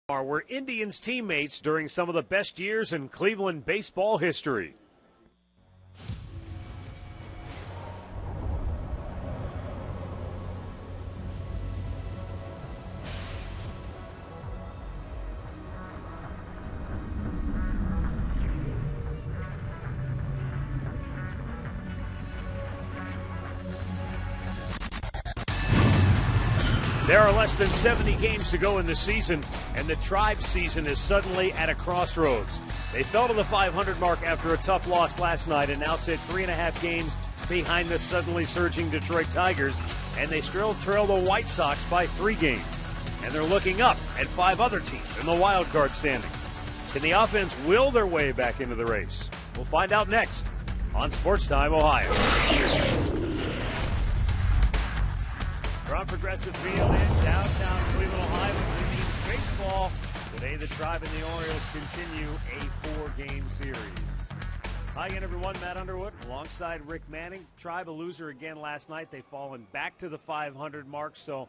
Were Indians teammates during some of the best years in Cleveland baseball history. There are less than 70 games to go in the season, and the Tribe season is suddenly at a crossroads. They fell to the 500 mark after a tough loss last night and now sit 3.5 games behind the suddenly surging Detroit Tigers, and they still trail the White Sox by 3 games. And they're looking up at 5 other teams in the wild card standings. Can the offense will their way back into the race? We'll find out next on Sports Time Ohio. From Progressive Field in downtown Cleveland, Ohio, it's Indians baseball. Today, the Tribe and the Orioles continue a 4-game series. Hi again, everyone. Matt Underwood alongside Rick Manning. Tribe a loser again last night. They've fallen back to the 500 mark, so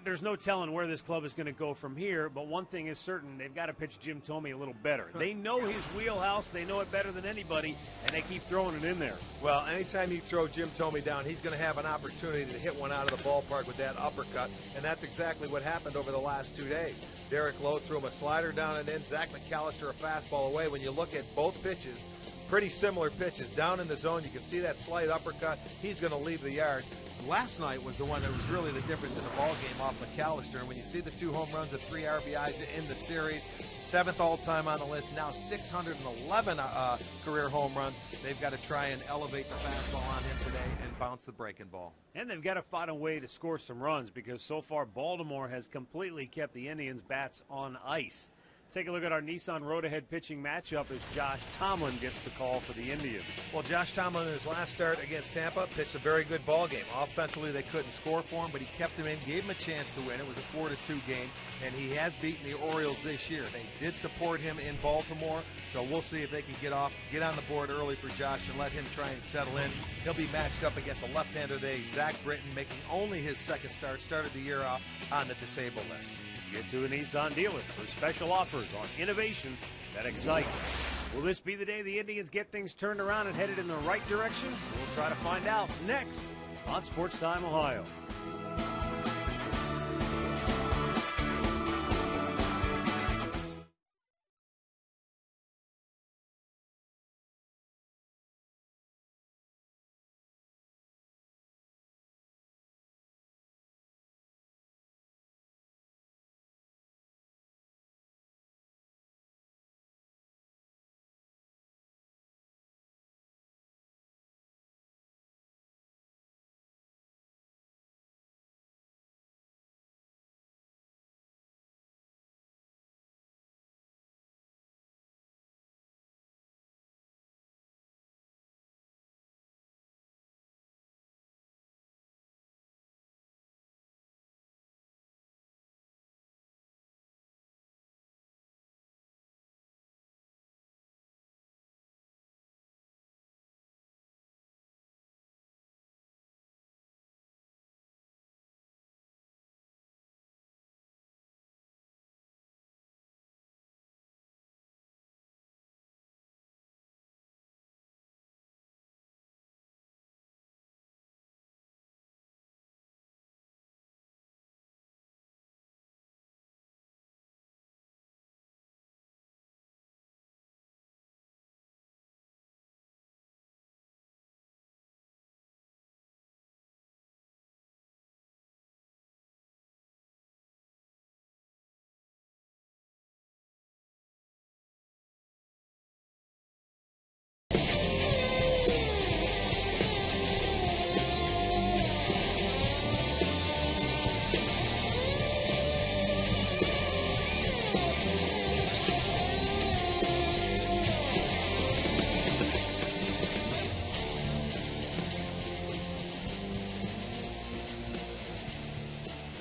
there's no telling where this club is going to go from here, but one thing is certain, they've got to pitch Jim Thome a little better. They know his wheelhouse, they know it better than anybody, and they keep throwing it in there. Well, anytime you throw Jim Thome down, he's going to have an opportunity to hit one out of the ballpark with that uppercut, and that's exactly what happened over the last 2 days. Derek Lowe threw him a slider down and in, Zach McAllister a fastball away. When you look at both pitches, pretty similar pitches. Down in the zone, you can see that slight uppercut. He's going to leave the yard. Last night was the one that was really the difference in the ball game off McAllister. And when you see the 2 home runs and 3 RBIs in the series, 7th all-time on the list, now 611 career home runs, they've got to try and elevate the fastball on him today and bounce the breaking ball. And they've got to find a way to score some runs because so far Baltimore has completely kept the Indians' bats on ice. Take a look at our Nissan Road-Ahead pitching matchup as Josh Tomlin gets the call for the Indians. Well, Josh Tomlin in his last start against Tampa pitched a very good ball game. Offensively, they couldn't score for him, but he kept him in, gave him a chance to win. It was a 4-2 game, and he has beaten the Orioles this year. They did support him in Baltimore, so we'll see if they can get on the board early for Josh and let him try and settle in. He'll be matched up against a left-hander today, Zach Britton, making only his second start, started the year off on the disabled list. Get to a Nissan dealer for special offers on innovation that excites. Will this be the day the Indians get things turned around and headed in the right direction? We'll try to find out next on Sports Time Ohio.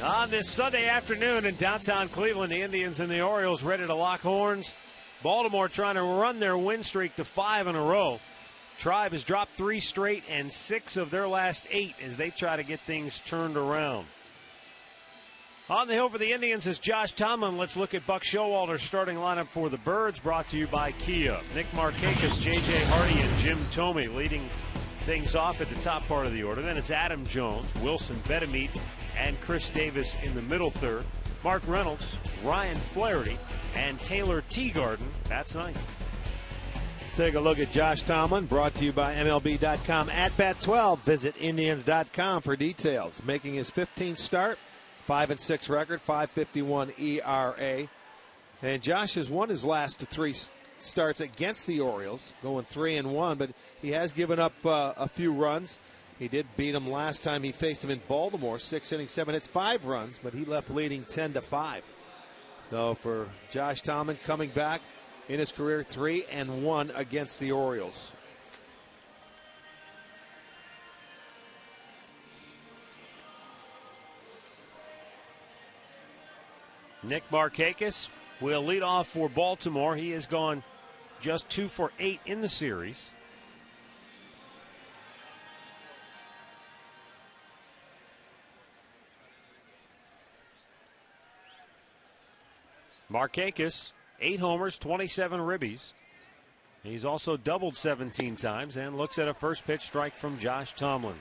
On this Sunday afternoon in downtown Cleveland, the Indians and the Orioles ready to lock horns. Baltimore trying to run their win streak to 5 in a row. Tribe has dropped 3 straight and 6 of their last 8 as they try to get things turned around. On the hill for the Indians is Josh Tomlin. Let's look at Buck Showalter's starting lineup for the Birds, brought to you by Kia. Nick Markakis, J.J. Hardy, and Jim Thome leading things off at the top part of the order. Then it's Adam Jones, Wilson Betemit, and Chris Davis in the middle third. Mark Reynolds, Ryan Flaherty, and Taylor Teagarden. That's ninth. Take a look at Josh Tomlin, brought to you by MLB.com. At bat 12, visit Indians.com for details. Making his 15th start, 5-6 record, 5.51 ERA. And Josh has won his last 3 starts against the Orioles, going 3-1, but he has given up a few runs. He did beat him last time he faced him in Baltimore, 6 innings, 7 hits, 5 runs, but he left leading 10-5. So for Josh Tomlin, coming back in his career, 3-1 against the Orioles. Nick Markakis will lead off for Baltimore. He has gone just 2 for 8 in the series. Markakis, 8 homers, 27 ribbies. He's also doubled 17 times and looks at a first pitch strike from Josh Tomlin.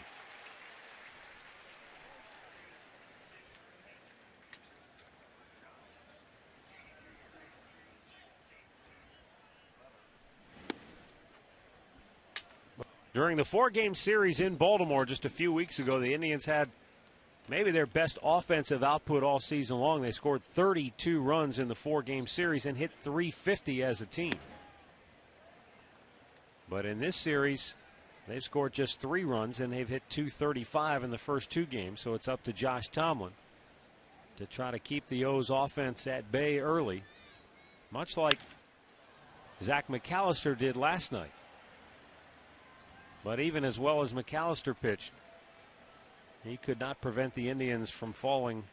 During the 4-game series in Baltimore just a few weeks ago, the Indians had maybe their best offensive output all season long. They scored 32 runs in the 4-game series and hit .350 as a team. But in this series, they've scored just 3 runs and they've hit .235 in the first 2 games. So it's up to Josh Tomlin to try to keep the O's offense at bay early, much like Zach McAllister did last night. But even as well as McAllister pitched, he could not prevent the Indians from falling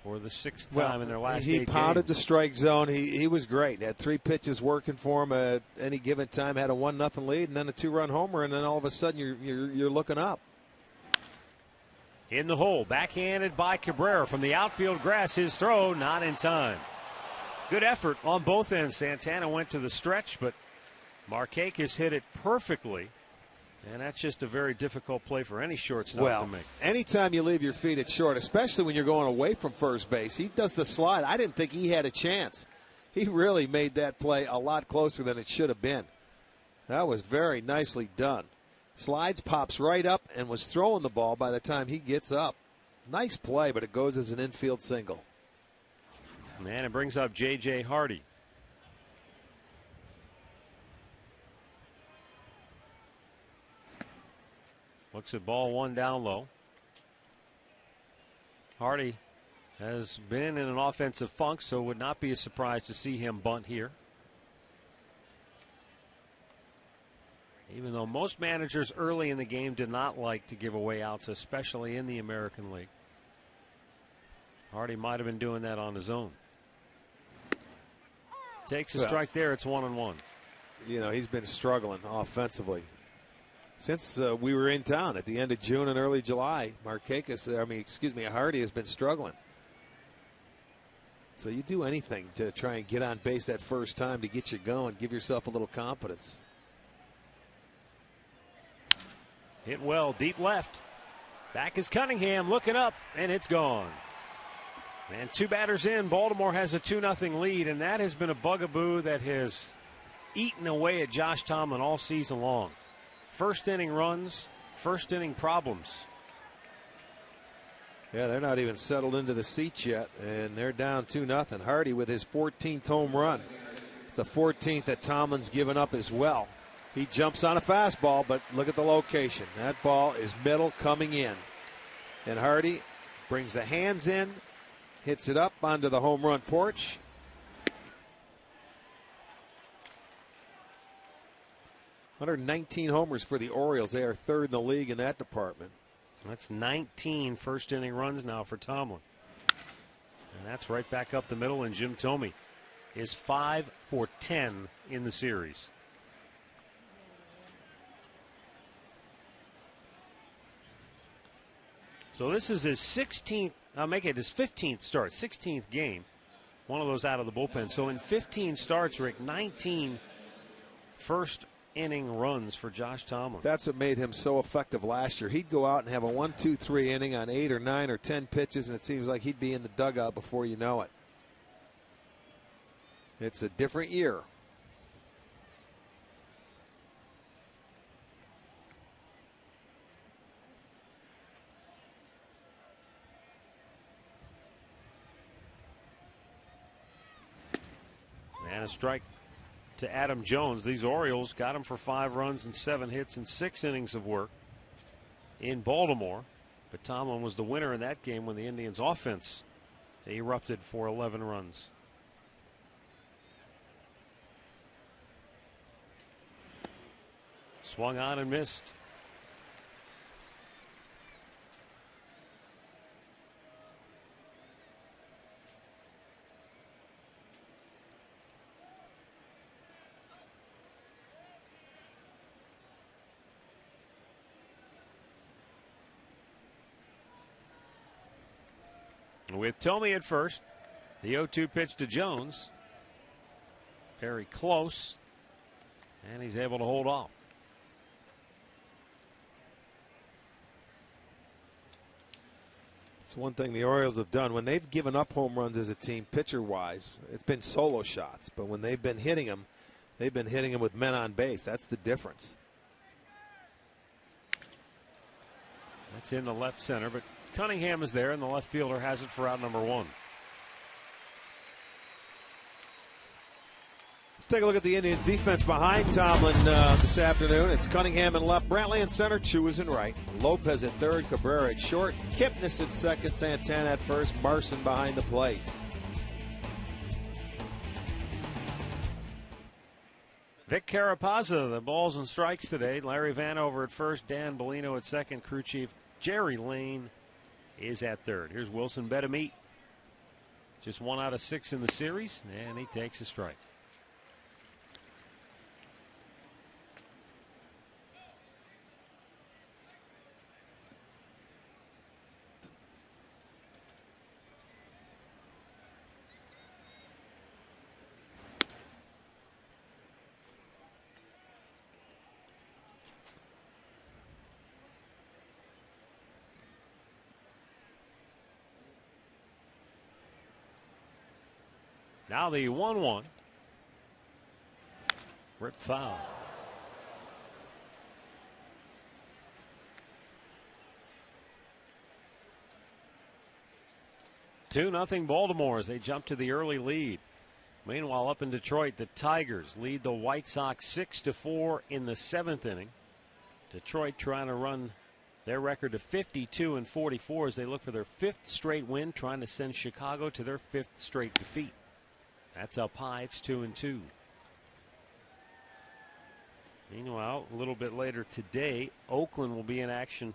for the 6th time in their last 8 games. He pounded the strike zone. He was great. He had 3 pitches working for him at any given time. Had a 1-0 lead, and then a 2-run homer, and then all of a sudden you're looking up. In the hole, backhanded by Cabrera from the outfield grass. His throw not in time. Good effort on both ends. Santana went to the stretch, but Markakis hit it perfectly. And that's just a very difficult play for any shortstop to make. Anytime you leave your feet at short, especially when you're going away from first base, he does the slide. I didn't think he had a chance. He really made that play a lot closer than it should have been. That was very nicely done. Slides, pops right up, and was throwing the ball by the time he gets up. Nice play, but it goes as an infield single. And it brings up J.J. Hardy. Looks at ball 1 down low. Hardy has been in an offensive funk, so would not be a surprise to see him bunt here. Even though most managers early in the game did not like to give away outs, especially in the American League. Hardy might have been doing that on his own. Takes a strike there. It's 1-1. You know, he's been struggling offensively since we were in town at the end of June and early July. Hardy has been struggling. So you do anything to try and get on base that first time to get you going, give yourself a little confidence. Hit well, deep left. Back is Cunningham, looking up, and it's gone. And 2 batters in, Baltimore has a 2-0 lead, and that has been a bugaboo that has eaten away at Josh Tomlin all season long. First inning runs, first inning problems. Yeah, they're not even settled into the seats yet, and they're down 2-0. Hardy with his 14th home run. It's a 14th that Tomlin's given up as well. He jumps on a fastball, but look at the location. That ball is middle coming in. And Hardy brings the hands in, hits it up onto the home run porch. .119 homers for the Orioles. They are 3rd in the league in that department. That's 19 first inning runs now for Tomlin. And that's right back up the middle, and Jim Thome is 5 for 10 in the series. So this is his 16th, I'll make it his 15th start, 16th game. One of those out of the bullpen. So in 15 starts, Rick, 19 first inning runs for Josh Tomlin. That's what made him so effective last year. He'd go out and have a 1-2-3 inning on 8 or 9 or 10 pitches, and it seems like he'd be in the dugout before you know it. It's a different year. And a strike to Adam Jones. These Orioles got him for 5 runs and 7 hits and 6 innings of work in Baltimore. But Tomlin was the winner in that game when the Indians' offense erupted for 11 runs. Swung on and missed. With Tomey at first, the 0-2 pitch to Jones. Very close, and he's able to hold off. It's one thing the Orioles have done. When they've given up home runs as a team, pitcher-wise, it's been solo shots. But when they've been hitting them with men on base. That's the difference. That's in the left center, but Cunningham is there, and the left fielder has it for out number 1. Let's take a look at the Indians' defense behind Tomlin this afternoon. It's Cunningham in left, Brantley in center, Chu is in right, Lopez at third, Cabrera at short, Kipnis at second, Santana at first, Marson behind the plate. Vic Carapazza, the balls and strikes today. Larry Vanover at first, Dan Bellino at second, crew chief Jerry Lane is at third. Here's Wilson Betemit. Just 1 out of 6 in the series, and he takes a strike. Now the 1-1. Rip foul. Two nothing Baltimore as they jump to the early lead. Meanwhile, up in Detroit, the Tigers lead the White Sox 6-4 in the 7th inning. Detroit trying to run their record to 52-44 as they look for their 5th straight win, trying to send Chicago to their 5th straight defeat. That's up high. It's 2-2. Meanwhile, a little bit later today, Oakland will be in action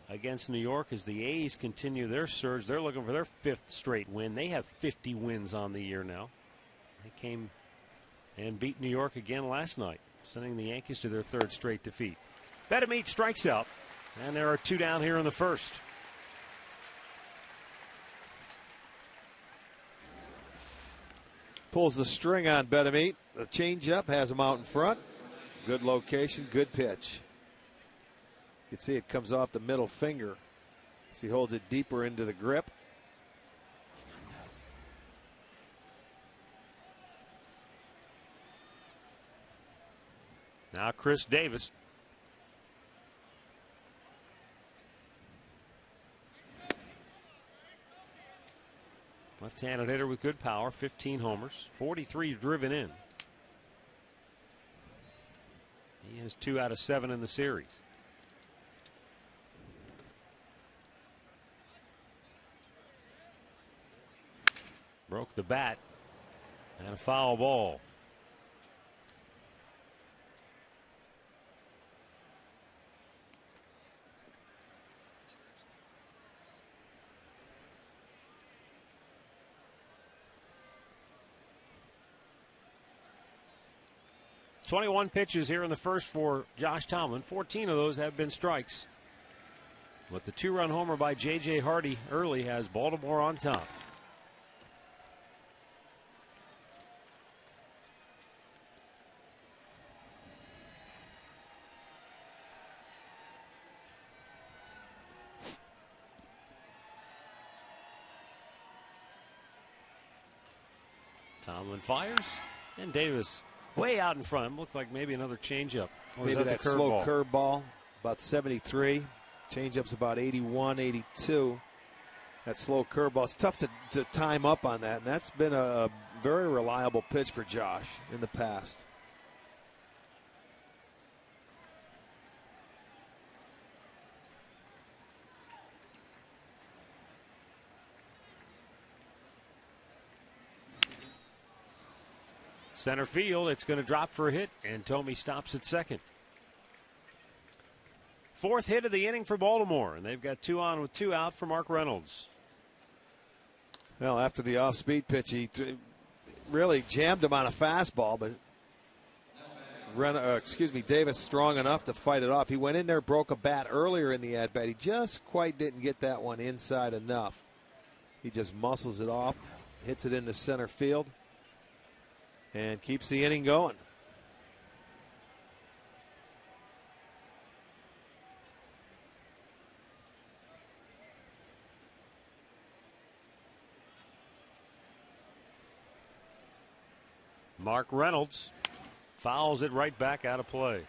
against New York as the A's continue their surge. They're looking for their 5th straight win. They have 50 wins on the year now. They came and beat New York again last night, sending the Yankees to their 3rd straight defeat. Betemit strikes out, and there are 2 down here in the first. Pulls the string on Betemit. The changeup has him out in front. Good location, good pitch. You can see it comes off the middle finger as he holds it deeper into the grip. Now Chris Davis. Left-handed hitter with good power, 15 homers, 43 driven in. He has 2 out of 7 in the series. Broke the bat, and a foul ball. .21 pitches here in the first for Josh Tomlin. 14 of those have been strikes. But the 2-run homer by J.J. Hardy early has Baltimore on top. Tomlin fires, and Davis way out in front. Looked like maybe another changeup. Or maybe that slow curveball, about 73. Changeup's about 81, 82. That slow curveball, it's tough to time up on that, and that's been a very reliable pitch for Josh in the past. Center field, it's going to drop for a hit, and Thome stops at second. Fourth hit of the inning for Baltimore, and they've got 2 on with 2 out for Mark Reynolds. Well, after the off-speed pitch, he really jammed him on a fastball, but Davis strong enough to fight it off. He went in there, broke a bat earlier in the at-bat. He just quite didn't get that one inside enough. He just muscles it off, hits it into center field, and keeps the inning going. Mark Reynolds fouls it right back out of play.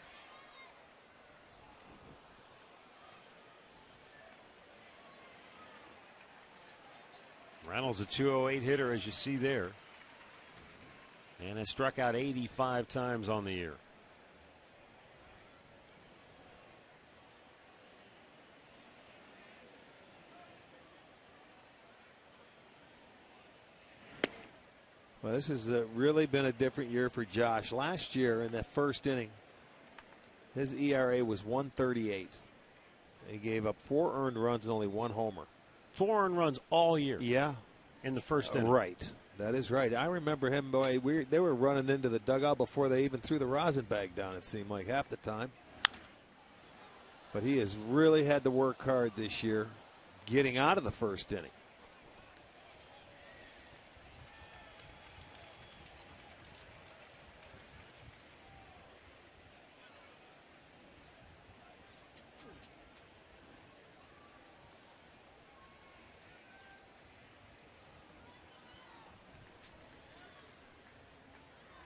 Reynolds a 208 hitter, as you see there, and has struck out 85 times on the year. Well, this has really been a different year for Josh. Last year in that first inning, his ERA was 1.38. He gave up 4 earned runs and only 1 homer. 4 earned runs all year. Yeah. In the first inning. Right. That is right. I remember him, boy, they were running into the dugout before they even threw the rosin bag down, it seemed like, half the time. But he has really had to work hard this year getting out of the first inning.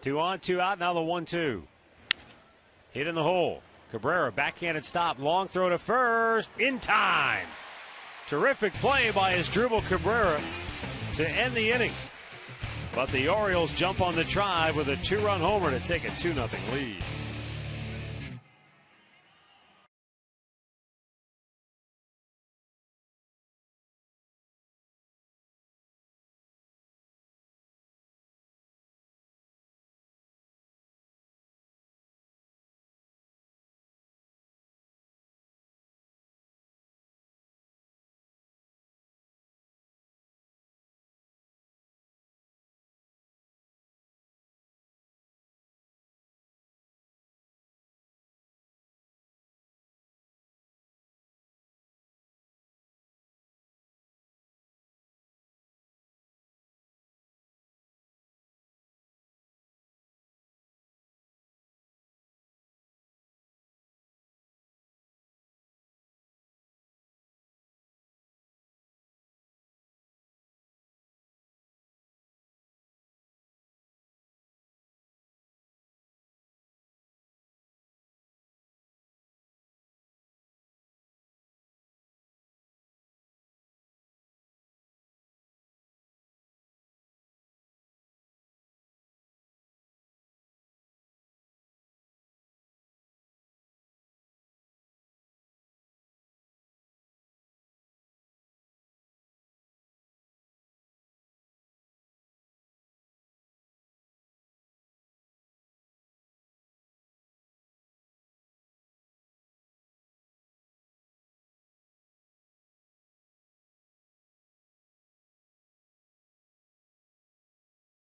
Two on, 2 out. Now the 1-2. Hit in the hole. Cabrera backhanded stop. Long throw to first. In time. Terrific play by Asdrubal Cabrera to end the inning. But the Orioles jump on the drive with a 2-run homer to take a 2-0 lead.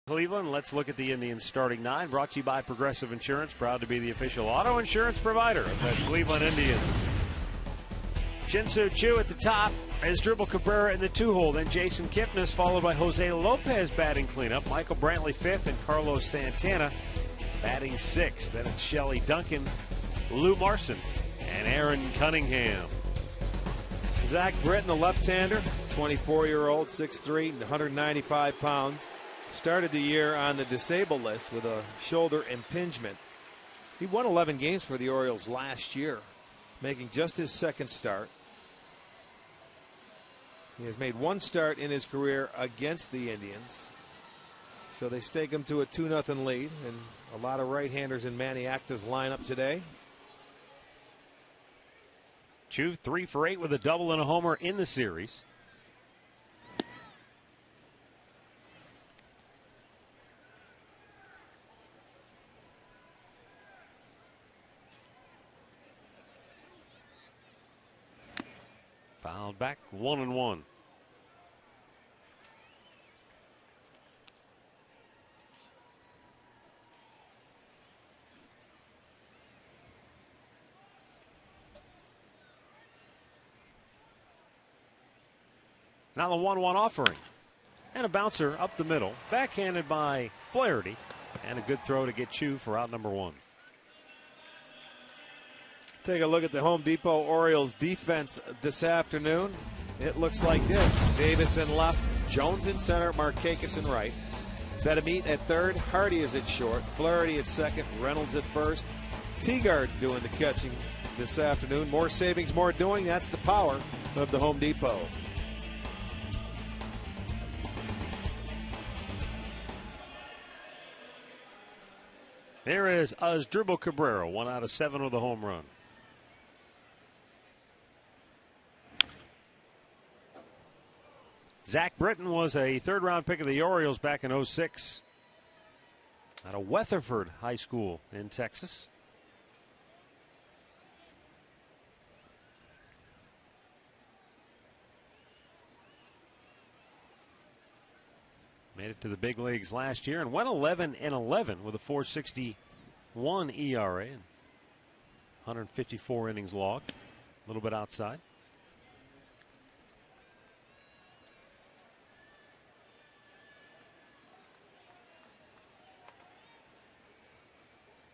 Cleveland, let's look at the Indians starting 9, brought to you by Progressive Insurance, proud to be the official auto insurance provider of the Cleveland Indians. Shin-Soo Choo at the top as Dribble Cabrera in the 2-hole. Then Jason Kipnis, followed by Jose Lopez batting cleanup. Michael Brantley 5th, and Carlos Santana batting 6th. Then it's Shelley Duncan, Lou Marson, and Aaron Cunningham. Zach Britton, the left-hander, 24-year-old, 6'3", 195 pounds. Started the year on the disabled list with a shoulder impingement. He won 11 games for the Orioles last year, making just his second start. He has made one start in his career against the Indians. So they stake him to a 2-0 lead, and a lot of right-handers in Manny Acta's lineup today. Choo 3 for 8 with a double and a homer in the series. Fouled back, 1-1. Now the 1-1 offering. And a bouncer up the middle. Backhanded by Flaherty. And a good throw to get Choo for out number 1. Take a look at the Home Depot Orioles defense this afternoon. It looks like this. Davis in left, Jones in center, Markakis in right. Betamit at third, Hardy is at short, Flaherty at second, Reynolds at first. Teagard doing the catching this afternoon. More savings, more doing. That's the power of the Home Depot. There is Asdrubal Cabrera, 1 out of 7 with a home run. Zach Britton was a third-round pick of the Orioles back in 2006 out of Weatherford High School in Texas. Made it to the big leagues last year and went 11-11 with a 4.61 ERA and 154 innings logged. A little bit outside.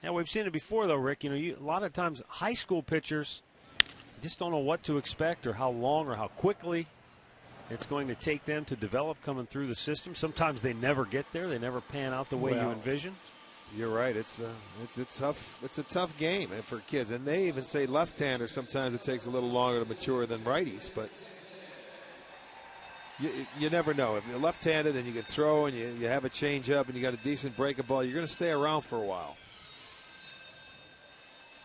Yeah, we've seen it before, though, Rick. You know, a lot of times high school pitchers just don't know what to expect or how long or how quickly it's going to take them to develop coming through the system. Sometimes they never get there; they never pan out the way you envision. You're right. It's a tough game for kids, and they even say left-handers sometimes it takes a little longer to mature than righties, but. You never know. If you're left-handed and you can throw and you have a change-up and you got a decent breaking ball, you're going to stay around for a while.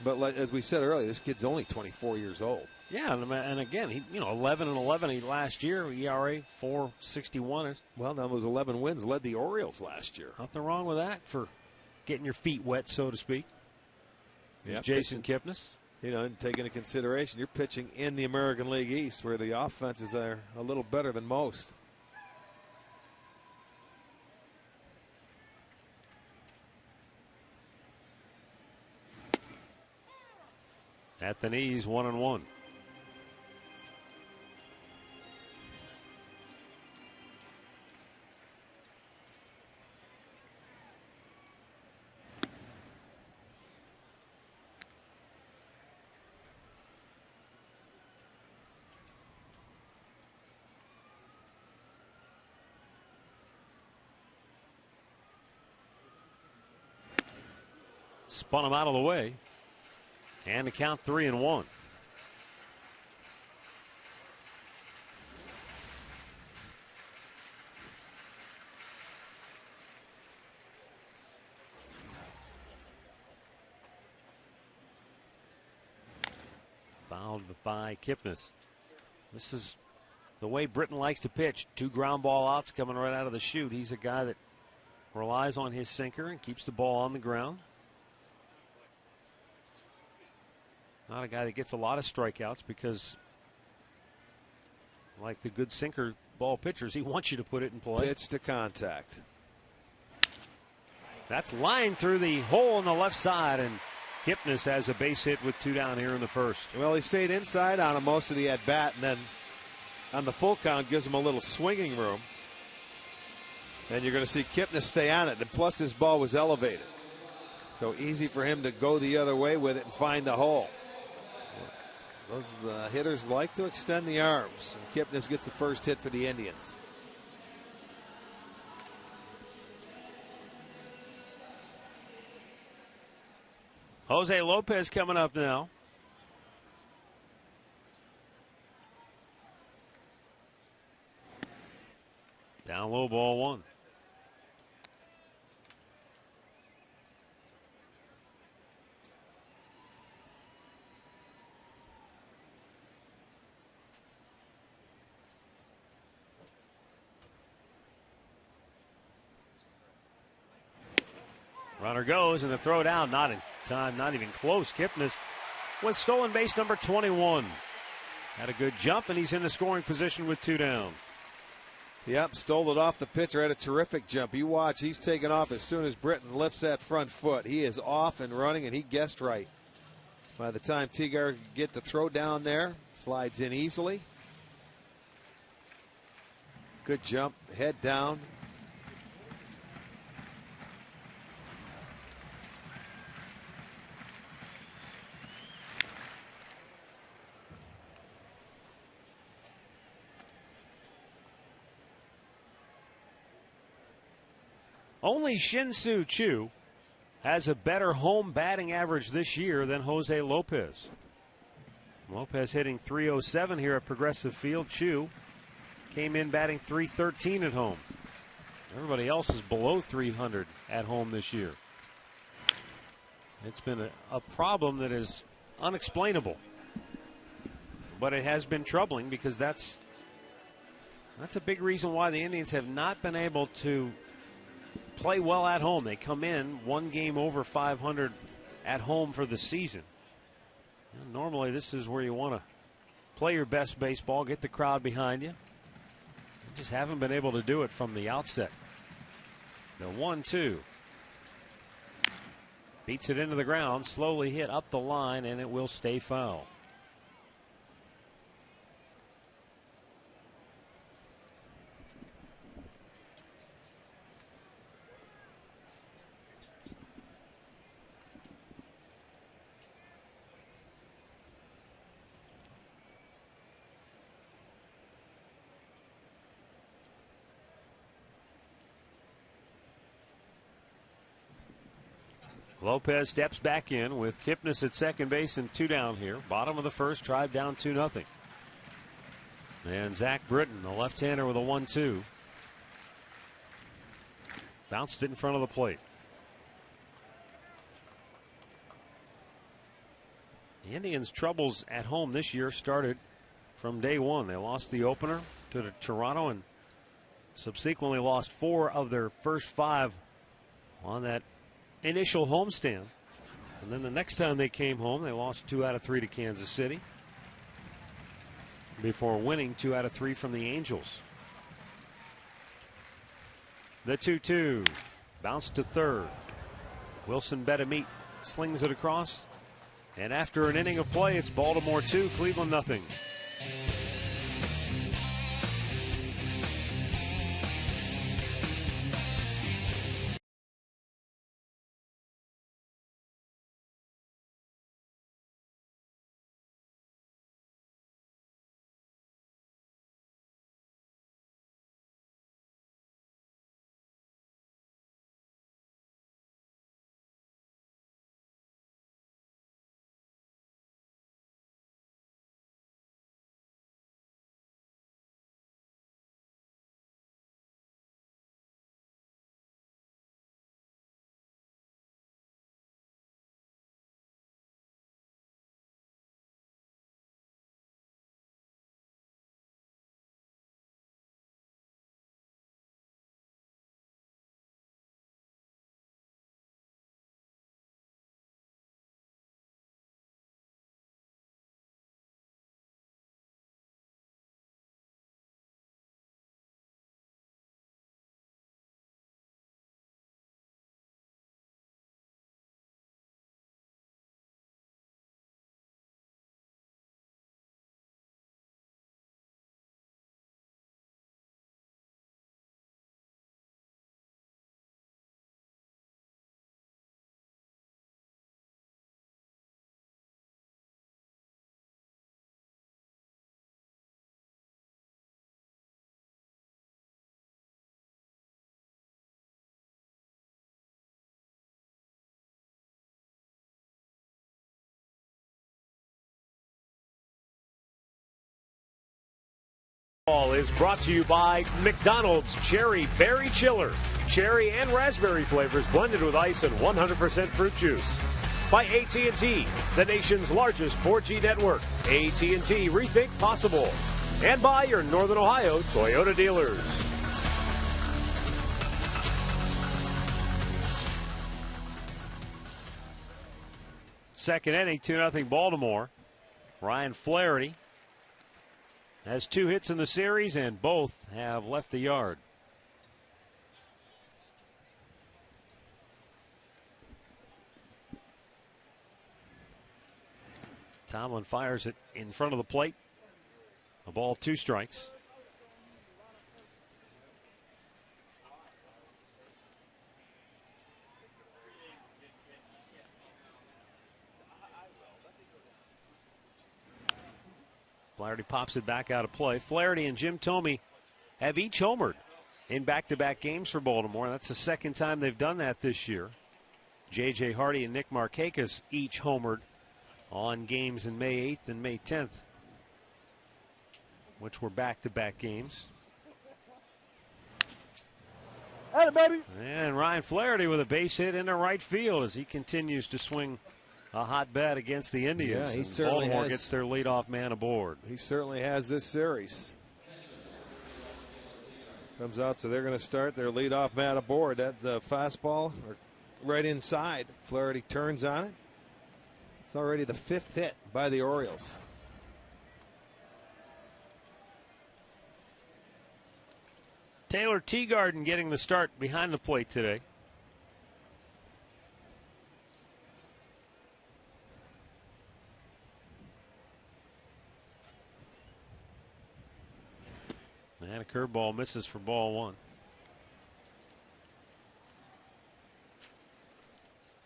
But as we said earlier, this kid's only 24 years old. Yeah, and again, he 11-11 last year, ERA 4.61. Well, now those 11 wins led the Orioles last year. Nothing wrong with that for getting your feet wet, so to speak. Yeah, Jason Kipnis. You know, and take into consideration, you're pitching in the American League East where the offenses are a little better than most. At the knees, 1-1. Spun him out of the way. And the count 3-1. Fouled by Kipnis. This is the way Britton likes to pitch. 2 ground ball outs coming right out of the chute. He's a guy that relies on his sinker and keeps the ball on the ground. Not a guy that gets a lot of strikeouts because, like the good sinker ball pitchers, he wants you to put it in play. Pitch to contact. That's lined through the hole on the left side, and Kipnis has a base hit with 2 down here in the first. Well, he stayed inside on him most of the at-bat, and then on the full count gives him a little swinging room. And you're going to see Kipnis stay on it, and plus his ball was elevated. So easy for him to go the other way with it and find the hole. Those hitters like to extend the arms. And Kipnis gets the first hit for the Indians. Jose Lopez coming up now. Down low, ball 1. Runner goes, and the throw down, not in time, not even close. Kipnis with stolen base number 21. Had a good jump, and he's in the scoring position with 2 down. Yep, stole it off the pitcher, had a terrific jump. You watch, he's taking off as soon as Britton lifts that front foot. He is off and running, and he guessed right. By the time Tegar could get the throw down there, slides in easily. Good jump, head down. Only Shin-Soo Choo has a better home batting average this year than Jose Lopez. Lopez hitting .307 here at Progressive Field. Choo came in batting .313 at home. Everybody else is below .300 at home this year. It's been a problem that is unexplainable. But it has been troubling because that's a big reason why the Indians have not been able to play well at home. They come in 1 game over .500 at home for the season. And normally this is where you want to play your best baseball, get the crowd behind you. You just haven't been able to do it from the outset. The 1-2. Beats it into the ground, slowly hit up the line, and it will stay foul. Lopez steps back in with Kipnis at second base and 2 down here. Bottom of the first, Tribe down 2-0. And Zach Britton, the left-hander, with a 1-2. Bounced it in front of the plate. The Indians' troubles at home this year started from day one. They lost the opener to Toronto and subsequently lost 4 of their first 5 on that initial homestand. And then the next time they came home, they lost 2 out of 3 to Kansas City before winning 2 out of 3 from the Angels. The 2-2 bounced to third. Wilson Betemit slings it across, and after an inning of play, it's Baltimore 2, Cleveland 0. Ball is brought to you by McDonald's Cherry Berry Chiller. Cherry and raspberry flavors blended with ice and 100% fruit juice. By AT&T, the nation's largest 4G network. AT&T, rethink possible. And by your Northern Ohio Toyota dealers. Second inning, 2-0 Baltimore. Ryan Flaherty has 2 hits in the series, and both have left the yard. Tomlin fires it in front of the plate. A ball, 2 strikes. Flaherty pops it back out of play. Flaherty and Jim Thome have each homered in back-to-back games for Baltimore. That's the second time they've done that this year. J.J. Hardy and Nick Markakis each homered on games in May 8th and May 10th, which were back-to-back games. Hey, baby. And Ryan Flaherty with a base hit into right field as he continues to swing a hot bat against the Indians. Yeah, he certainly Baltimore gets their leadoff man aboard. He certainly has this series. Comes out, so they're going to start their leadoff man aboard. That fastball right inside. Flaherty turns on it. It's already the 5th hit by the Orioles. Taylor Teagarden getting the start behind the plate today. And a curveball misses for ball 1.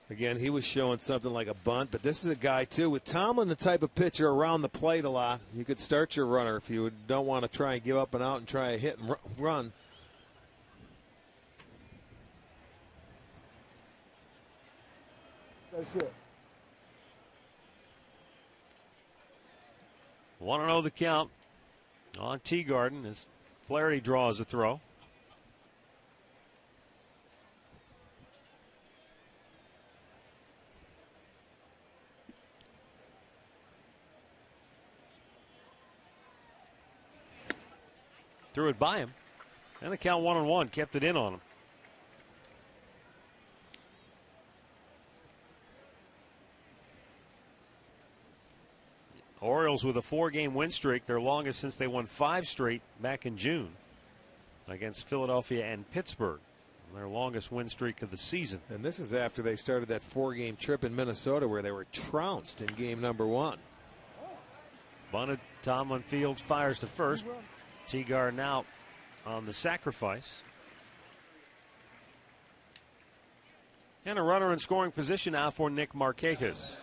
Again, he was showing something like a bunt, but this is a guy, too, with Tomlin, the type of pitcher around the plate a lot. You could start your runner if you don't want to try and give up and out and try a hit and run. That's it. 1-0 the count on Teagarden as Flaherty draws a throw. Threw it by him. And the count 1-1, kept it in on him. Orioles with a 4-game win streak, their longest since they won 5 straight back in June against Philadelphia and Pittsburgh. Their longest win streak of the season. And this is after they started that 4-game trip in Minnesota where they were trounced in game number 1. Bunted, Tomlin Fields fires to first. Teagarden out on the sacrifice. And a runner in scoring position now for Nick Markakis.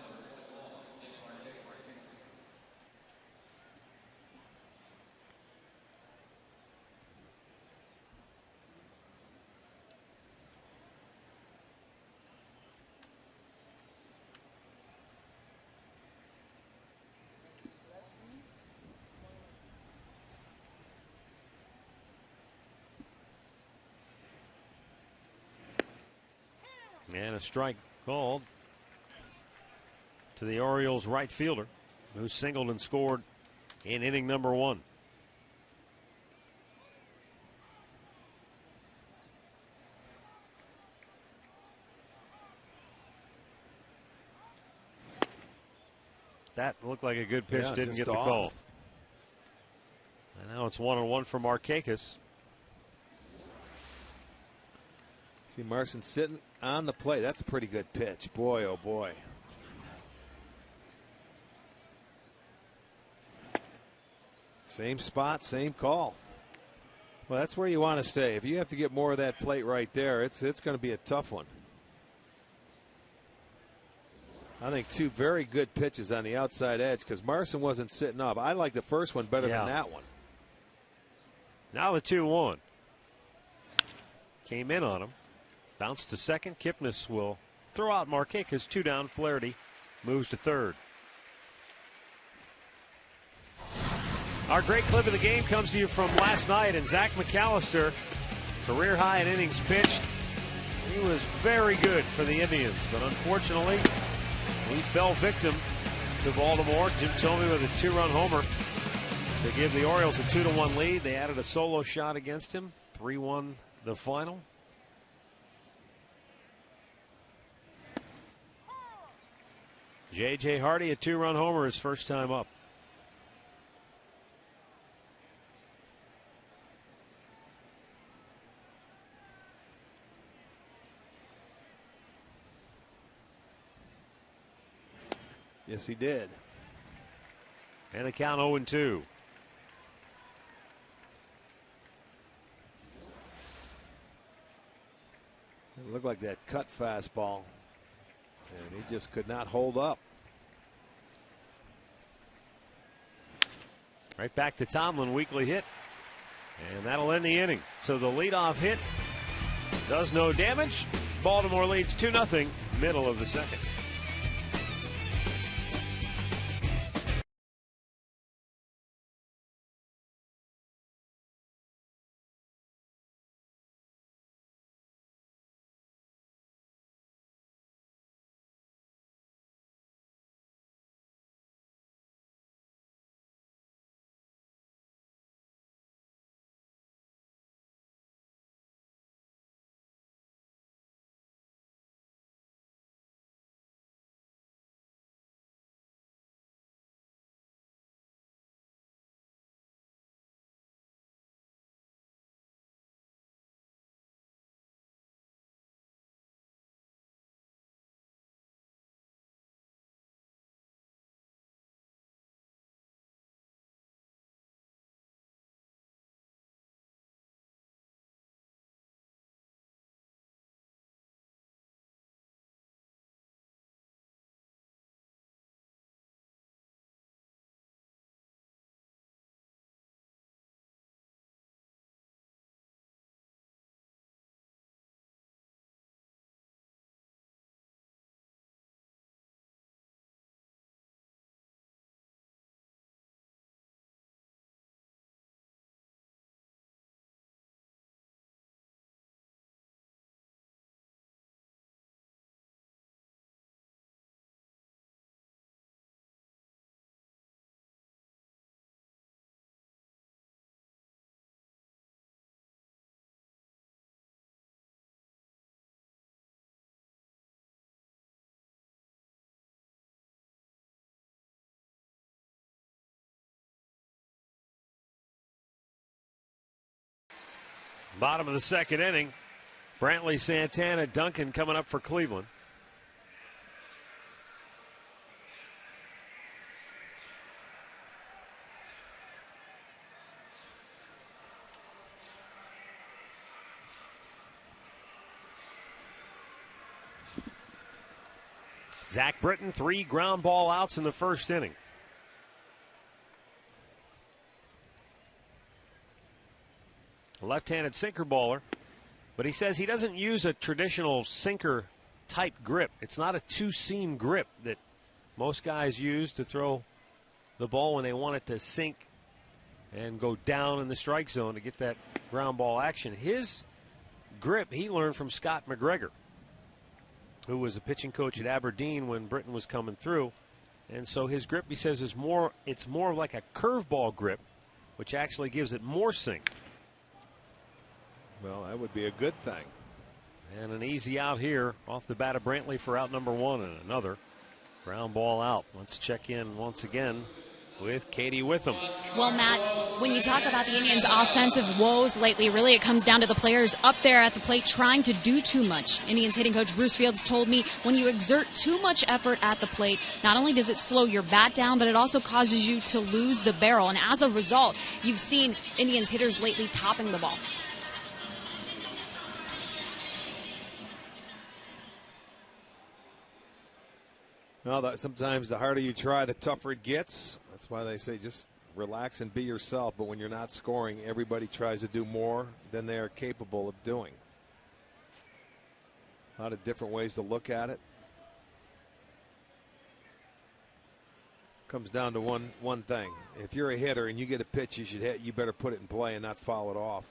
And a strike called to the Orioles right fielder, who singled and scored in inning number 1. That looked like a good pitch, didn't get the call. And now it's 1-1 for Markakis. See Marson sitting on the plate. That's a pretty good pitch. Boy, oh boy. Same spot, same call. Well, that's where you want to stay. If you have to get more of that plate right there, it's going to be a tough one. I think 2 very good pitches on the outside edge because Marson wasn't sitting up. I like the first one better than that one. Now the 2-1. Came in on him. Bounced to second. Kipnis will throw out Markakis. 2 down. Flaherty moves to third. Our great clip of the game comes to you from last night, and Zach McAllister, career high in innings pitched. He was very good for the Indians, but unfortunately, we fell victim to Baltimore. Jim Thome with a 2-run homer to give the Orioles a 2-1 lead. They added a solo shot against him. 3-1 the final. J.J. Hardy, a 2-run homer his first time up. Yes, he did. And the count 0-2. It looked like that cut fastball, and he just could not hold up. Right back to Tomlin, weekly hit. And that'll end the inning. So the leadoff hit does no damage. Baltimore leads 2-0, middle of the second. Bottom of the second inning. Brantley, Santana, Duncan coming up for Cleveland. Zach Britton, 3 ground ball outs in the first inning. Left-handed sinker baller, but he says he doesn't use a traditional sinker type grip. It's not a 2-seam grip that most guys use to throw the ball when they want it to sink and go down in the strike zone to get that ground ball action. His grip he learned from Scott McGregor, who was a pitching coach at Aberdeen when Britton was coming through. And so his grip, he says, it's more like a curveball grip, which actually gives it more sink. Well, that would be a good thing. And an easy out here off the bat of Brantley for out number 1, and another ground ball out. Let's check in once again with Katie Witham. Well, Matt, when you talk about the Indians' offensive woes lately, really it comes down to the players up there at the plate trying to do too much. Indians hitting coach Bruce Fields told me when you exert too much effort at the plate, not only does it slow your bat down, but it also causes you to lose the barrel. And as a result, you've seen Indians hitters lately topping the ball. Well, sometimes the harder you try, the tougher it gets. That's why they say just relax and be yourself. But when you're not scoring, everybody tries to do more than they are capable of doing. A lot of different ways to look at it. Comes down to one thing. If you're a hitter and you get a pitch, you better put it in play and not foul it off.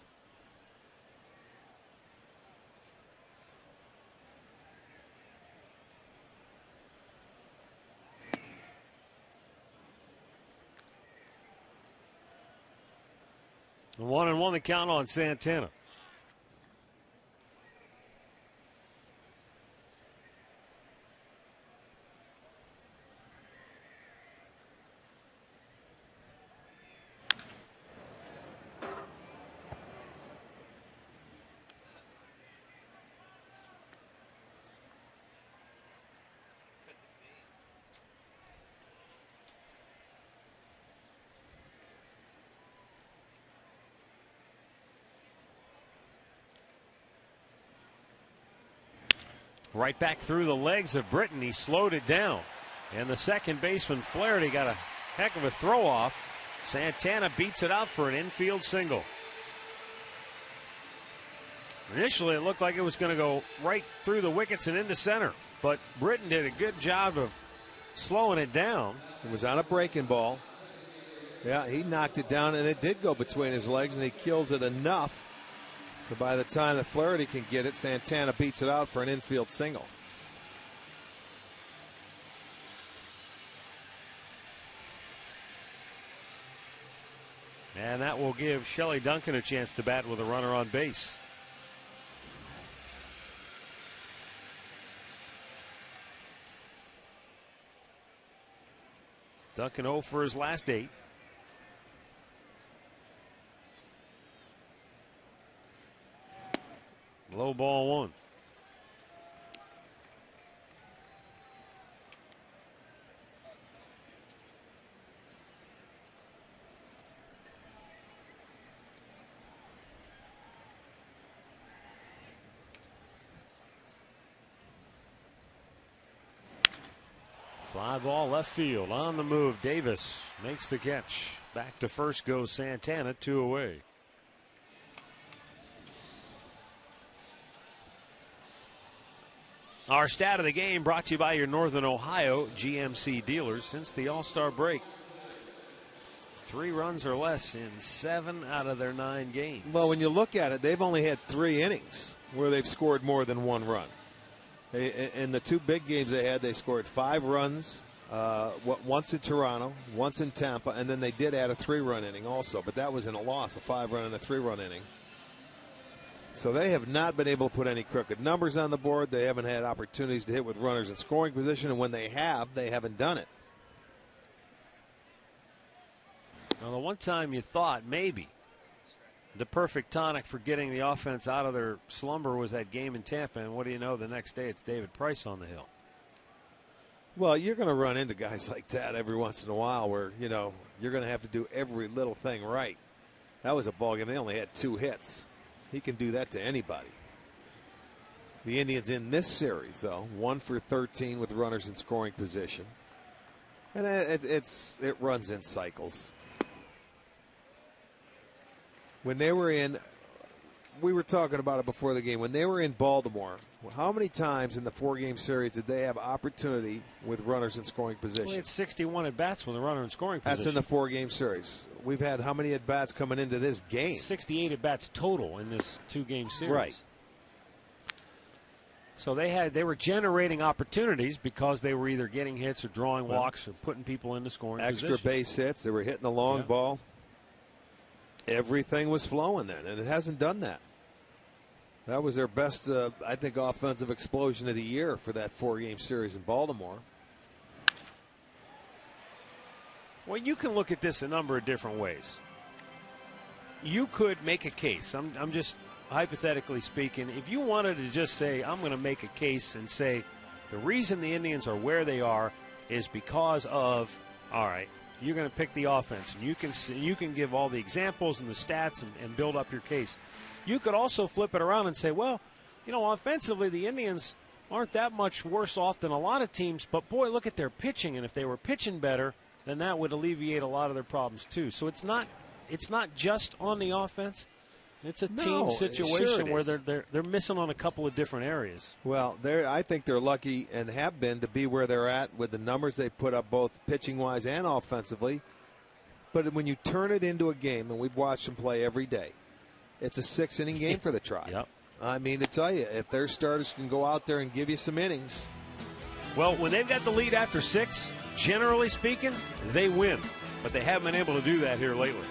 The 1-1 to count on Santana. Right back through the legs of Britton. He slowed it down. And the second baseman, Flaherty, got a heck of a throw off. Santana beats it out for an infield single. Initially, it looked like it was going to go right through the wickets and into center. But Britton did a good job of slowing it down. It was on a breaking ball. Yeah, he knocked it down, and it did go between his legs, and he kills it enough. So by the time that Flaherty can get it, Santana beats it out for an infield single. And that will give Shelley Duncan a chance to bat with a runner on base. Duncan 0 for his last 8. Low ball 1. Fly ball left field on the move. Davis makes the catch. Back to first goes Santana, 2 away. Our stat of the game brought to you by your Northern Ohio GMC dealers. Since the All-Star break, 3 runs or less in 7 out of their 9 games. Well, when you look at it, they've only had 3 innings where they've scored more than 1 run. In the 2 big games they had, they scored 5 runs, once in Toronto, once in Tampa, and then they did add a 3-run inning also, but that was in a loss, a 5-run and a 3-run inning. So they have not been able to put any crooked numbers on the board. They haven't had opportunities to hit with runners in scoring position, and when they have, they haven't done it. Well, the one time you thought maybe the perfect tonic for getting the offense out of their slumber was that game in Tampa, and what do you know, the next day it's David Price on the hill. Well, you're going to run into guys like that every once in a while where, you know, you're going to have to do every little thing right. That was a ball game. They only had 2 hits. He can do that to anybody. The Indians in this series, though, 1 for 13 with runners in scoring position. And it runs in cycles. When they were in, we were talking about it before the game, when they were in Baltimore, how many times in the 4-game series did they have opportunity with runners in scoring position? Well, it's 61 at-bats with a runner in scoring position. That's in the 4-game series. We've had how many at-bats coming into this game? 68 at-bats total in this 2-game series. Right. So they were generating opportunities because they were either getting hits or drawing walks or putting people into scoring position. Extra base hits. They were hitting the long ball. Everything was flowing then, and it hasn't done that. That was their best, I think, offensive explosion of the year for that 4-game series in Baltimore. Well, you can look at this a number of different ways. You could make a case. I'm just hypothetically speaking. If you wanted to just say, I'm going to make a case and say the reason the Indians are where they are is because of, all right, you're going to pick the offense, and you can give all the examples and the stats and build up your case. You could also flip it around and say, well, you know, offensively the Indians aren't that much worse off than a lot of teams, but boy, look at their pitching, and if they were pitching better, then that would alleviate a lot of their problems too. So it's not just on the offense. It's a No, team sure situation it where is. they're missing on a couple of different areas. Well, I think they're lucky and have been to be where they're at with the numbers they put up, both pitching-wise and offensively. But when you turn it into a game, and we've watched them play every day, it's a 6-inning game for the Tribe. Yep. I mean, to tell you, if their starters can go out there and give you some innings. Well, when they've got the lead after 6, generally speaking, they win. But they haven't been able to do that here lately.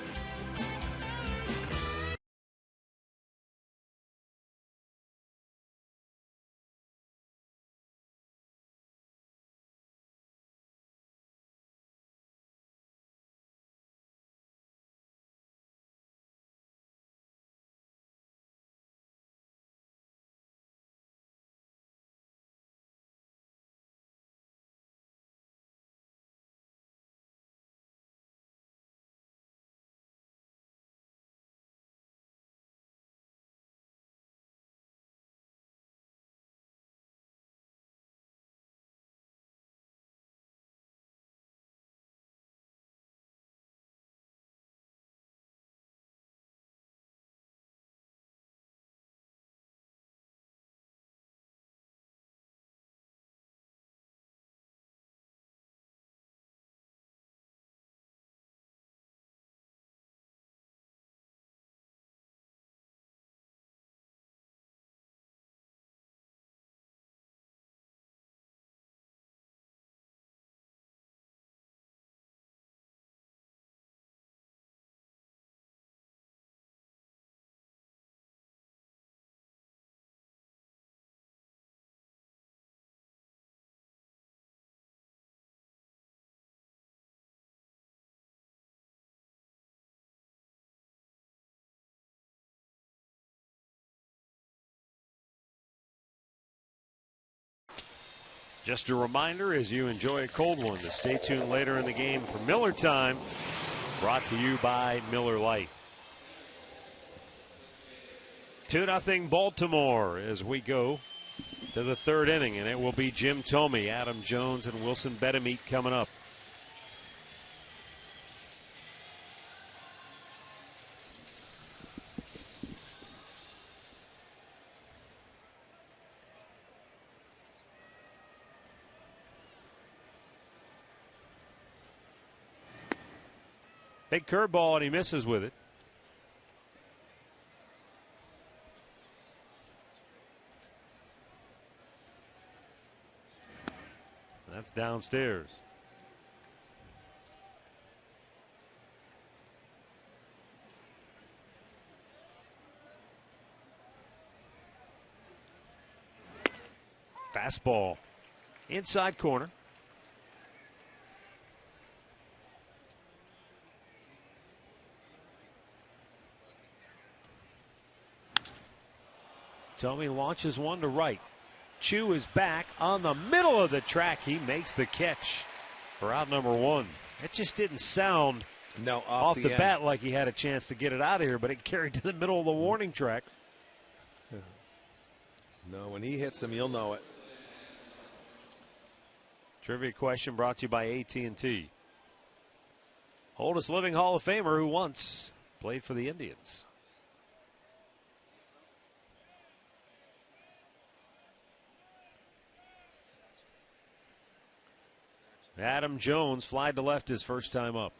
Just a reminder, as you enjoy a cold one, to stay tuned later in the game for Miller Time, brought to you by Miller Lite. 2-0 Baltimore as we go to the third inning, and it will be Jim Thome, Adam Jones, and Wilson Betemeet coming up. Big curveball, and he misses with it. That's downstairs. Fastball. Inside corner. Thome launches one to right. Chu is back on the middle of the track. He makes the catch for out number 1. It just didn't sound off the bat like he had a chance to get it out of here, but it carried to the middle of the warning track. No, when he hits him, you'll know it. Trivia question brought to you by AT&T. Oldest living Hall of Famer who once played for the Indians. Adam Jones flied to left his first time up.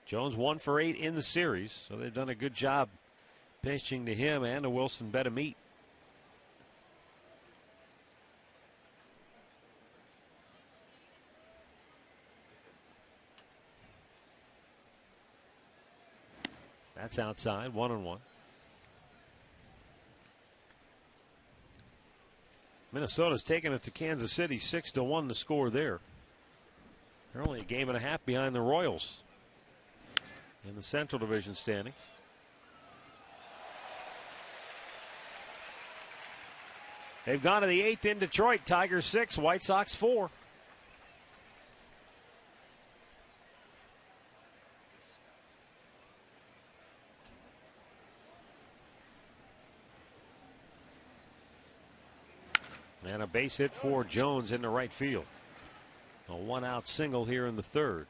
Jones 1 for 8 in the series, so they've done a good job pitching to him and to Wilson Betemeet. That's outside, 1-1. Minnesota's taking it to Kansas City, 6-1 to score there. They're only a game and a half behind the Royals in the Central Division standings. They've gone to the 8th in Detroit. Tigers 6, White Sox 4. And a base hit for Jones into right field. A 1-out single here in the third.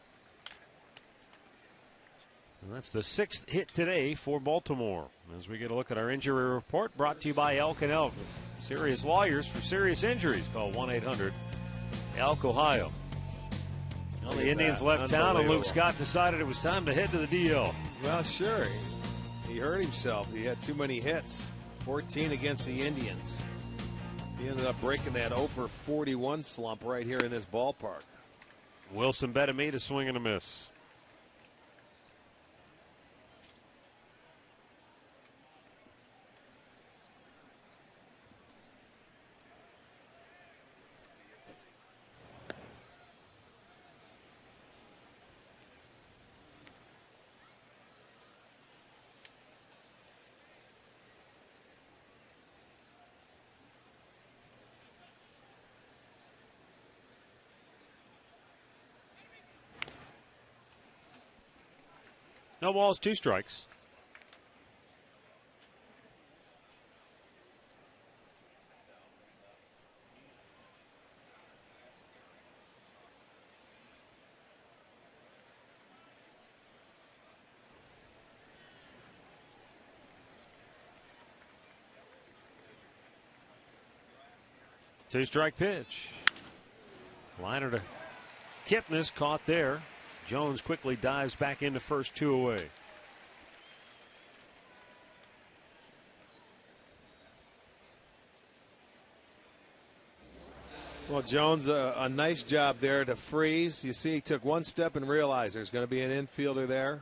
And that's the 6th hit today for Baltimore. As we get a look at our injury report, brought to you by Elk & Elk. Serious lawyers for serious injuries. Call 1-800-ELK, Ohio. Well, the Indians left town, and Luke Scott decided it was time to head to the DL. Well, sure. He hurt himself. He had too many hits. 14 against the Indians. He ended up breaking that 0 for 41 slump right here in this ballpark. Wilson Betemit a swing and a miss. No balls, 2 strikes. Two-strike pitch. Liner to Kipnis, caught there. Jones quickly dives back into first, 2 away. Well, Jones, a nice job there to freeze. You see, he took 1 step and realized there's going to be an infielder there.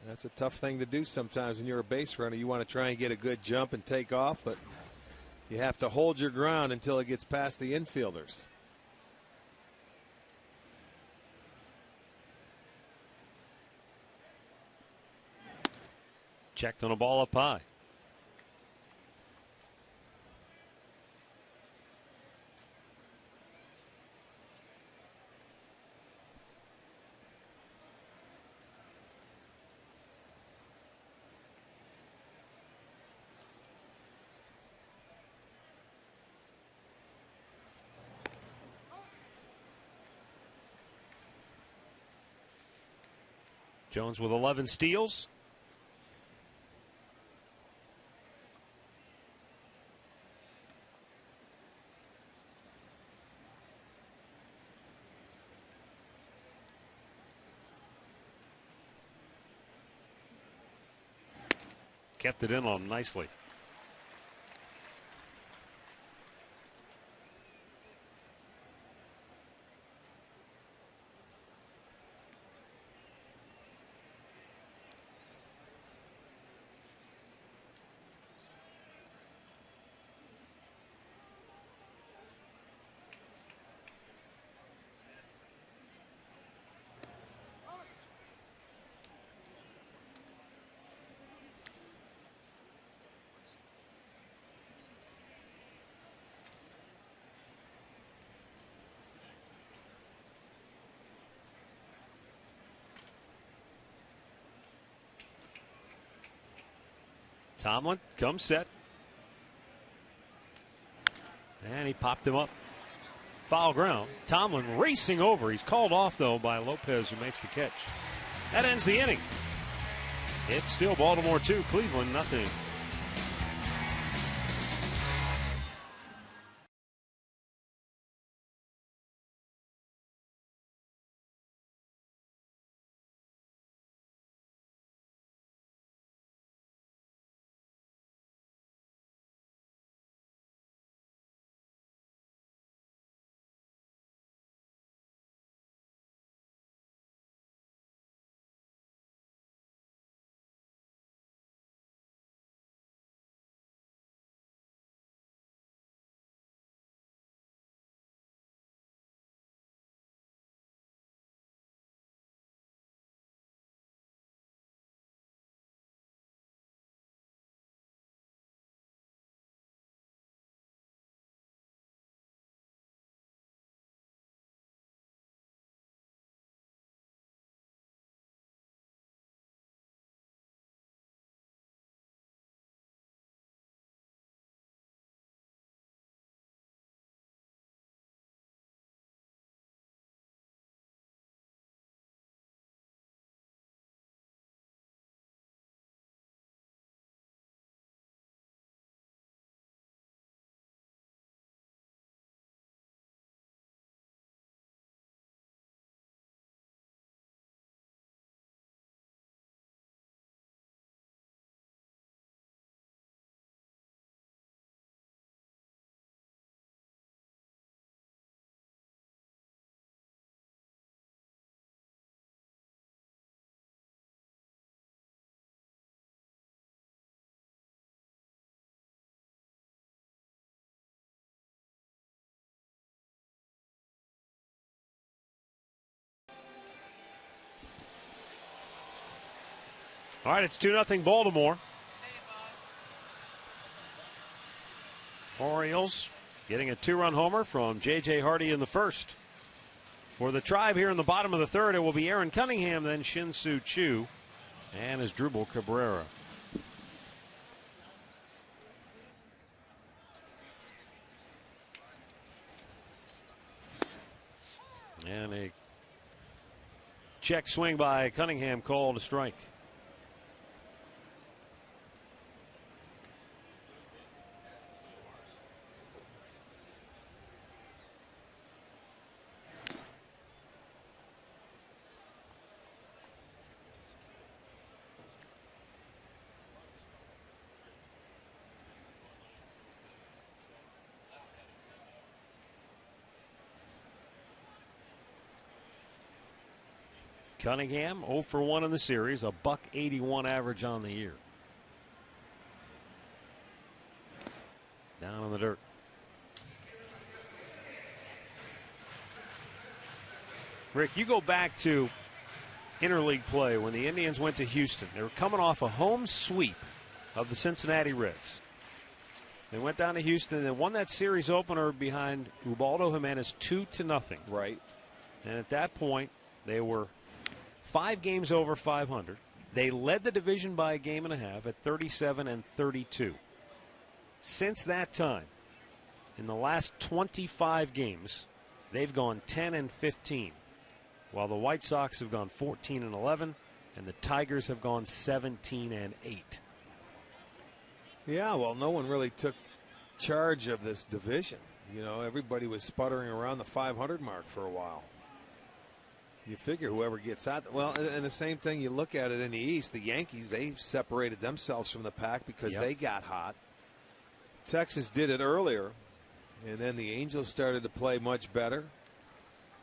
That's a tough thing to do sometimes when you're a base runner. You want to try and get a good jump and take off, but you have to hold your ground until it gets past the infielders. Checked on a ball up high. Jones with 11 steals. Kept it in on him nicely. Tomlin comes set. And he popped him up. Foul ground. Tomlin racing over. He's called off, though, by Lopez, who makes the catch. That ends the inning. It's still Baltimore 2, Cleveland nothing. All right, it's 2-0 Baltimore. Orioles getting a 2-run homer from J.J. Hardy in the first. For the Tribe here in the bottom of the third, it will be Aaron Cunningham, then Shin-Soo Choo, and Asdrubal Cabrera. And a check swing by Cunningham called a strike. Cunningham 0 for 1 in the series, a .181 average on the year. Down in the dirt. Rick, you go back to interleague play when the Indians went to Houston. They were coming off a home sweep of the Cincinnati Reds. They went down to Houston and won that series opener behind Ubaldo Jimenez 2-0. Right. And at that point, they were 5 games over 500. They led the division by a game and a half at 37-32. Since that time, in the last 25 games, they've gone 10-15, while the White Sox have gone 14-11, and the Tigers have gone 17-8. Yeah, well, no one really took charge of this division. You know, everybody was sputtering around the 500 mark for a while. You figure whoever gets out. Well, and the same thing, you look at it in the East, the Yankees, they separated themselves from the pack because they got hot. Texas did it earlier, and then the Angels started to play much better,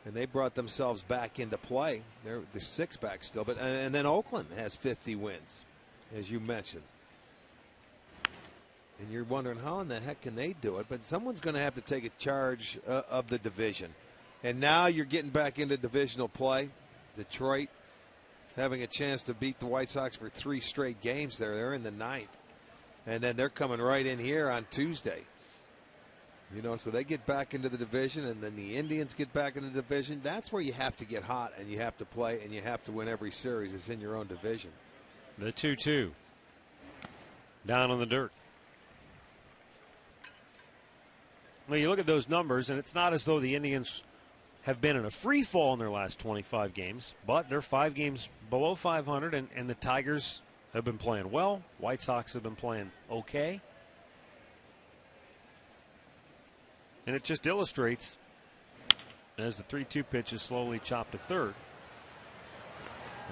and they brought themselves back into play. They're 6 back still, but and then Oakland has 50 wins, as you mentioned. And you're wondering how in the heck can they do it, but someone's going to have to take a charge of the division. And now you're getting back into divisional play. Detroit having a chance to beat the White Sox for 3 straight games there. They're in the 9th. And then they're coming right in here on Tuesday. You know, so they get back into the division, and then the Indians get back into the division. That's where you have to get hot, and you have to play, and you have to win every series. It's in your own division. The 2-2. Down on the dirt. Well, you look at those numbers, and it's not as though the Indians have been in a free fall in their last 25 games, but they're 5 games below 500, and the Tigers have been playing well. White Sox have been playing okay. And it just illustrates, as the 3-2 pitch is slowly chopped to third,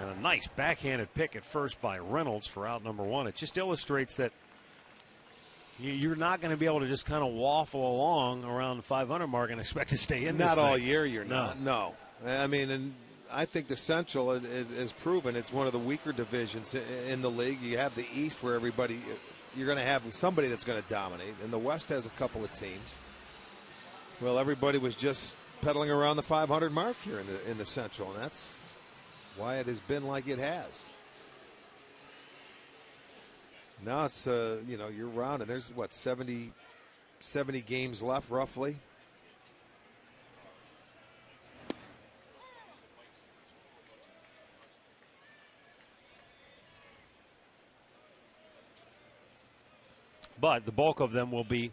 and a nice backhanded pick at first by Reynolds for out number 1. It just illustrates that you're not going to be able to just kind of waffle along around the 500 mark and expect to stay in this Not all thing. year, you're not. No. I mean, and I think the Central is proven it's one of the weaker divisions in the league. You have the East where everybody, you're going to have somebody that's going to dominate, and the West has a couple of teams. Well, everybody was just pedaling around the 500 mark here in the Central, and that's why it has been like it has. Now it's, you know, you're round, and there's, what, 70 games left, roughly. But the bulk of them will be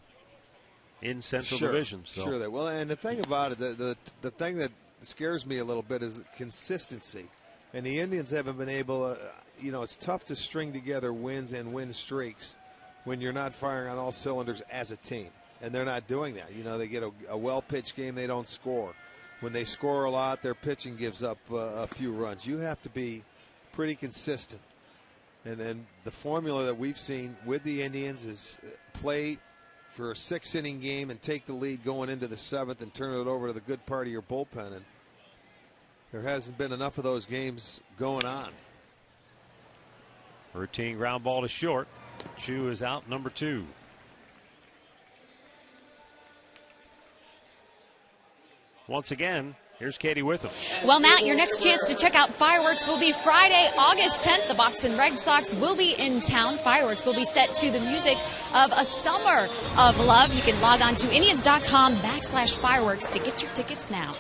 in Central Division. So. Sure, they will. And the thing about it, the thing that scares me a little bit is consistency. And the Indians haven't been able to, you know, it's tough to string together wins and win streaks when you're not firing on all cylinders as a team. And they're not doing that. You know, they get a well-pitched game, they don't score. When they score a lot, their pitching gives up a few runs. You have to be pretty consistent. And then the formula that we've seen with the Indians is play for a 6-inning game and take the lead going into the 7th and turn it over to the good part of your bullpen. And there hasn't been enough of those games going on. Routine ground ball to short. Chu is out, number 2. Once again, Here's Katie with them. Well, Matt, your next chance to check out fireworks will be Friday, August 10th. The Boston Red Sox will be in town. Fireworks will be set to the music of A Summer of Love. You can log on to Indians.com/fireworks to get your tickets now.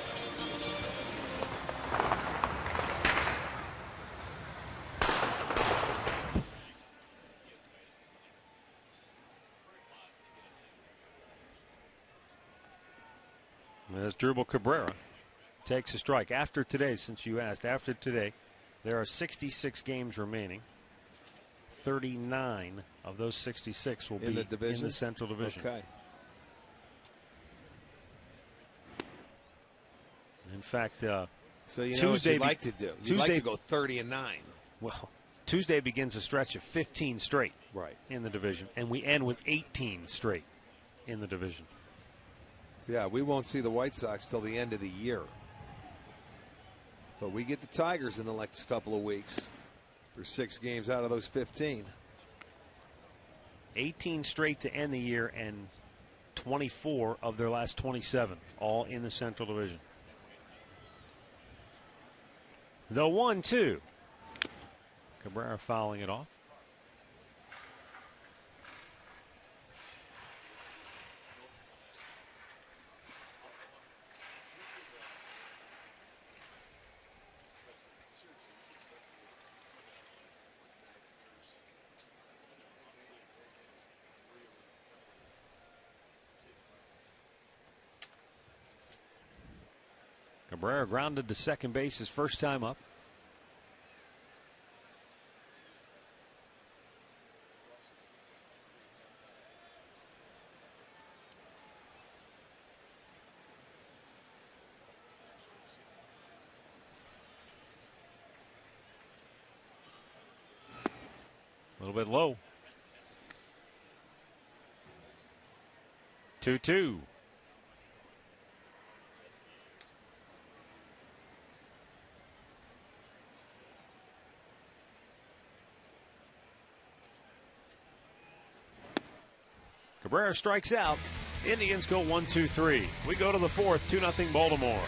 As Drupal Cabrera takes a strike. After today, since you asked, after today, there are 66 games remaining. 39 of those 66 will be in the Central Division. Okay. In fact, so you know Tuesday what you'd like to do. You'd like to go 30-9. Well, Tuesday begins a stretch of 15 straight right in the division, and we end with 18 straight in the division. Yeah, we won't see the White Sox till the end of the year. But we get the Tigers in the next couple of weeks for 6 games out of those 15. 18 straight to end the year, and 24 of their last 27, all in the Central Division. The 1-2. Cabrera fouling it off. Cabrera grounded to second base his first time up. A little bit low. 2-2. Cabrera strikes out. Indians go 1-2-3. We go to the fourth, 2-0 Baltimore.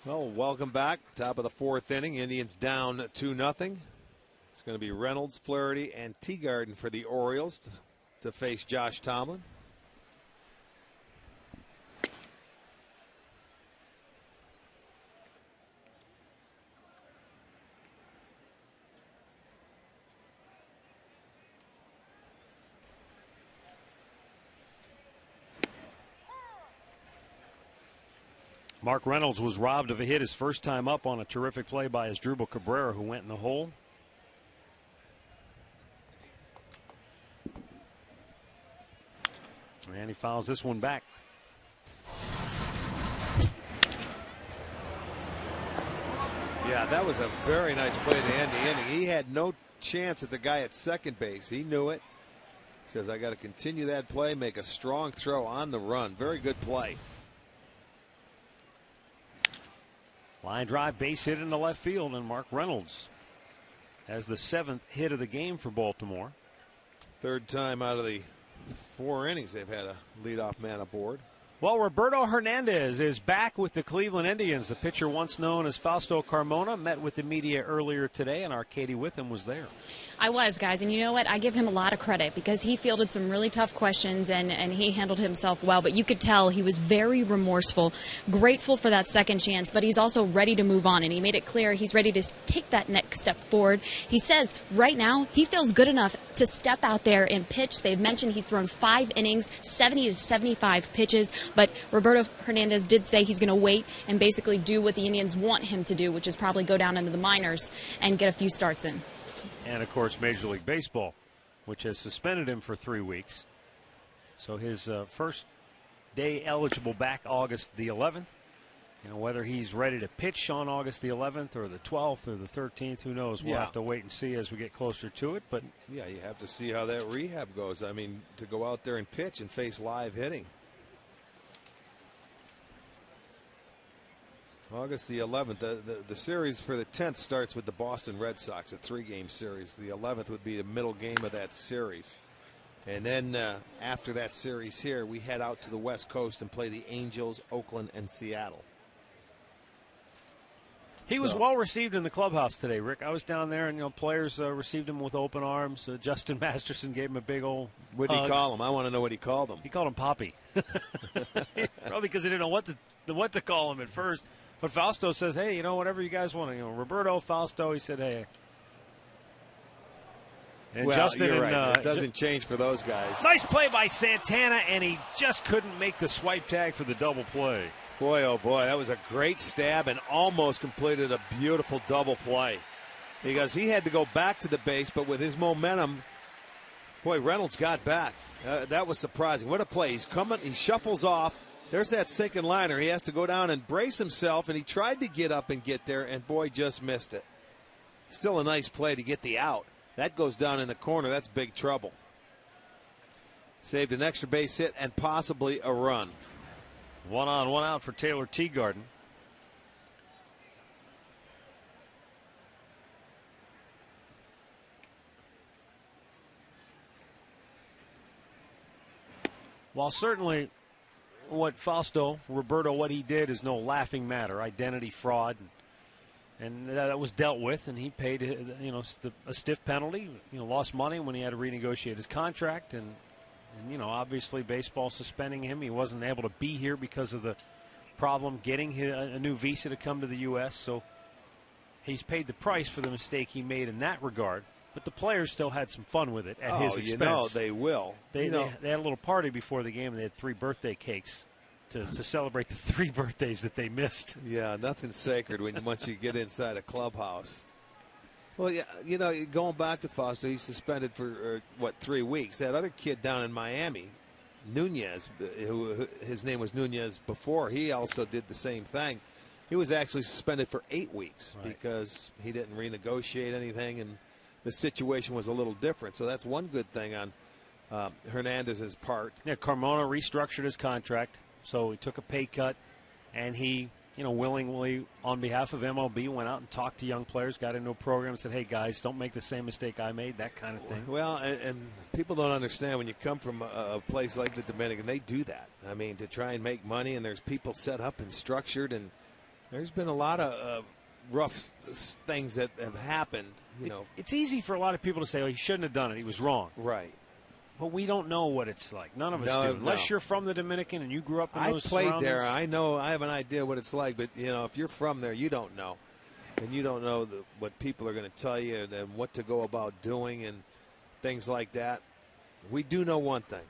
Well, welcome back. Top of the fourth inning. Indians down 2-0. It's going to be Reynolds, Flaherty, and Teagarden for the Orioles to face Josh Tomlin. Mark Reynolds was robbed of a hit his first time up on a terrific play by Asdrubal Cabrera, who went in the hole. And he fouls this one back. Yeah, that was a very nice play to end the inning. He had no chance at the guy at second base. He knew it. He says, I got to continue that play, make a strong throw on the run. Very good play. Line drive, base hit into left field, and Mark Reynolds has the 7th hit of the game for Baltimore. Third time out of the 4 innings they've had a leadoff man aboard. Well, Roberto Hernandez is back with the Cleveland Indians. The pitcher once known as Fausto Carmona met with the media earlier today, and our Katie Witham was there. I was, guys, and you know what? I give him a lot of credit because he fielded some really tough questions and he handled himself well, but you could tell he was very remorseful, grateful for that second chance, but he's also ready to move on, and he made it clear he's ready to take that next step forward. He says right now he feels good enough to step out there and pitch. They've mentioned he's thrown 5 innings, 70 to 75 pitches, but Roberto Hernandez did say he's going to wait and basically do what the Indians want him to do, which is probably go down into the minors and get a few starts in. And, of course, Major League Baseball, which has suspended him for 3 weeks. So his first day eligible back August the 11th. You know, whether he's ready to pitch on August the 11th or the 12th or the 13th, who knows? We'll have to wait and see as we get closer to it. But yeah, you have to see how that rehab goes. I mean, to go out there and pitch and face live hitting. August the 11th. The series for the 10th starts with the Boston Red Sox, a 3-game series. The 11th would be the middle game of that series. And then after that series here, we head out to the West Coast and play the Angels, Oakland, and Seattle. He was well received in the clubhouse today, Rick. I was down there, and players received him with open arms. Justin Masterson gave him a big old What did he call him? I want to know what he called him. He called him Poppy. Probably because he didn't know what to call him at first. But Fausto says, hey, whatever you guys want. Roberto, Fausto, he said, hey. And well, Justin you're and, right. It doesn't change for those guys. Nice play by Santana, and he just couldn't make the swipe tag for the double play. Boy, oh boy, that was a great stab and almost completed a beautiful double play. Because he had to go back to the base, but with his momentum, boy, Reynolds got back. That was surprising. What a play. He's coming, he shuffles off. There's that second liner. He has to go down and brace himself, and he tried to get up and get there, and boy, just missed it. Still a nice play to get the out. That goes down in the corner. That's big trouble. Saved an extra base hit and possibly a run. 1 on, 1 out for Taylor Teagarden. While certainly what Roberto, what he did is no laughing matter, identity fraud, and that was dealt with, and he paid a stiff penalty, lost money when he had to renegotiate his contract, and obviously baseball suspending him. He wasn't able to be here because of the problem getting a new visa to come to the U.S., so he's paid the price for the mistake he made in that regard. But the players still had some fun with it at his expense. They will. They had a little party before the game, and they had 3 birthday cakes to celebrate the 3 birthdays that they missed. Yeah, nothing's sacred once you get inside a clubhouse. Well, yeah, going back to Fausto, he's suspended for 3 weeks. That other kid down in Miami, Nunez, who his name was Nunez before, he also did the same thing. He was actually suspended for 8 weeks because he didn't renegotiate anything, and the situation was a little different. So that's one good thing on Hernandez's part. Yeah, Carmona restructured his contract, so he took a pay cut, and he, willingly, on behalf of MLB, went out and talked to young players, got into a program and said, hey, guys, don't make the same mistake I made, that kind of thing. Well, and people don't understand when you come from a place like the Dominican, they do that. I mean, to try and make money, and there's people set up and structured, and there's been a lot of rough things that have happened. It's easy for a lot of people to say, he shouldn't have done it. He was wrong. Right. But we don't know what it's like. None of us do. Unless you're from the Dominican and you grew up in those surroundings. I played there. I know. I have an idea what it's like. But, if you're from there, you don't know. And you don't know what people are going to tell you and what to go about doing and things like that. We do know one thing.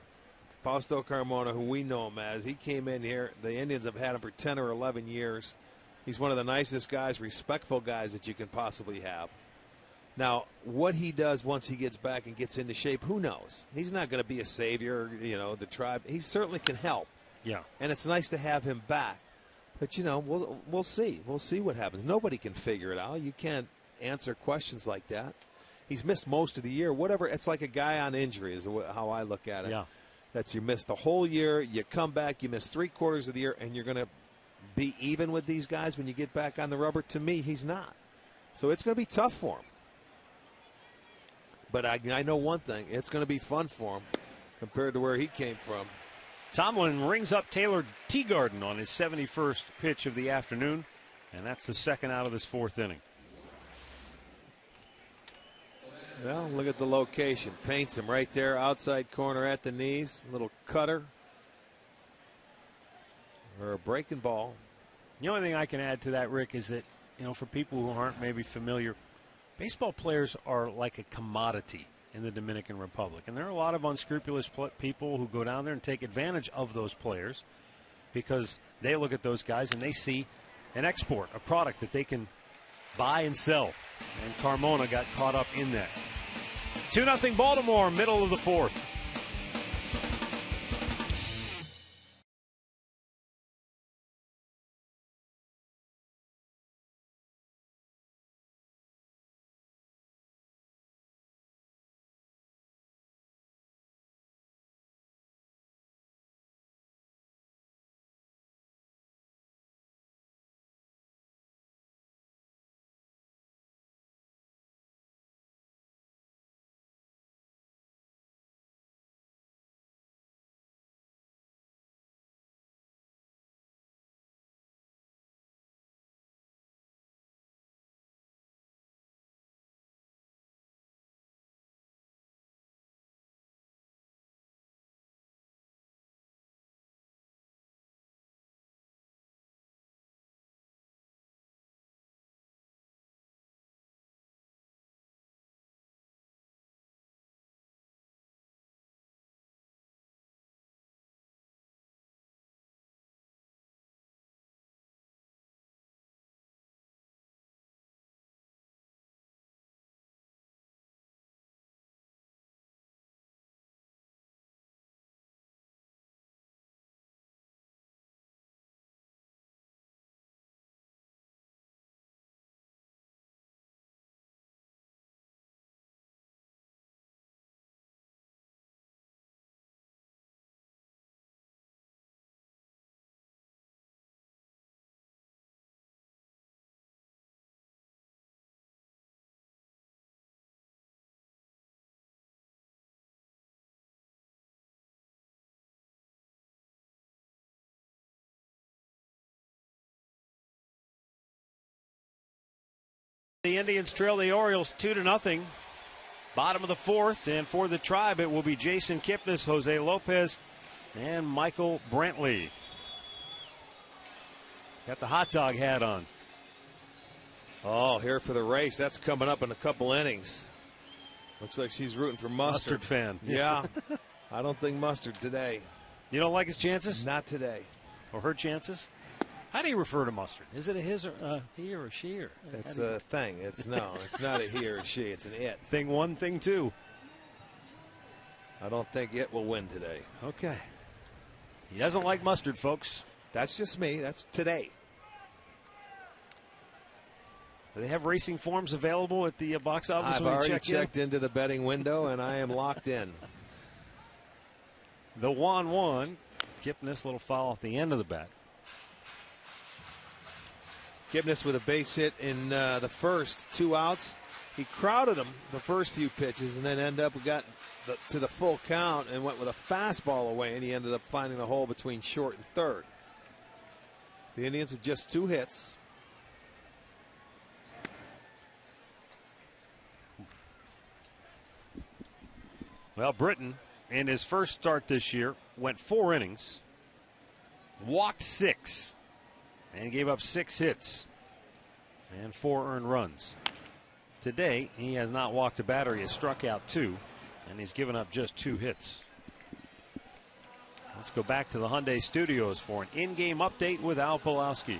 Fausto Carmona, who we know him as, he came in here. The Indians have had him for 10 or 11 years. He's one of the nicest guys, respectful guys that you can possibly have. Now, what he does once he gets back and gets into shape, who knows? He's not going to be a savior, the tribe. He certainly can help. Yeah. And it's nice to have him back. But, we'll see. We'll see what happens. Nobody can figure it out. You can't answer questions like that. He's missed most of the year. Whatever. It's like a guy on injury is how I look at it. Yeah. That's you miss the whole year. You come back. You miss 3/4 of the year. And you're going to be even with these guys when you get back on the rubber. To me, he's not. So it's going to be tough for him. But I know one thing. It's going to be fun for him compared to where he came from. Tomlin rings up Taylor Teagarden on his 71st pitch of the afternoon, and that's the second out of this 4th inning. Well, look at the location. Paints him right there, outside corner at the knees. Little cutter or a breaking ball. The only thing I can add to that, Rick, is that, for people who aren't maybe familiar, baseball players are like a commodity in the Dominican Republic. And there are a lot of unscrupulous people who go down there and take advantage of those players because they look at those guys and they see an export, a product that they can buy and sell. And Carmona got caught up in that. 2-0 Baltimore, middle of the 4th. The Indians trail the Orioles 2-0. Bottom of the 4th, and for the Tribe, it will be Jason Kipnis, Jose Lopez, and Michael Brantley. Got the hot dog hat on. Oh, here for the race. That's coming up in a couple innings. Looks like she's rooting for Mustard. Mustard fan. Yeah. I don't think Mustard today. You don't like his chances? Not today. Or her chances? How do you refer to Mustard? Is it a his or he or a she? Or it's a thing. It's not a he or a she. It's an it. Thing 1, thing 2. I don't think it will win today. Okay. He doesn't like Mustard, folks. That's just me. That's today. Do they have racing forms available at the box office? I've already checked into the betting window, and I am locked in. The 1-1. Kipnis, little foul off the end of the bat. Kipnis with a base hit in the first, 2 outs. He crowded him the first few pitches and then got to the full count and went with a fastball away, and he ended up finding the hole between short and third. The Indians with just 2 hits. Well, Britton, in his first start this year, went 4 innings, walked 6, and gave up 6 hits and 4 earned runs. Today, he has not walked a batter. He has struck out 2, and he's given up just 2 hits. Let's go back to the Hyundai Studios for an in-game update with Al Pulowski.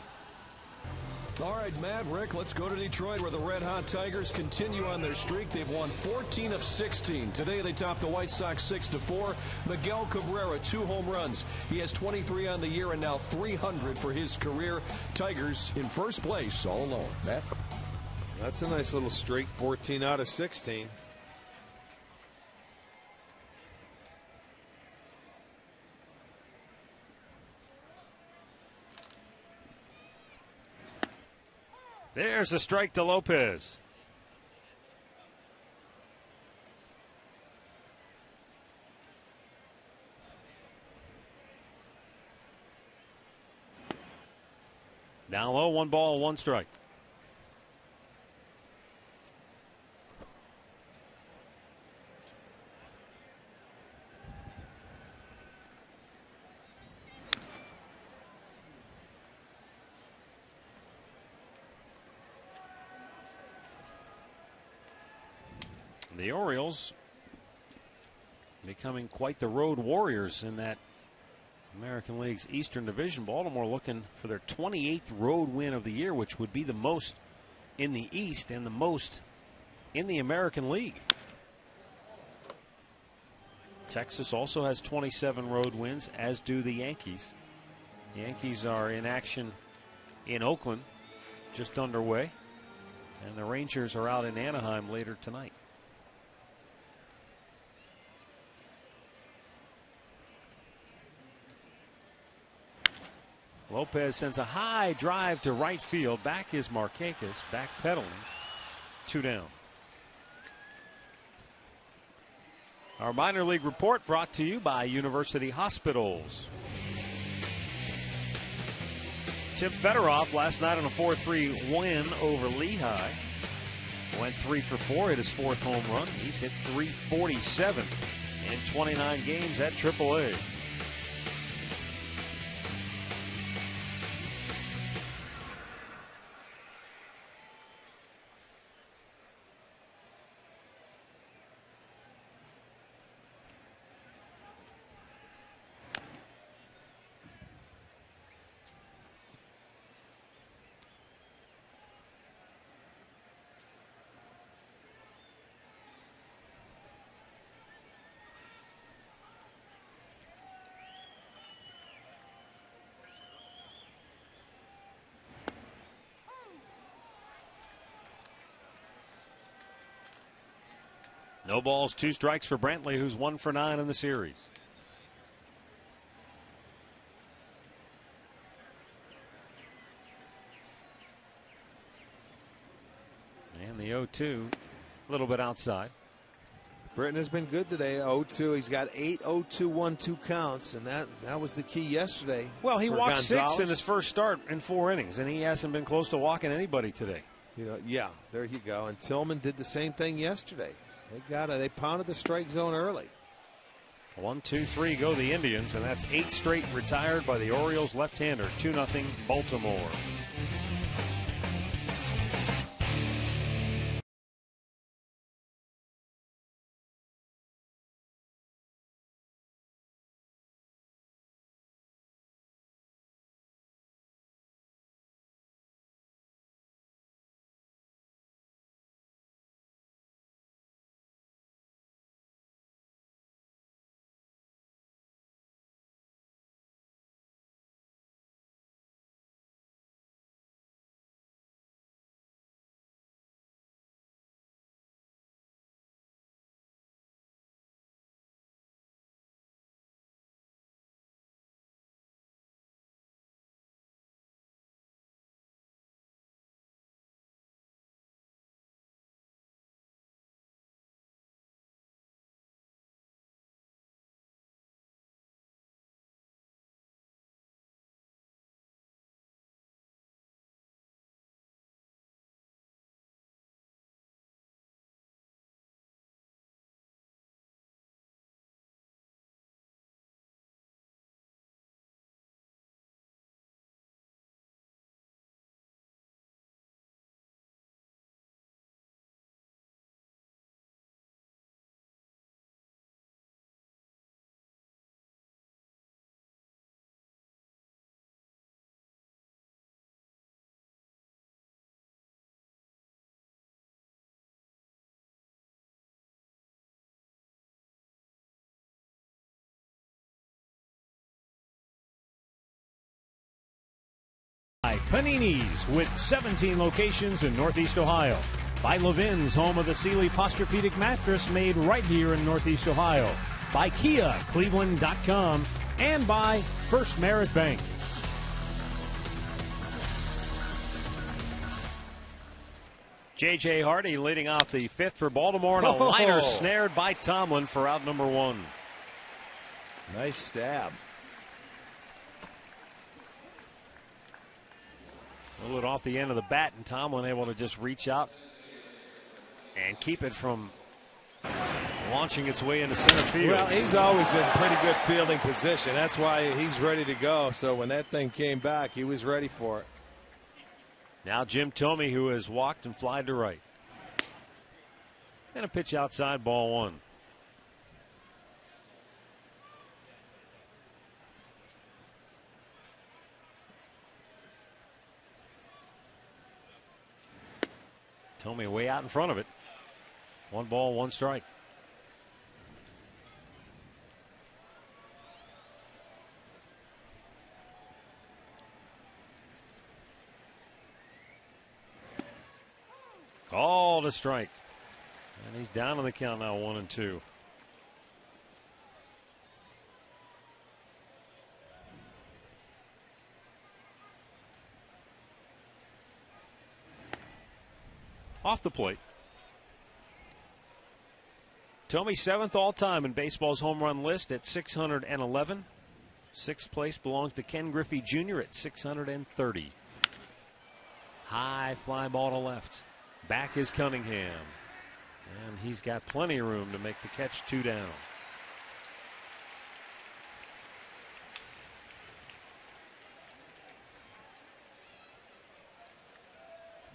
All right, Matt, Rick, let's go to Detroit where the Red Hot Tigers continue on their streak. They've won 14 of 16. Today they topped the White Sox 6-4. Miguel Cabrera, 2 home runs. He has 23 on the year and now 300 for his career. Tigers in first place all alone. Matt? That's a nice little streak, 14 out of 16. There's a strike to Lopez. Down low, 1 ball, 1 strike. The Orioles becoming quite the road warriors in that American League's Eastern Division. Baltimore looking for their 28th road win of the year, which would be the most in the East and the most in the American League. Texas also has 27 road wins, as do the Yankees. The Yankees are in action in Oakland, just underway, and the Rangers are out in Anaheim later tonight. Lopez sends a high drive to right field. Back is Markakis, backpedaling. 2 down. Our minor league report brought to you by University Hospitals. Tim Fedorov last night on a 4-3 win over Lehigh. Went 3 for 4, hit his 4th home run. He's hit .347 in 29 games at AAA. No balls, 2 strikes for Brantley, who's 1 for 9 in the series. And the 0-2, a little bit outside. Britton has been good today. 0-2. He's got 8 0-2 1-2 counts, and that was the key yesterday. Well, he walked Gonzalez. 6 in his first start in 4 innings, and he hasn't been close to walking anybody today. You know, yeah, there you go. And Tillman did the same thing yesterday. They pounded the strike zone early. 1, 2, 3 go the Indians, and that's 8 straight retired by the Orioles left-hander. 2-0 Baltimore. Panini's with 17 locations in Northeast Ohio. By Levin's, home of the Sealy Posturepedic mattress made right here in Northeast Ohio. By Kia, Cleveland.com. And by First Merit Bank. J.J. Hardy leading off the fifth for Baltimore, and a liner snared by Tomlin for out number one. Nice stab. Pull it off the end of the bat, and Tomlin able to just reach out and keep it from launching its way into center field. Well, he's always in pretty good fielding position. That's why he's ready to go. So when that thing came back, he was ready for it. Now Jim Thome, who has walked and flied to right. And a pitch outside, ball one. Thome way out in front of it. 1 ball, 1 strike. Called a strike. And he's down on the count now, 1-2. Off the plate. Thome 7th all-time in baseball's home run list at 611. 6th place belongs to Ken Griffey Jr. at 630. High fly ball to left. Back is Cunningham. And he's got plenty of room to make the catch, 2 down.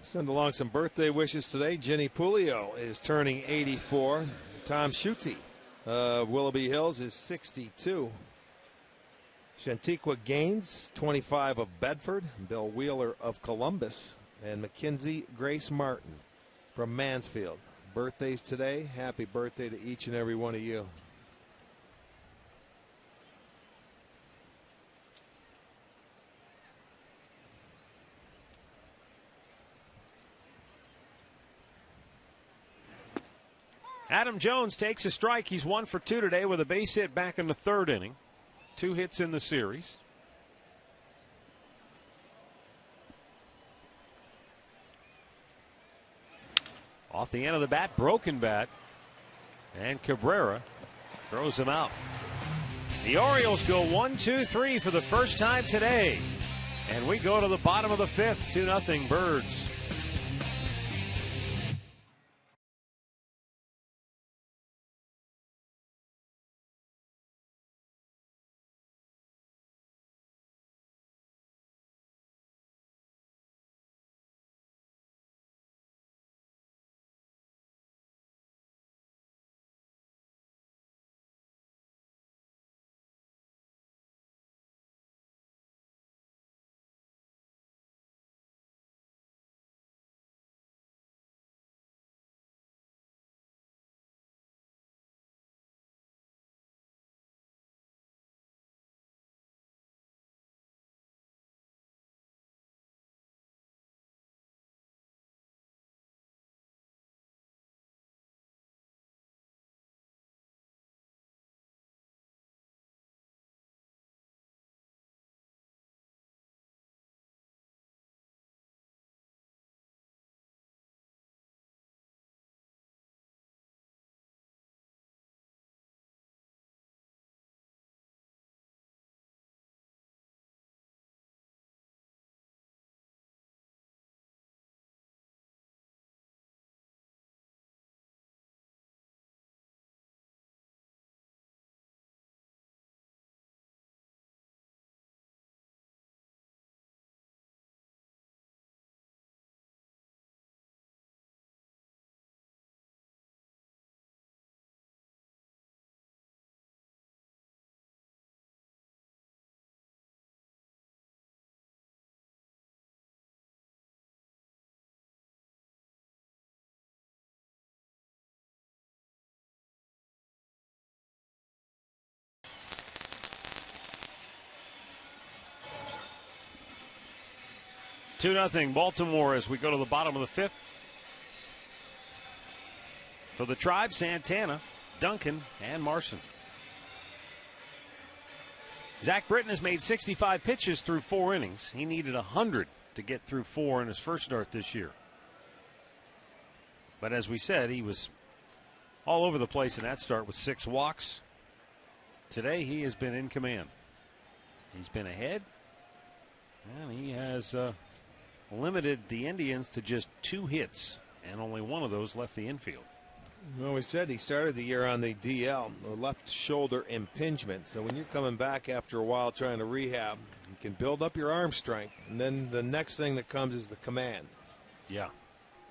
Send along some birthday wishes today. Jenny Pulio is turning 84. Tom Schutte of Willoughby Hills is 62. Shantiqua Gaines, 25 of Bedford. Bill Wheeler of Columbus. And Mackenzie Grace Martin from Mansfield. Birthdays today. Happy birthday to each and every one of you. Adam Jones takes a strike. He's 1 for 2 today with a base hit back in the 3rd inning. 2 hits in the series. Off the end of the bat, broken bat. And Cabrera throws him out. The Orioles go 1-2-3 for the first time today. And we go to the bottom of the 5th, 2-0 Birds. 2-0 Baltimore as we go to the bottom of the fifth. For the Tribe, Santana, Duncan, and Marson. Zach Britton has made 65 pitches through 4 innings. He needed 100 to get through 4 in his first start this year. But as we said, he was all over the place in that start with 6 walks. Today he has been in command. He's been ahead, and he has limited the Indians to just 2 hits, and only one of those left the infield. Well, we said he started the year on the DL, the left shoulder impingement. So when you're coming back after a while trying to rehab, you can build up your arm strength. And then the next thing that comes is the command. Yeah.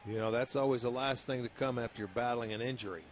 You know, that's always the last thing to come after you're battling an injury.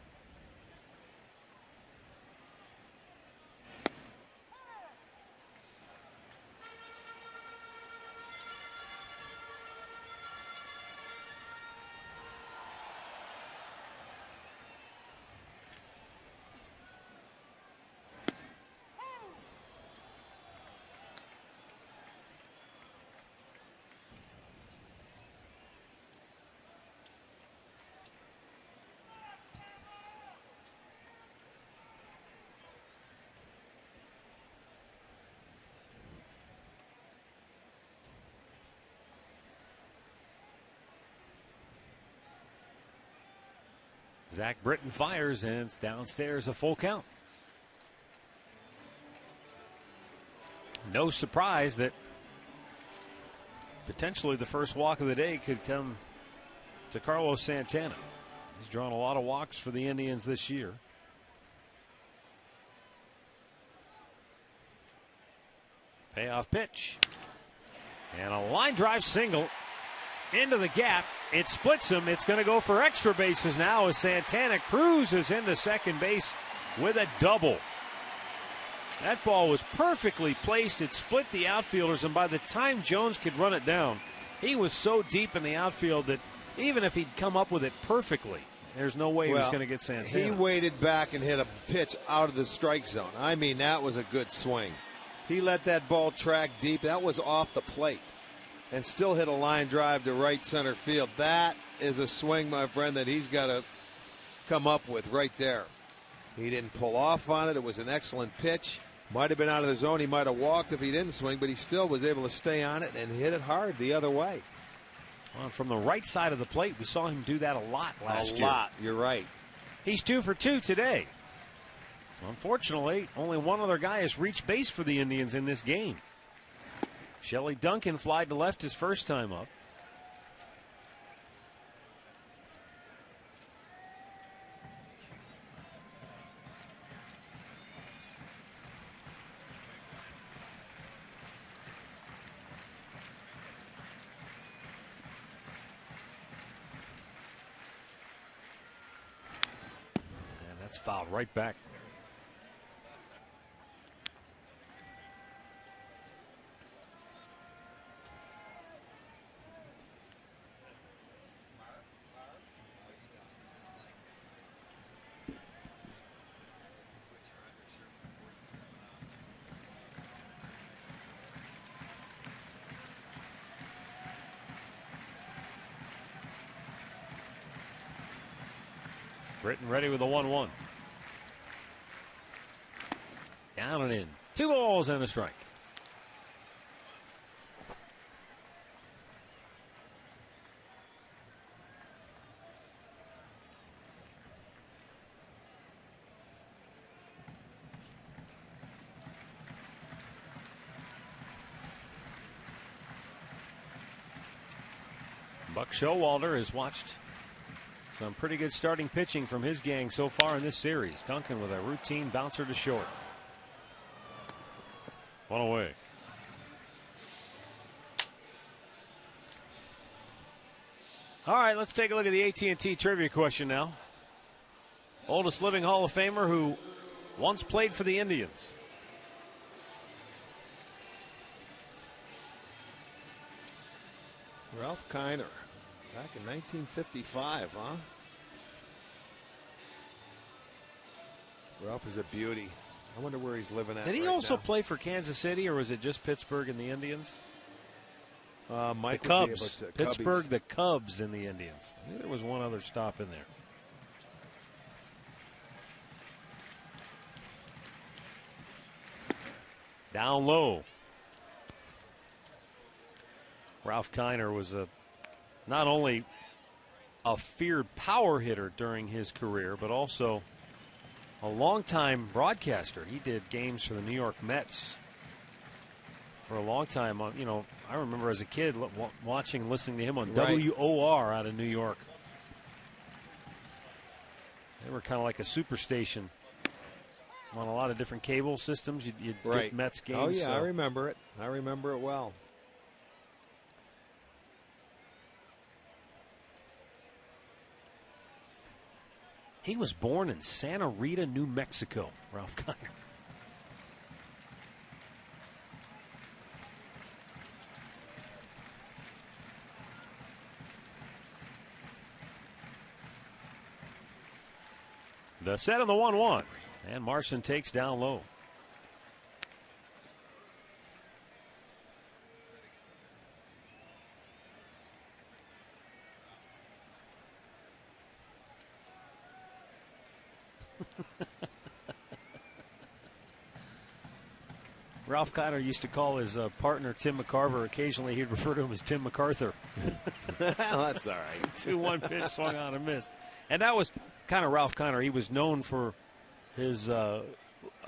Zach Britton fires, and it's downstairs, a full count. No surprise that potentially the first walk of the day could come to Carlos Santana. He's drawn a lot of walks for the Indians this year. Payoff pitch. And a line drive single into the gap. It splits him. It's going to go for extra bases now as Santana cruises into second base with a double. That ball was perfectly placed. It split the outfielders, and by the time Jones could run it down, he was so deep in the outfield that even if he'd come up with it perfectly, there's no way he was going to get Santana. He waited back and hit a pitch out of the strike zone. I mean, that was a good swing. He let that ball track deep. That was off the plate. And still hit a line drive to right center field. That is a swing, my friend, that he's got to come up with right there. He didn't pull off on it. It was an excellent pitch. Might have been out of the zone. He might have walked if he didn't swing, but he still was able to stay on it and hit it hard the other way. Well, from the right side of the plate, we saw him do that a lot last year. A lot, you're right. He's 2 for 2 today. Unfortunately, only one other guy has reached base for the Indians in this game. Shelley Duncan flied to left his first time up. And that's fouled right back. Britton ready with a 1-1. Down and in. 2 balls and a strike. Buck Showalter has watched some pretty good starting pitching from his gang so far in this series. Duncan with a routine bouncer to short. 1 away. All right, let's take a look at the AT&T trivia question now. Oldest living Hall of Famer who once played for the Indians. Ralph Kiner. Back in 1955, huh? Ralph is a beauty. I wonder where he's living at. Did he right also now. play for Kansas City, or was it just Pittsburgh and the Indians? Mike the would be Cubs. able to- Pittsburgh, Cubbies. the Cubs, and the Indians. I think there was one other stop in there. Down low. Ralph Kiner was not only a feared power hitter during his career, but also a longtime broadcaster. He did games for the New York Mets for a long time. You know, I remember as a kid watching and listening to him on Right. WOR out of New York. They were kind of like a superstation on a lot of different cable systems. You'd Right. get Mets games. Oh, yeah, so. I remember it. I remember it well. He was born in Santa Rita, New Mexico, Ralph Kiner. The set on the 1-1. And Marson takes down low. Ralph Kiner used to call his partner Tim McCarver. Occasionally he'd refer to him as Tim MacArthur. That's all right. 2-1 pitch swung on and missed. And that was kind of Ralph Kiner. He was known for his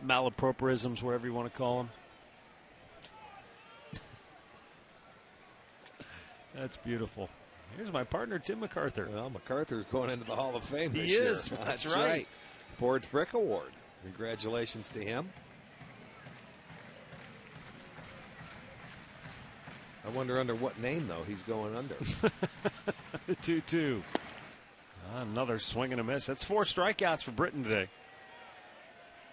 malapropisms, whatever you want to call them. That's beautiful. Here's my partner, Tim MacArthur. Well, MacArthur's going into the Hall of Fame He this year. is. That's right. Ford Frick Award. Congratulations to him. I wonder under what name, though, he's going under. 2-2. Another swing and a miss. That's 4 strikeouts for Britton today.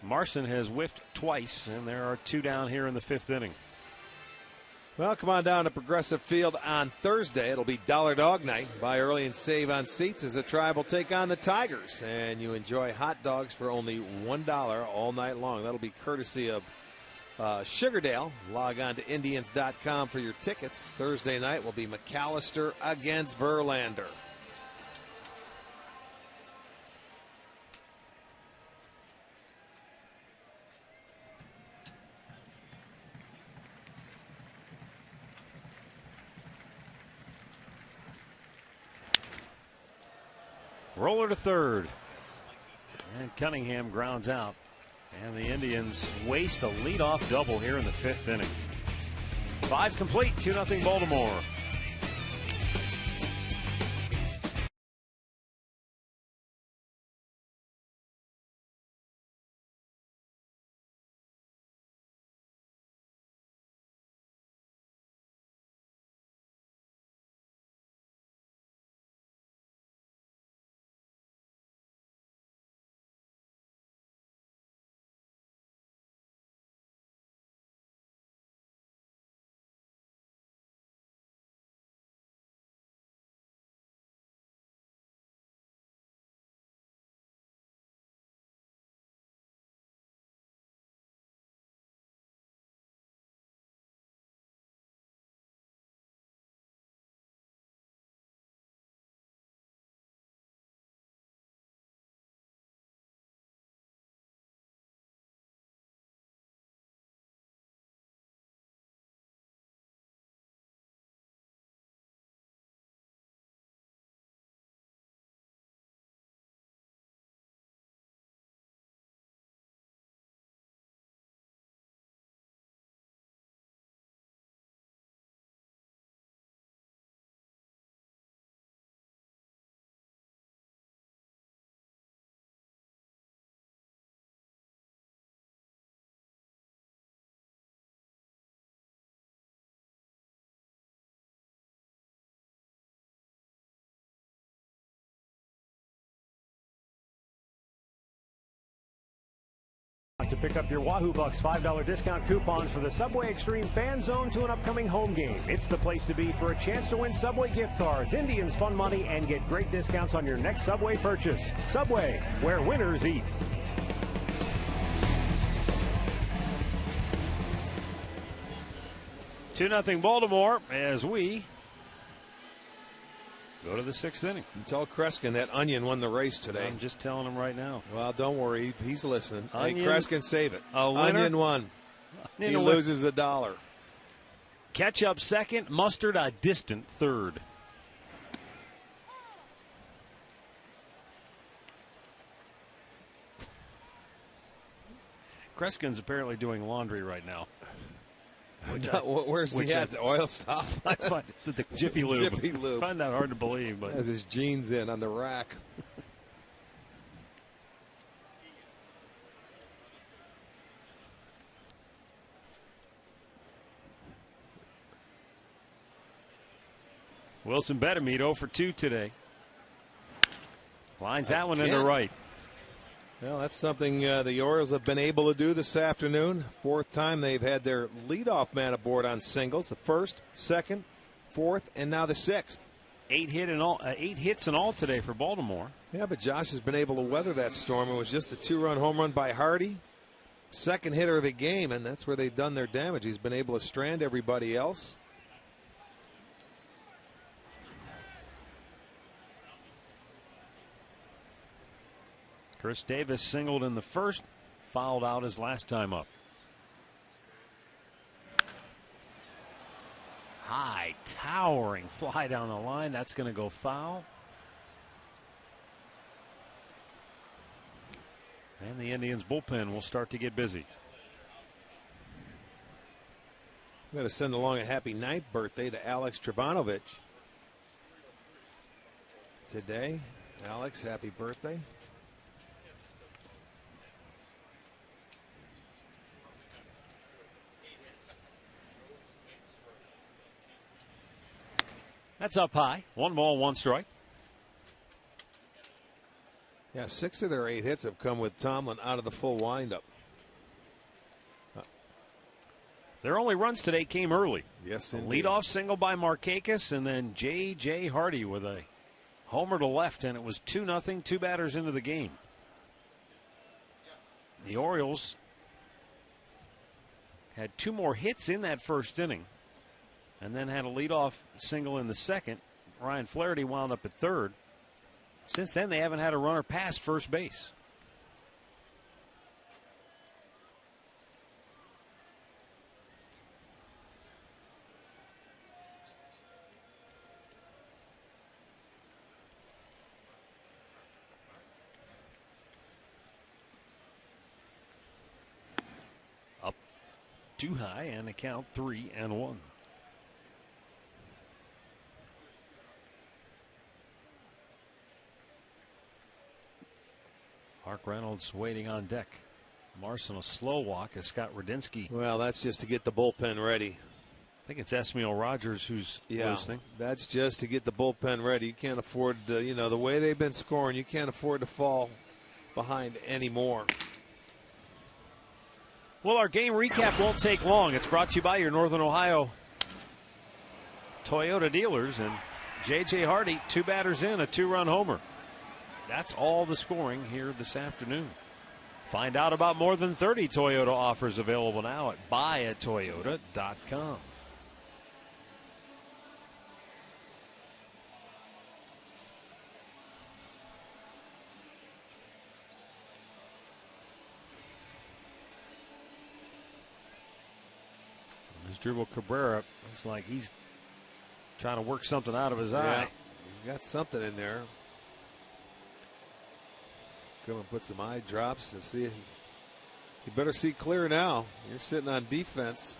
Marson has whiffed twice, and there are 2 down here in the 5th inning. Well, come on down to Progressive Field on Thursday. It'll be Dollar Dog Night. Buy early and save on seats as the Tribe will take on the Tigers. And you enjoy hot dogs for only $1 all night long. That'll be courtesy of Sugardale. Log on to Indians.com for your tickets. Thursday night will be McAllister against Verlander. Roller to third. And Cunningham grounds out. And the Indians waste a leadoff double here in the 5th inning. 5 complete, 2-0 Baltimore. To pick up your Wahoo Bucks $5 discount coupons for the Subway Extreme Fan Zone to an upcoming home game. It's the place to be for a chance to win Subway gift cards, Indians fun money, and get great discounts on your next Subway purchase. Subway, where winners eat. 2-0 Baltimore as we go to the 6th inning. You tell Kreskin that Onion won the race today. I'm just telling him right now. Well, don't worry. He's listening. Onion, hey, Kreskin, save it. Onion won. He win. loses $1. Ketchup second, Mustard a distant third. Kreskin's apparently doing laundry right now. Where's he at? The oil stuff? It's at the Jiffy Lube. Jiffy Lube. I find that hard to believe. But has his jeans in on the rack. Wilson Betemit 0 for 2 today. Lines that one into right. Well, that's something the Orioles have been able to do this afternoon. 4th time they've had their leadoff man aboard on singles. The 1st, 2nd, 4th, and now the 6th. 8 hits in all today for Baltimore. Yeah, but Josh has been able to weather that storm. It was just a 2-run home run by Hardy. 2nd hitter of the game, and that's where they've done their damage. He's been able to strand everybody else. Chris Davis singled in the 1st, fouled out his last time up. High, towering fly down the line. That's going to go foul. And the Indians bullpen will start to get busy. I'm going to send along a happy 9th birthday to Alex Trebanovich. Today, Alex, happy birthday. That's up high. 1 ball, 1 strike. Yeah, 6 of their 8 hits have come with Tomlin out of the full windup. Their only runs today came early. Yes, a indeed. leadoff single by Markakis, and then J.J. Hardy with a homer to left, and it was 2-0, 2 batters into the game. The Orioles had 2 more hits in that 1st inning, and then had a leadoff single in the 2nd. Ryan Flaherty wound up at 3rd. Since then, they haven't had a runner past first base. Up too high, and the count 3-1. Mark Reynolds waiting on deck. Marson a slow walk as Scott Radinsky. Well, that's just to get the bullpen ready. I think it's Esmiel Rogers who's listening. That's just to get the bullpen ready. You can't afford to, the way they've been scoring, you can't afford to fall behind anymore. Well, our game recap won't take long. It's brought to you by your Northern Ohio Toyota dealers. And J.J. Hardy, 2 batters in, a 2-run homer. That's all the scoring here this afternoon. Find out about more than 30 Toyota offers available now at buyatoyota.com. Asdrubal Cabrera looks like he's trying to work something out of his eye. He's got something in there. Come and put some eye drops to see. You better see clear now. You're sitting on defense.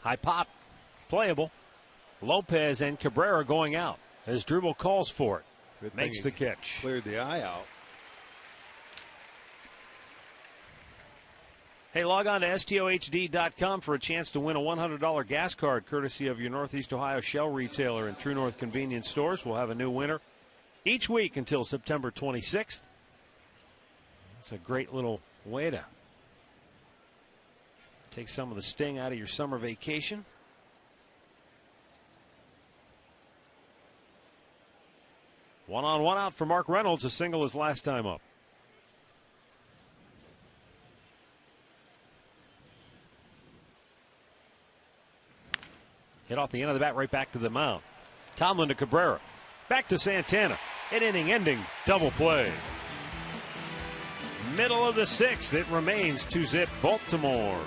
High pop, playable. Lopez and Cabrera going out as Asdrubal calls for it. Good Makes the catch. Cleared the eye out. Hey, log on to STOHD.com for a chance to win a $100 gas card courtesy of your Northeast Ohio Shell retailer and True North convenience stores. We'll have a new winner each week until September 26th. It's a great little way to Take some of the sting out of your summer vacation. One on, one out for Mark Reynolds. A single his last time up. Hit off the end of the bat right back to the mound. Tomlin to Cabrera. Back to Santana. An inning-ending double play. Middle of the sixth. It remains 2-0 Baltimore.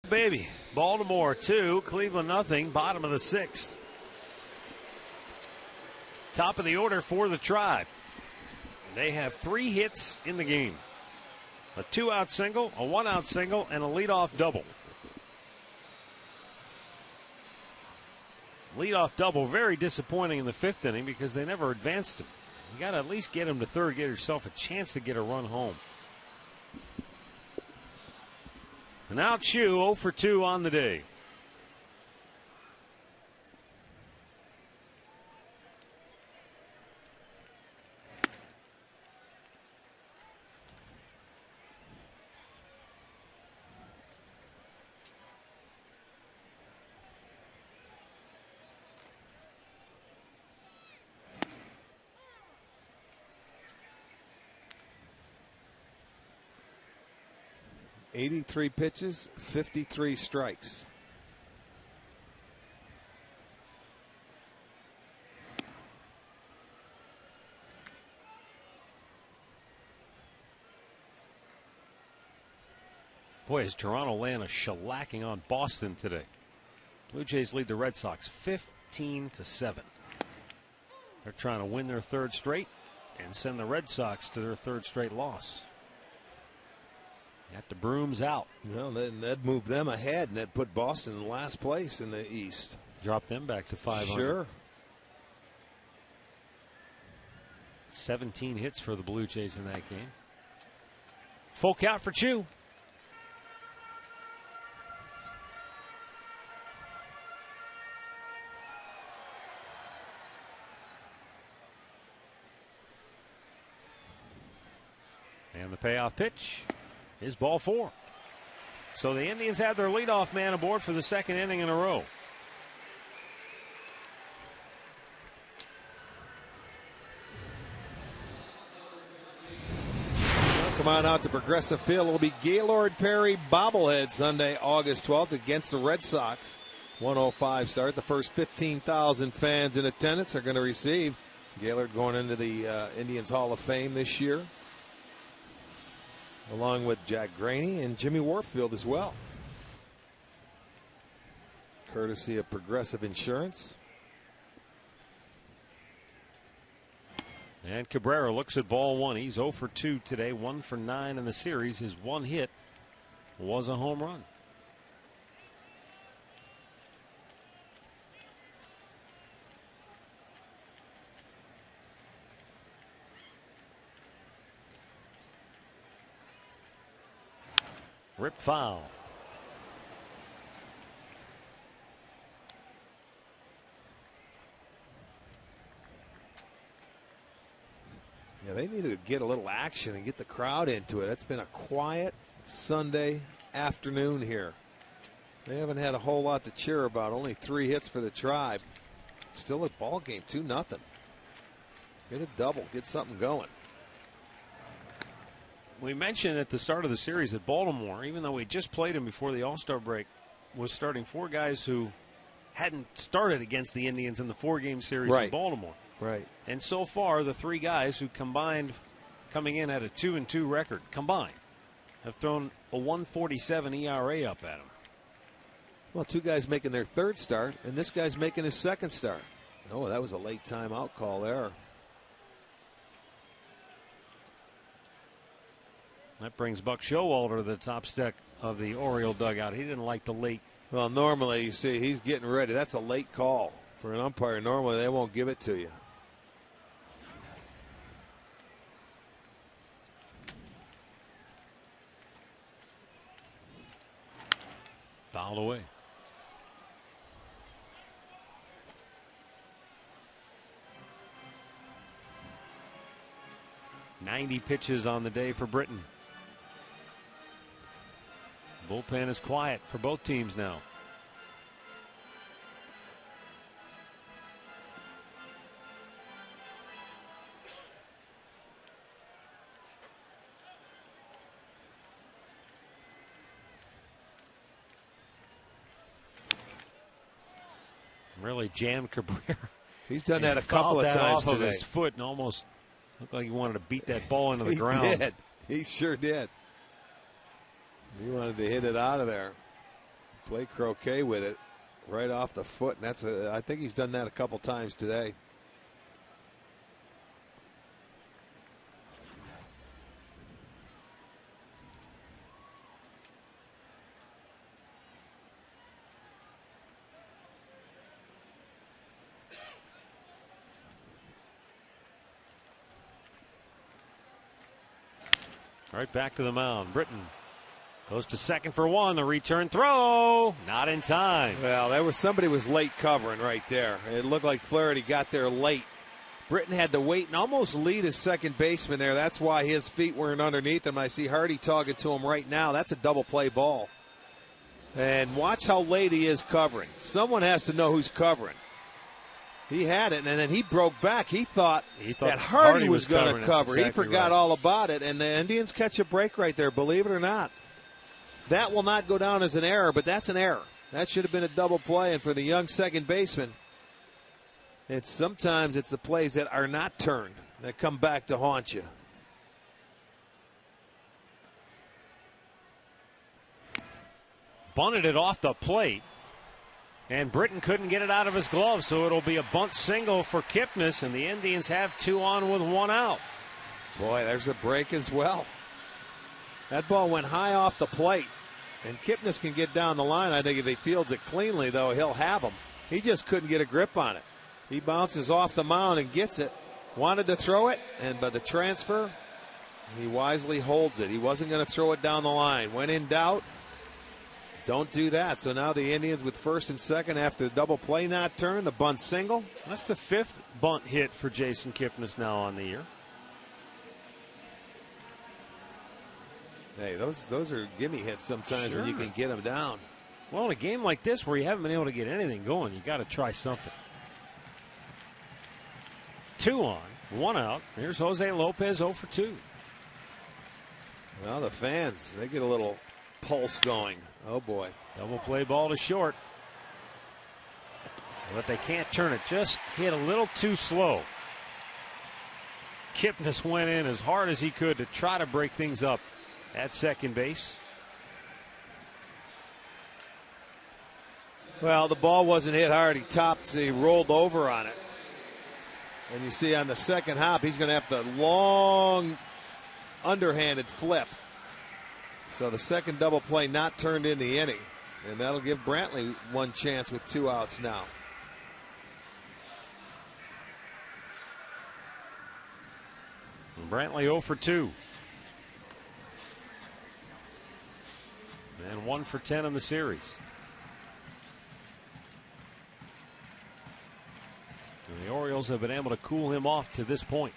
Baby, Baltimore 2, Cleveland nothing, bottom of the sixth. Top of the order for the Tribe. They have 3 hits in the game. A 2-out single, a 1-out single, and a leadoff double. Leadoff double, very disappointing in the 5th inning because they never advanced him. You got to at least get him to third, get yourself a chance to get a run home. And now Chu 0 for 2 on the day. $83 pitches, 53 strikes. Boy, is Toronto laying a shellacking on Boston today. Blue Jays lead the Red Sox 15-7. They're trying to win their 3rd straight and send the Red Sox to their 3rd straight loss. Got the brooms out. Well, then that'd move them ahead, and that'd put Boston in last place in the East. Drop them back to 500. Sure. 17 hits for the Blue Jays in that game. Full count for Chu. And the payoff pitch is ball 4. So the Indians have their leadoff man aboard for the 2nd inning in a row. Come on out to Progressive Field. It'll be Gaylord Perry bobblehead Sunday, August 12th against the Red Sox. 1:05 start. The first 15,000 fans in attendance are going to receive Gaylord going into the Indians Hall of Fame this year, along with Jack Graney and Jimmy Warfield as well. Courtesy of Progressive Insurance. And Cabrera looks at ball one. He's 0 for 2 today, 1 for 9 in the series. His one hit was a home run. Rip foul. Yeah, they needed to get a little action and get the crowd into it. It's been a quiet Sunday afternoon here. They haven't had a whole lot to cheer about. Only 3 hits for the Tribe. Still a ball game, 2-0. Get a double, get something going. We mentioned at the start of the series that Baltimore, even though we just played them before the All-Star break, was starting 4 guys who hadn't started against the Indians in the 4-game series in Baltimore. Right. And so far, the 3 guys who combined, coming in at a 2-2 record, combined, have thrown a 1.47 ERA up at them. Well, 2 guys making their 3rd start, and this guy's making his 2nd start. Oh, that was a late timeout call there. That brings Buck Showalter to the top step of the Oriole dugout. He didn't like the late. Well, normally, you see, he's getting ready. That's a late call for an umpire. Normally, they won't give it to you. Fouled away. "90 pitches on the day for Britain. Bullpen is quiet for both teams now. Really jammed Cabrera. He's done that a couple of times off today. Of his foot and almost looked like he wanted to beat that ball into the ground. He did. He sure did. He wanted to hit it out of there. Play croquet with it right off the foot. And I think he's done that a couple times today. Right back to the mound. Britton goes to second for 1. The return throw. Not in time. Well, somebody was late covering right there. It looked like Flaherty got there late. Britton had to wait and almost lead his second baseman there. That's why his feet weren't underneath him. I see Hardy talking to him right now. That's a double play ball. And watch how late he is covering. Someone has to know who's covering. He had it, and then he broke back. He thought that Hardy was going to cover. Exactly, he forgot all about it, and the Indians catch a break right there, believe it or not. That will not go down as an error, but that's an error. That should have been a double play, and for the young second baseman, sometimes it's the plays that are not turned that come back to haunt you. Bunted it off the plate. And Britton couldn't get it out of his glove, so it'll be a bunt single for Kipnis, and the Indians have 2 on with 1 out. Boy, there's a break as well. That ball went high off the plate, and Kipnis can get down the line. I think if he fields it cleanly, though, he'll have him. He just couldn't get a grip on it. He bounces off the mound and gets it. Wanted to throw it, and by the transfer, he wisely holds it. He wasn't going to throw it down the line. When in doubt, don't do that. So now the Indians with first and second after the double play not turned, the bunt single. That's the 5th bunt hit for Jason Kipnis now on the year. Hey, those are gimme hits sometimes when you can get them down. Well, in a game like this where you haven't been able to get anything going, you got to try something. 2 on, 1 out. Here's Jose Lopez 0 for 2. Well, the fans, they get a little pulse going. Oh, boy. Double play ball to short. But they can't turn it. Just hit a little too slow. Kipnis went in as hard as he could to try to break things up at second base. Well, the ball wasn't hit hard. He rolled over on it. And you see on the second hop, he's going to have the long underhanded flip. So the second double play not turned in the inning. And that'll give Brantley one chance with 2 outs now. Brantley 0 for 2. And 1 for 10 in the series. And the Orioles have been able to cool him off to this point.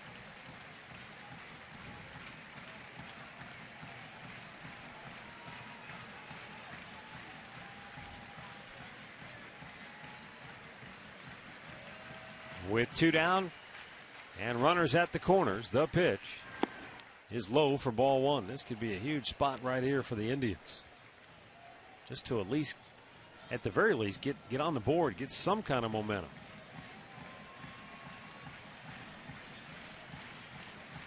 With 2 down and runners at the corners, the pitch is low for ball 1. This could be a huge spot right here for the Indians. Just to at least, at the very least, get on the board, get some kind of momentum.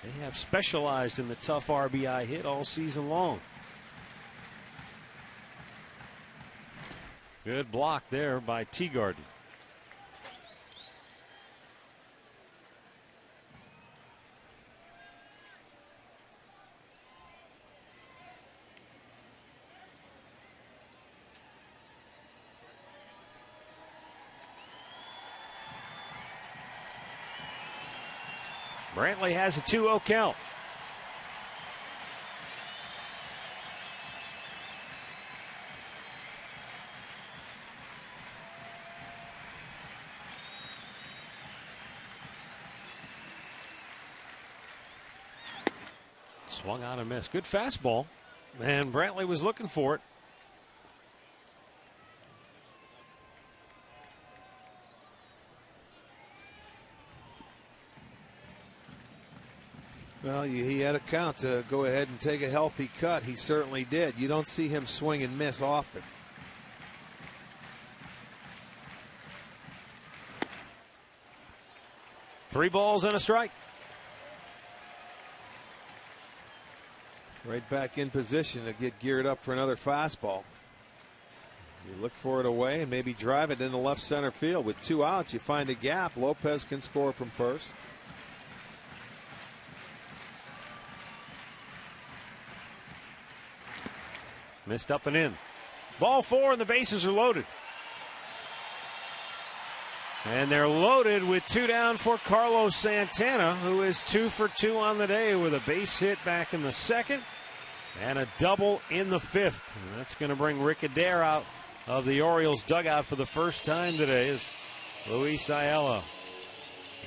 They have specialized in the tough RBI hit all season long. Good block there by Teagarden. Brantley has a 2-0 count. Swung out and missed. Good fastball. And Brantley was looking for it. Well, he had a count to go ahead and take a healthy cut. He certainly did. You don't see him swing and miss often. Three balls and a strike. Right back in position to get geared up for another fastball. You look for it away and maybe drive it into left center field. With 2 outs, you find a gap. Lopez can score from first. Missed up and in. Ball 4 and the bases are loaded. And they're loaded with 2 down for Carlos Santana, who is 2 for 2 on the day with a base hit back in the second and a double in the 5th. And that's going to bring Rick Adair out of the Orioles dugout for the first time today as Luis Ayala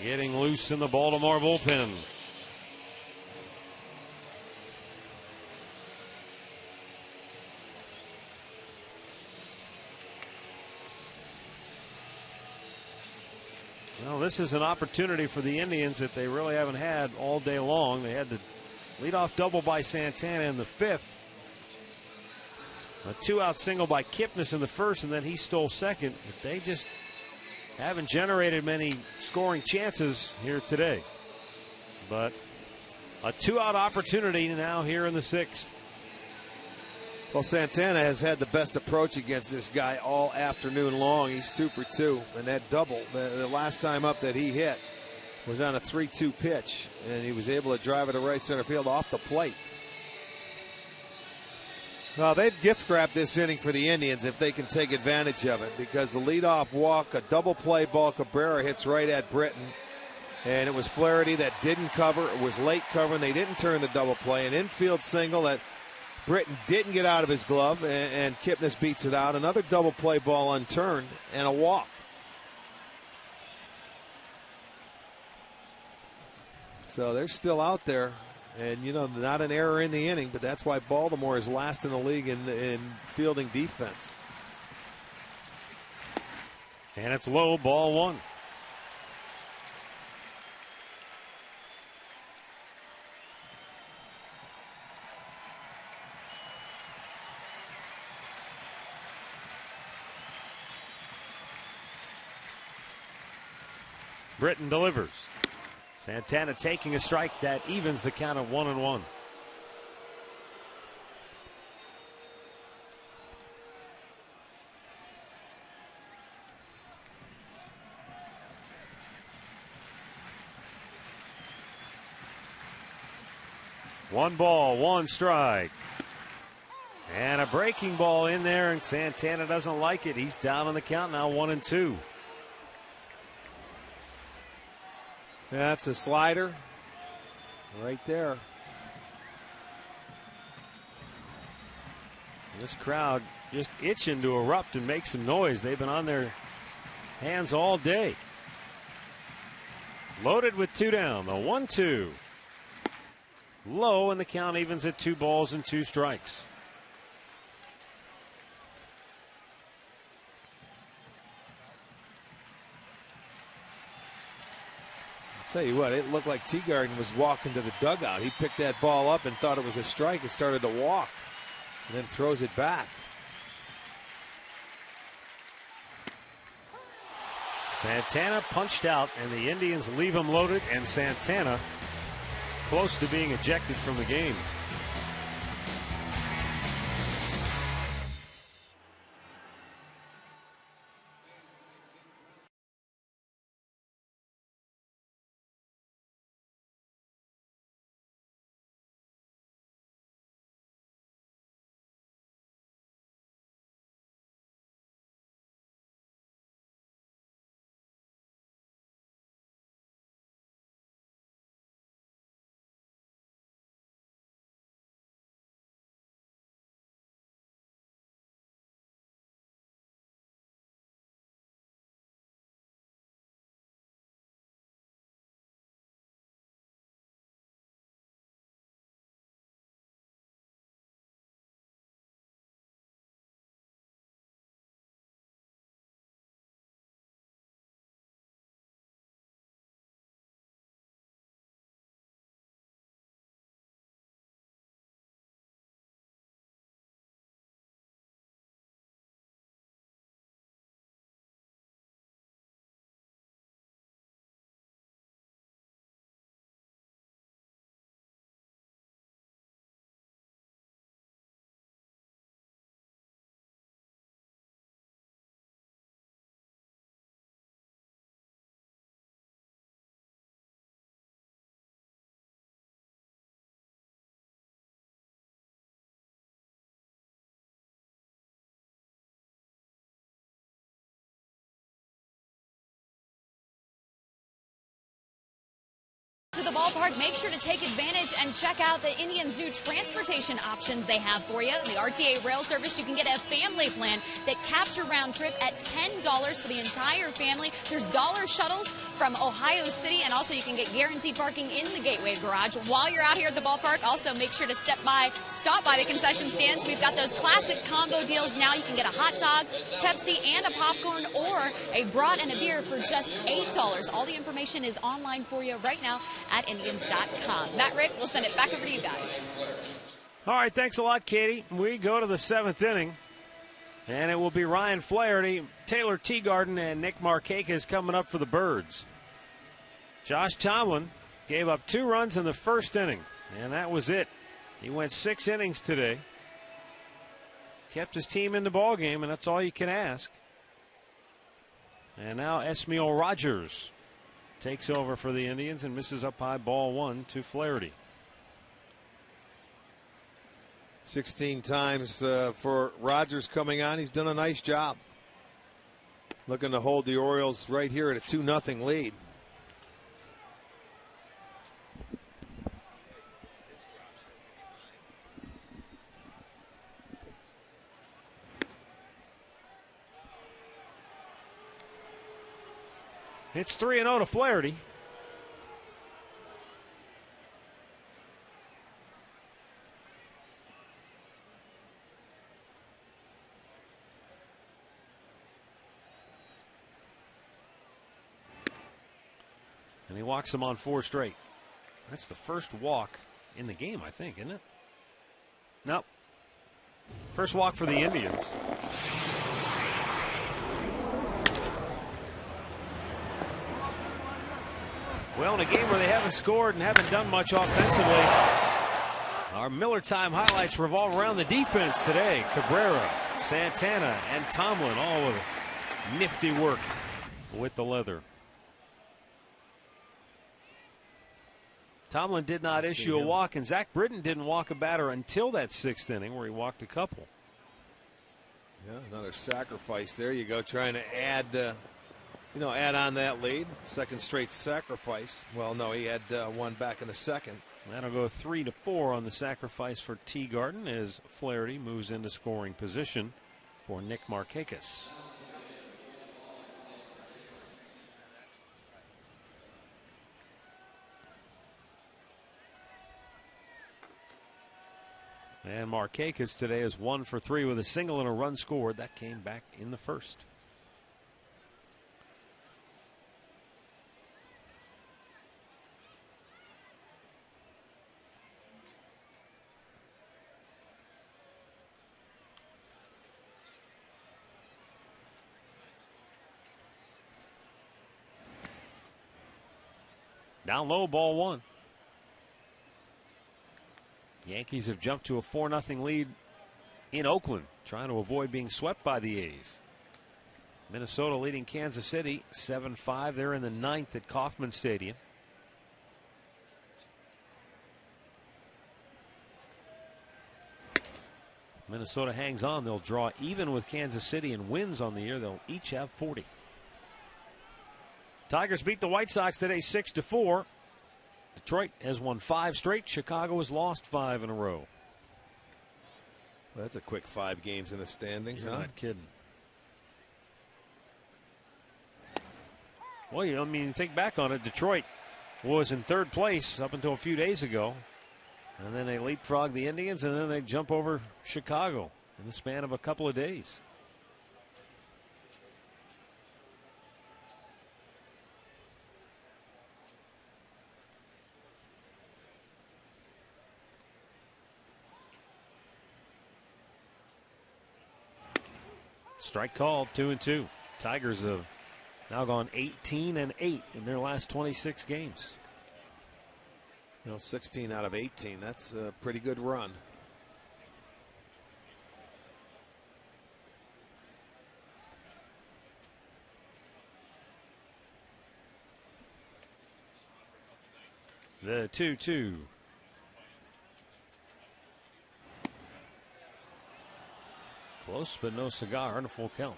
getting loose in the Baltimore bullpen. Well, this is an opportunity for the Indians that they really haven't had all day long. They had the leadoff double by Santana in the 5th. A 2-out single by Kipnis in the 1st, and then he stole second. But they just haven't generated many scoring chances here today. But a 2-out opportunity now here in the 6th. Well, Santana has had the best approach against this guy all afternoon long. He's 2 for 2. And that double, the last time up that he hit, was on a 3-2 pitch. And he was able to drive it to right center field off the plate. Well, they've gift wrapped this inning for the Indians if they can take advantage of it. Because the leadoff walk, a double play ball, Cabrera hits right at Britton. And it was Flaherty that didn't cover. It was late covering. They didn't turn the double play. An infield single that Britton didn't get out of his glove, and Kipnis beats it out. Another double play ball unturned, and a walk. So they're still out there, and, you know, not an error in the inning, but that's why Baltimore is last in the league in fielding defense. And it's low, ball 1. Britton delivers. Santana taking a strike that evens the count of 1-1. 1 ball, 1 strike. And a breaking ball in there, and Santana doesn't like it. He's down on the count now, 1-2. That's a slider right there. This crowd just itching to erupt and make some noise. They've been on their hands all day. Loaded with 2 down, the 1-2. Low, and the count evens at 2 balls and 2 strikes. Tell you what, it looked like Teagarden was walking to the dugout. He picked that ball up and thought it was a strike and started to walk, and then throws it back. Santana punched out, and the Indians leave him loaded, and Santana close to being ejected from the game. To the ballpark, make sure to take advantage and check out the Indians' new transportation options they have for you. The RTA rail service, you can get a family plan that caps your round trip at $10 for the entire family. There's dollar shuttles from Ohio City, and also you can get guaranteed parking in the Gateway Garage. While you're out here at the ballpark, also make sure to stop by the concession stands. We've got those classic combo deals now. You can get a hot dog, Pepsi, and a popcorn, or a brat and a beer for just $8. All the information is online for you right now at Indians.com. Matt, Rick, we'll send it back over to you guys. All right, thanks a lot, Katie. We go to the 7th inning, and it will be Ryan Flaherty, Taylor Teagarden, and Nick Markakis coming up for the Birds. Josh Tomlin gave up 2 runs in the first inning, and that was it. He went 6 innings today. Kept his team in the ballgame, and that's all you can ask. And now Esmiel Rogers takes over for the Indians and misses up high, ball 1 to Flaherty. 16 times for Rogers coming on. He's done a nice job. Looking to hold the Orioles right here at a 2-0 lead. It's 3-0 to Flaherty. And he walks him on 4 straight. That's the first walk in the game, I think, isn't it? Nope. First walk for the Indians. Well, in a game where they haven't scored and haven't done much offensively, our Miller Time highlights revolve around the defense today. Cabrera, Santana, and Tomlin all with nifty work with the leather. Tomlin did not issue a walk, and Zach Britton didn't walk a batter until that 6th inning where he walked a couple. Yeah, another sacrifice there. You go trying to add, add on that lead. Second straight sacrifice. Well, no, he had one back in the second. That'll go 3-4 on the sacrifice for Teagarden as Flaherty moves into scoring position for Nick Markakis. And Markakis today is 1 for 3 with a single and a run scored. That came back in the first. Down low, ball 1. Yankees have jumped to a 4-0 lead in Oakland, trying to avoid being swept by the A's. Minnesota leading Kansas City 7-5. They're in the 9th at Kauffman Stadium. Minnesota hangs on. They'll draw even with Kansas City and wins on the year. They'll each have 40. Tigers beat the White Sox today 6-4. Detroit has won 5 straight. Chicago has lost 5 in a row. Well, that's a quick 5 games in the standings. You're huh? not kidding. Well, I mean, think back on it. Detroit was in 3rd place up until a few days ago. And then they leapfrog the Indians, and then they jump over Chicago in the span of a couple of days. Strike called, 2-2. Tigers have now gone 18-8 in their last 26 games. 16 out of 18. That's a pretty good run. The 2-2. Close, but no cigar, and a full count.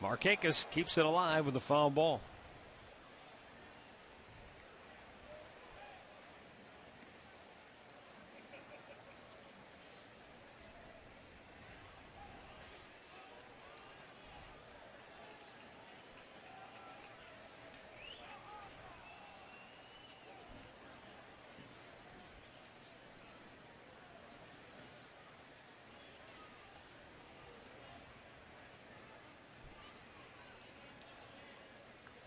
Markakis keeps it alive with a foul ball.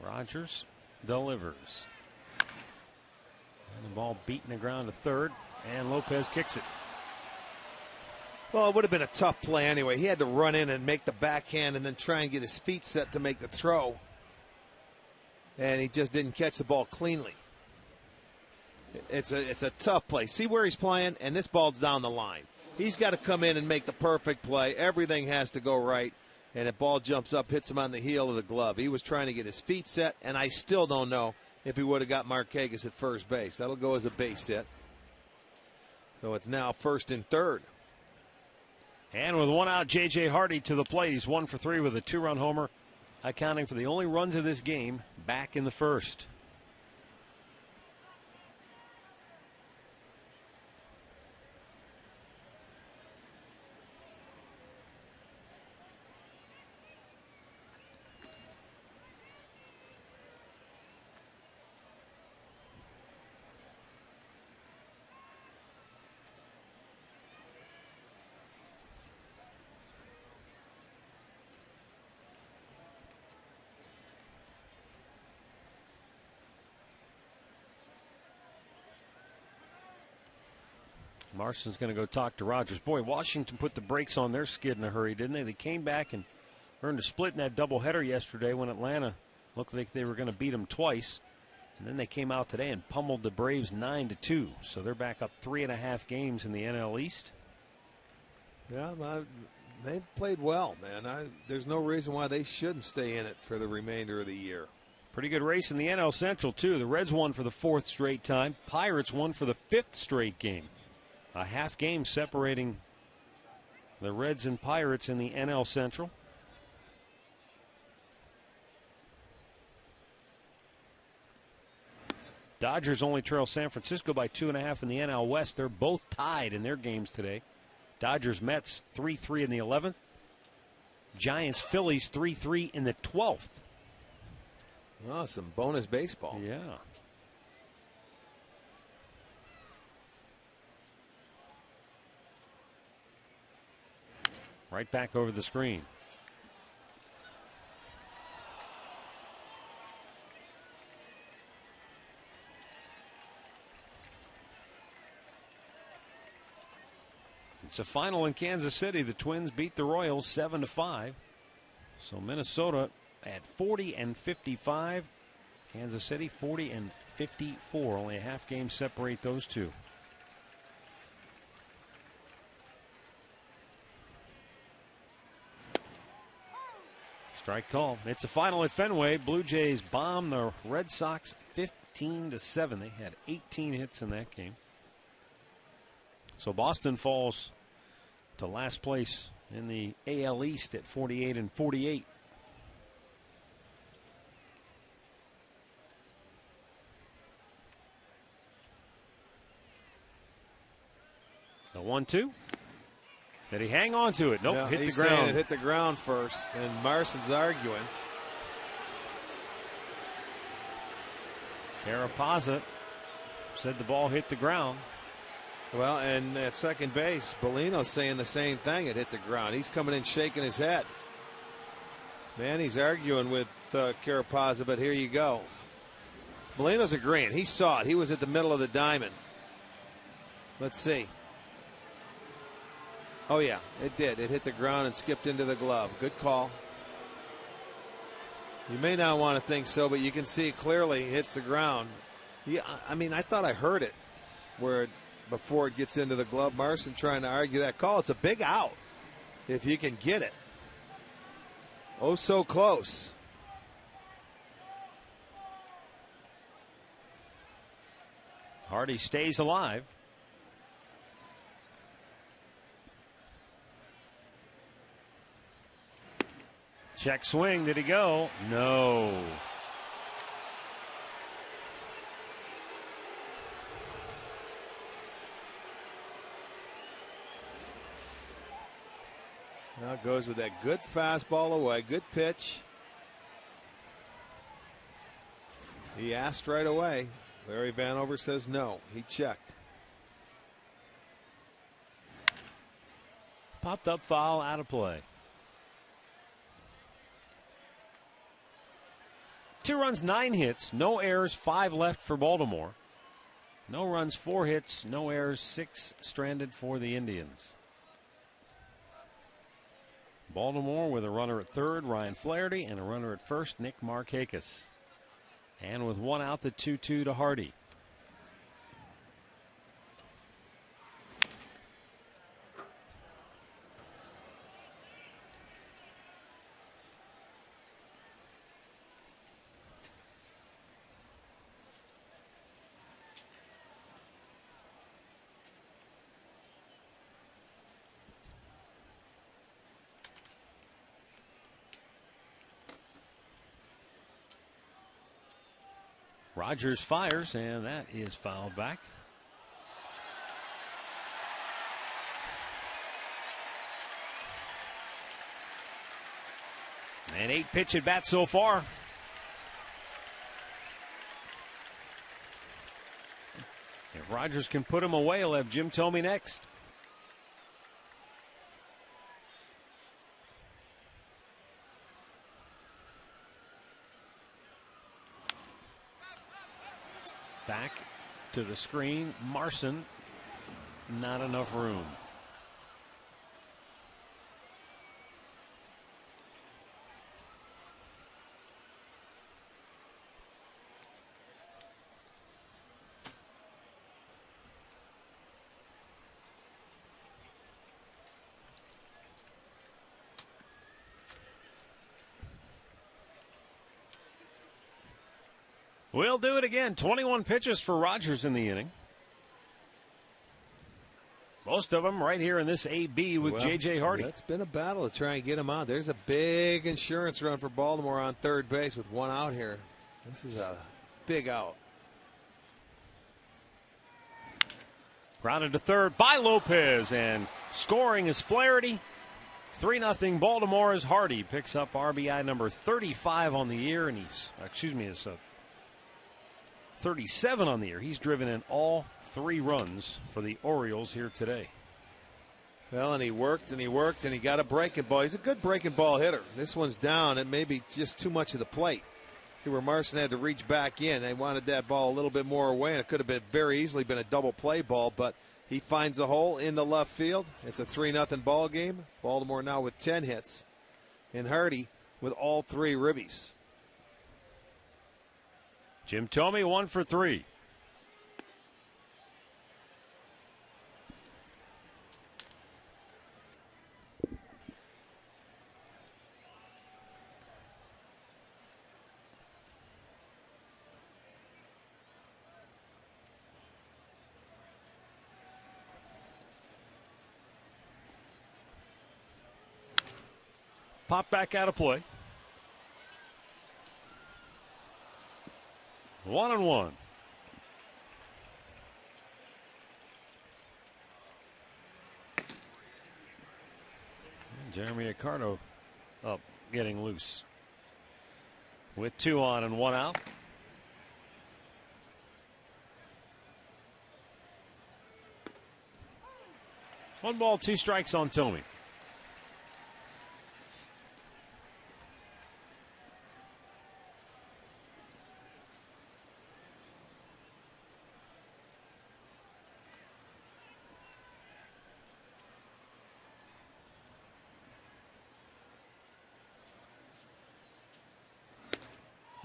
Rogers delivers. And the ball beating the ground to 3rd, and Lopez kicks it. Well, it would have been a tough play anyway. He had to run in and make the backhand and then try and get his feet set to make the throw. And he just didn't catch the ball cleanly. It's a tough play. See where he's playing, and this ball's down the line. He's got to come in and make the perfect play. Everything has to go right. And the ball jumps up, hits him on the heel of the glove. He was trying to get his feet set, and I still don't know if he would have got Markakis at first base. That'll go as a base hit. So it's now 1st and 3rd. And with 1 out, J.J. Hardy to the plate. He's 1 for 3 with a 2-run homer, accounting for the only runs of this game back in the first. Marston's going to go talk to Rogers. Boy, Washington put the brakes on their skid in a hurry, didn't they? They came back and earned a split in that doubleheader yesterday when Atlanta looked like they were going to beat them twice. And then they came out today and pummeled the Braves 9-2. So they're back up 3.5 games in the NL East. Yeah, they've played well, man. There's no reason why they shouldn't stay in it for the remainder of the year. Pretty good race in the NL Central, too. The Reds won for the 4th straight time. Pirates won for the 5th straight game. A half game separating the Reds and Pirates in the NL Central. Dodgers only trail San Francisco by 2.5 in the NL West. They're both tied in their games today. Dodgers Mets 3-3 in the 11th. Giants Phillies 3-3 in the 12th. Oh, some bonus baseball. Yeah. Right back over the screen. It's a final in Kansas City. The Twins beat the Royals 7-5. So Minnesota at 40-55. Kansas City 40-54. Only a half game separate those two. Strike call. It's a final at Fenway. Blue Jays bomb the Red Sox 15-7. They had 18 hits in that game. So Boston falls to last place in the AL East at 48-48. The 1-2. Did he hang on to it? Nope, No, hit the he's ground. saying it hit the ground first, and Marston's arguing. Carapazza said the ball hit the ground. Well, and at second base, Bellino's saying the same thing. It hit the ground. He's coming in shaking his head. Man, he's arguing with Carapazza, but here you go. Bellino's agreeing. He saw it. He was at the middle of the diamond. Let's see. Oh, yeah, it did. It hit the ground and skipped into the glove. Good call. You may not want to think so, but you can see it clearly hits the ground. Yeah, I mean, I thought I heard it before it gets into the glove. Marston trying to argue that call. It's a big out if you can get it. Oh, so close. Hardy stays alive. Check swing. Did he go? No. Now it goes with that good fastball away. Good pitch. He asked right away. Larry Vanover says no. He checked. Popped up foul, out of play. 2 runs, 9 hits, no errors, 5 left for Baltimore. No runs, 4 hits, no errors, 6 stranded for the Indians. Baltimore with a runner at third, Ryan Flaherty, and a runner at first, Nick Markakis. And with 1 out, the 2-2 to Hardy. Rogers fires, and that is fouled back. And 8 pitch at bat so far. If Rogers can put him away, he'll have Jim Thome next. Back to the screen. Marson not enough room. We'll do it again. 21 pitches for Rogers in the inning. Most of them right here in this AB with J.J. Hardy. It's been a battle to try and get him out. There's a big insurance run for Baltimore on third base with one out here. This is a big out. Grounded to third by Lopez, and scoring is Flaherty. 3-0 Baltimore as Hardy picks up RBI number 35 on the year, and he's, is 37 on the year. He's driven in all 3 runs for the Orioles here today. Well, and he worked and he worked and he got a breaking ball. He's a good breaking ball hitter. This one's down and maybe just too much of the plate. See where Marson had to reach back in. They wanted that ball a little bit more away, and it could have been very easily been a double play ball, but he finds a hole in the left field. It's a 3-0 ball game. Baltimore now with 10 hits, and Hardy with all 3 ribbies. Jim Thome 1 for 3. Pop back out of play. 1-1. Jeremy Accardo up, getting loose. With 2 on and 1 out. One ball, 2 strikes on Thome.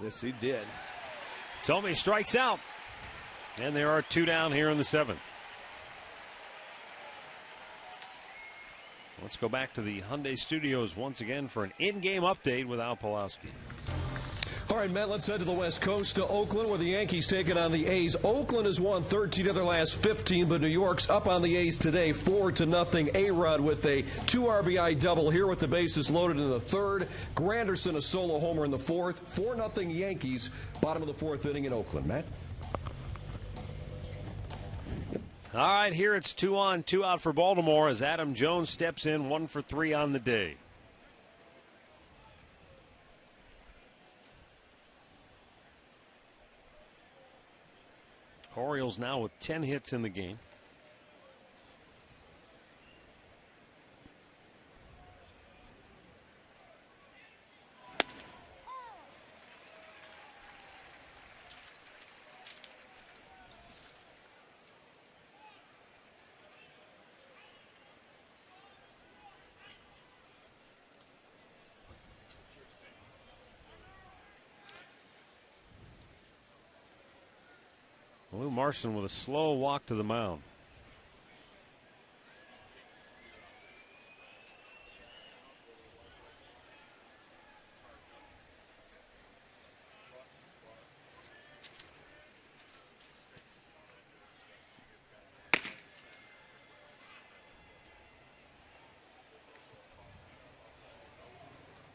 Yes, he did. Thome strikes out. And there are 2 down here in the 7th. Let's go back to the Hyundai Studios once again for an in-game update with Al Pawlowski. All right, Matt, let's head to the West Coast to Oakland, where the Yankees taking on the A's. Oakland has won 13 of their last 15, but New York's up on the A's today, 4-0. A-Rod with a 2 RBI double here with the bases loaded in the 3rd. Granderson a solo homer in the 4th. 4-0 Yankees, bottom of the 4th inning in Oakland. Matt? All right, here it's 2 on, 2 out for Baltimore as Adam Jones steps in, 1 for 3 on the day. Orioles now with 10 hits in the game. Lou Marson with a slow walk to the mound.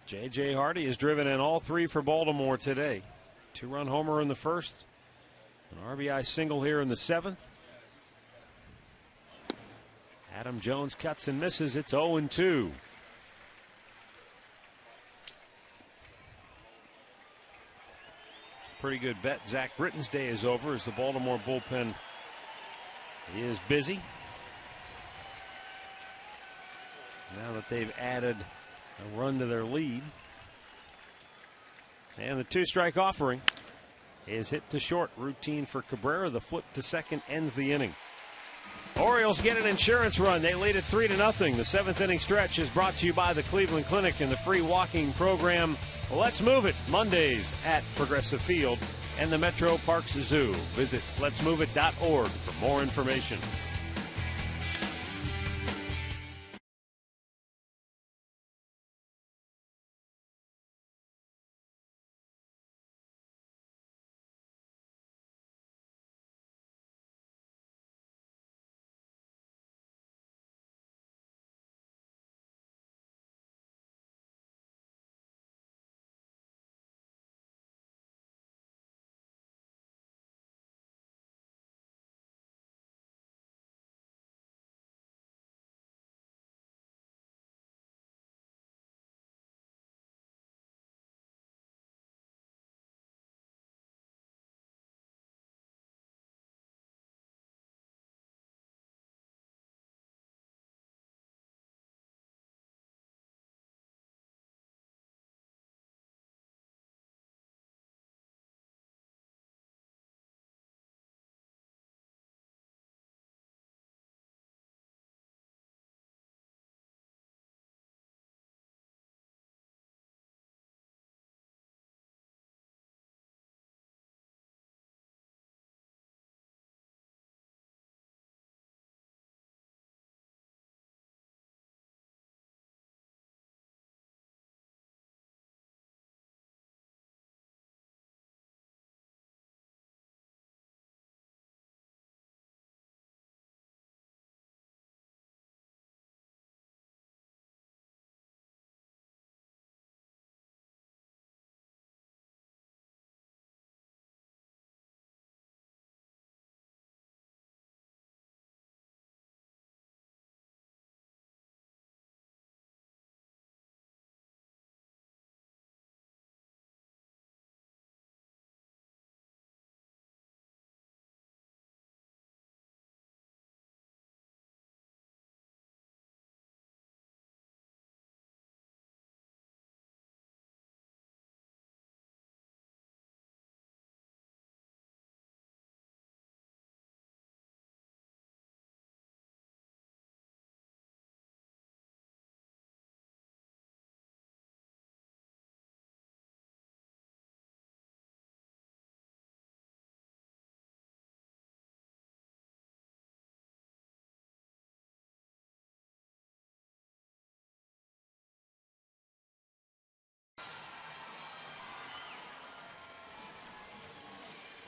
J.J. Hardy has driven in all 3 for Baltimore today. 2-run homer in the 1st. An RBI single here in the 7th. Adam Jones cuts and misses. It's 0-2. Pretty good bet. Zach Britton's day is over as the Baltimore bullpen is busy. Now that they've added a run to their lead. And the 2-strike offering is hit to short. Routine for Cabrera. The flip to second ends the inning. Orioles get an insurance run. They lead at 3-0. The seventh inning stretch is brought to you by the Cleveland Clinic and the free walking program. Let's Move It, Mondays at Progressive Field and the Metro Parks Zoo. Visit letsmoveit.org for more information.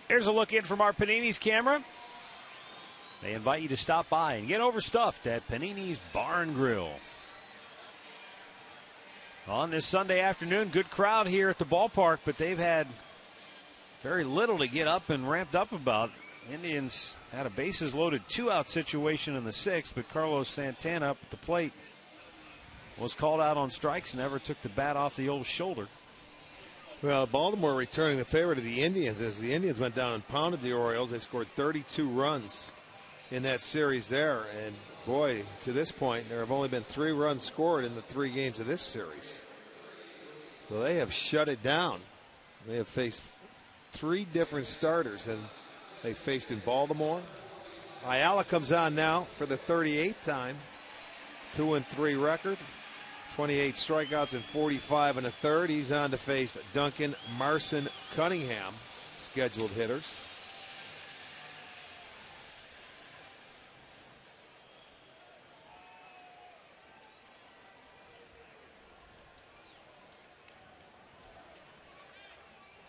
Here's a look in from our Panini's camera. They invite you to stop by and get overstuffed at Panini's Barn Grill. On this Sunday afternoon, good crowd here at the ballpark, but they've had very little to get up and ramped up about. Indians had a bases-loaded two-out situation in the sixth, but Carlos Santana up at the plate was called out on strikes, never took the bat off the old shoulder. Well, Baltimore returning the favor to the Indians as the Indians went down and pounded the Orioles. They scored 32 runs in that series there. And, boy, to this point, there have only been 3 runs scored in the 3 games of this series. So they have shut it down. They have faced 3 different starters, and they faced in Baltimore. Ayala comes on now for the 38th time. 2-3 record. 28 strikeouts and 45 1/3. He's on to face Duncan, Marson, Cunningham, scheduled hitters.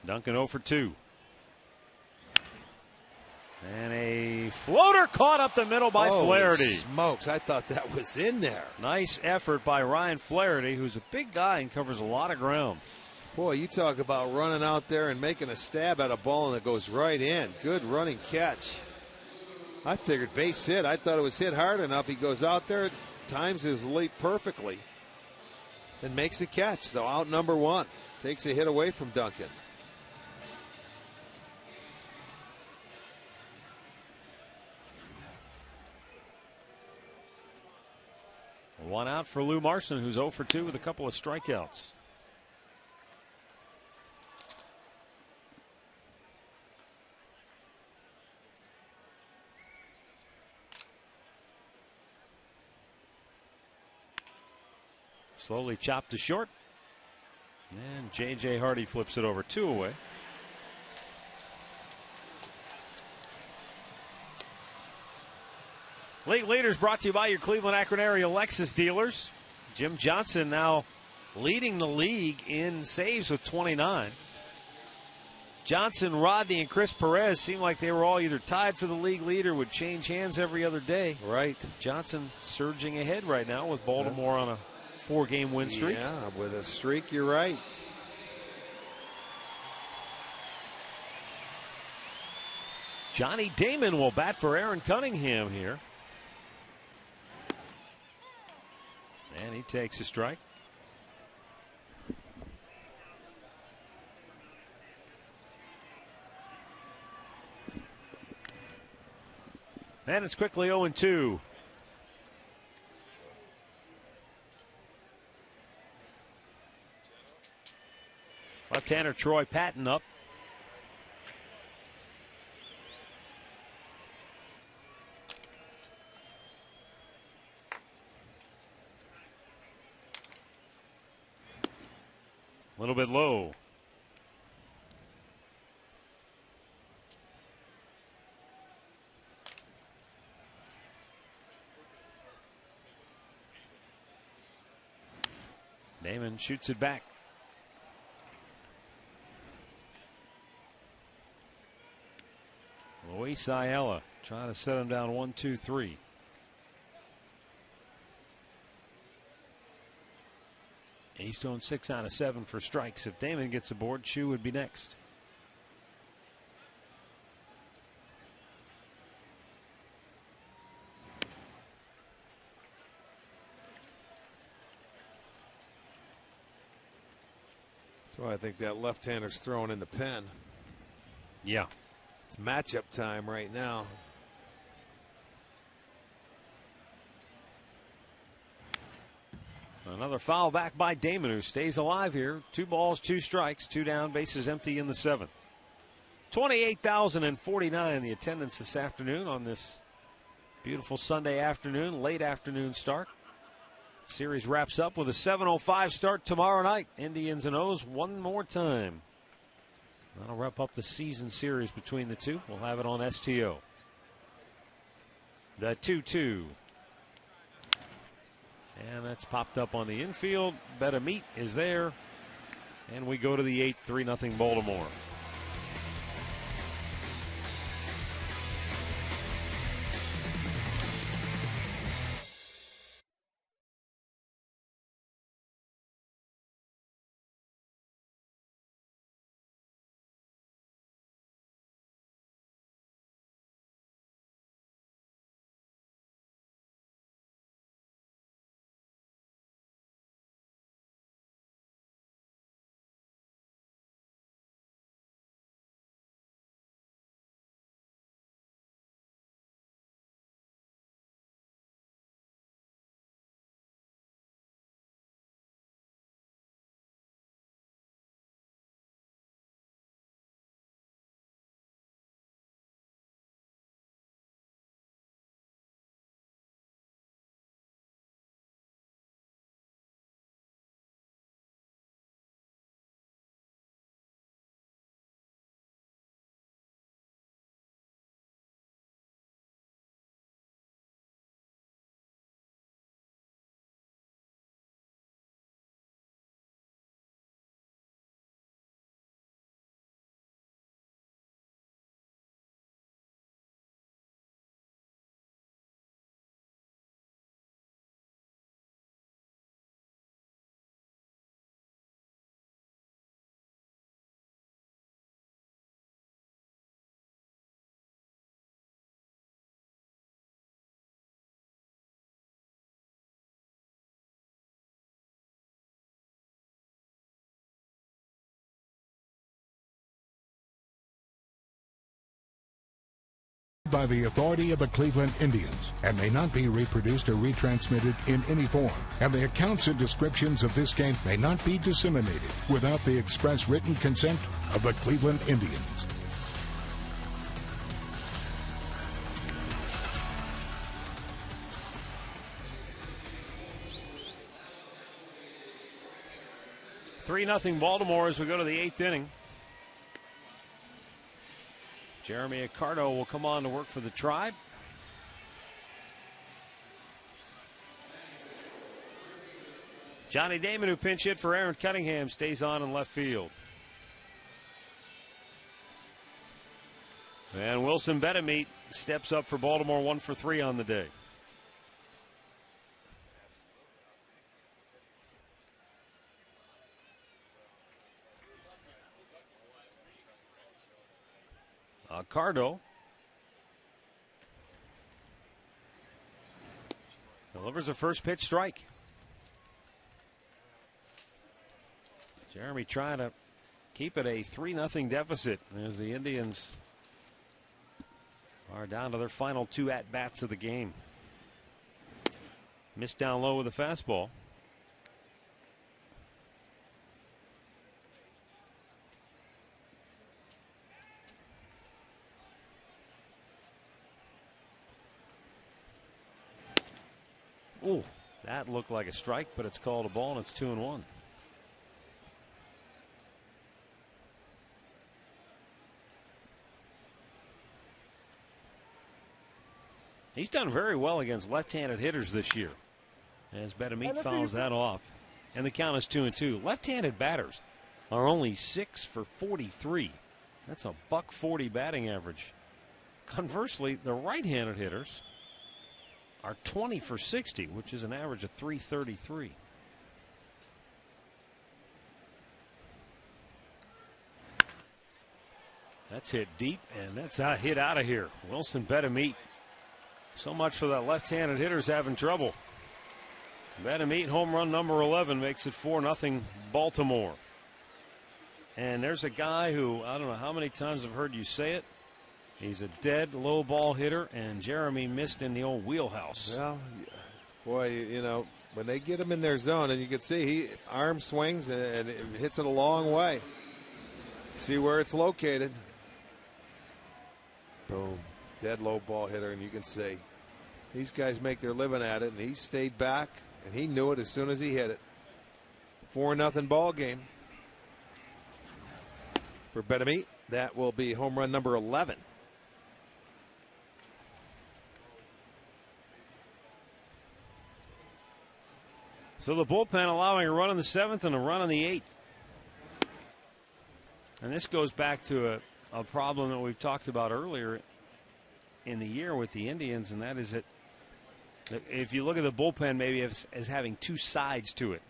Duncan 0 for 2. And a floater caught up the middle by Flaherty. Smokes, I thought that was in there. Nice effort by Ryan Flaherty, who's a big guy and covers a lot of ground. Boy, you talk about running out there and making a stab at a ball and it goes right in. Good running catch. I figured base hit. I thought it was hit hard enough. He goes out there, times his leap perfectly, and makes a catch. So out number 1. Takes a hit away from Duncan. One out for Lou Marson, who's 0 for 2 with a couple of strikeouts. Slowly chopped to short. And J.J. Hardy flips it over, 2 away. Late leaders brought to you by your Cleveland Akron area Lexus dealers. Jim Johnson now leading the league in saves with 29. Johnson, Rodney, and Chris Perez seemed like they were all either tied for the league lead or would change hands every other day. Right. Johnson surging ahead right now with Baltimore on a 4-game win streak. Yeah, with a streak, you're right. Johnny Damon will bat for Aaron Cunningham here. And he takes a strike. And it's quickly 0-2. Left-hander Troy Patton up. A little bit low. Damon shoots it back. Luis Ayala trying to set him down 1-2-3. He's thrown 6 out of 7 for strikes. If Damon gets aboard, Chu would be next. That's why I think that left-hander's throwing in the pen. Yeah. It's matchup time right now. Another foul back by Damon, who stays alive here. 2 balls, 2 strikes, 2 down, bases empty in the 7th. 28,049 the attendance this afternoon on this beautiful Sunday afternoon, late afternoon start. Series wraps up with a 7:05 start tomorrow night. Indians and O's one more time. That'll wrap up the season series between the two. We'll have it on STO. The 2-2. And that's popped up on the infield. Better meet is there. And we go to the 8th, 3-0 Baltimore. By the authority of the Cleveland Indians and may not be reproduced or retransmitted in any form. And the accounts and descriptions of this game may not be disseminated without the express written consent of the Cleveland Indians. 3-0 Baltimore as we go to the 8th inning. Jeremy Accardo will come on to work for the Tribe. Johnny Damon, who pinch hit for Aaron Cunningham, stays on in left field. And Wilson Betemeet steps up for Baltimore, 1 for 3 on the day. Accardo delivers a first pitch strike. Jeremy trying to keep it a 3-0 deficit as the Indians are down to their final 2 at-bats of the game. Missed down low with a fastball. Ooh, that looked like a strike, but it's called a ball, and it's 2-1. He's done very well against left-handed hitters this year, as Betemeet fouls that off. And the count is 2-2. Left-handed batters are only 6 for 43. That's a .140 batting average. Conversely, the right-handed hitters are 20 for 60, which is an average of .333. That's hit deep, and that's a hit out of here. Wilson Betemeet. So much for that left-handed hitters having trouble. Betemeet, home run number 11, makes it 4-0 Baltimore. And there's a guy who, I don't know how many times I've heard you say it. He's a dead low ball hitter, and Jeremy missed in the old wheelhouse. Well, boy, you know, when they get him in their zone, and you can see he arm swings and it hits it a long way. See where it's located. Boom. Dead low ball hitter, and you can see these guys make their living at it, and he stayed back, and he knew it as soon as he hit it. 4-0 ball game for Betemeet. That will be home run number 11. So the bullpen allowing a run in the 7th and a run in the 8th. And this goes back to a problem that we've talked about earlier in the year with the Indians, and that is that if you look at the bullpen maybe as having 2 sides to it.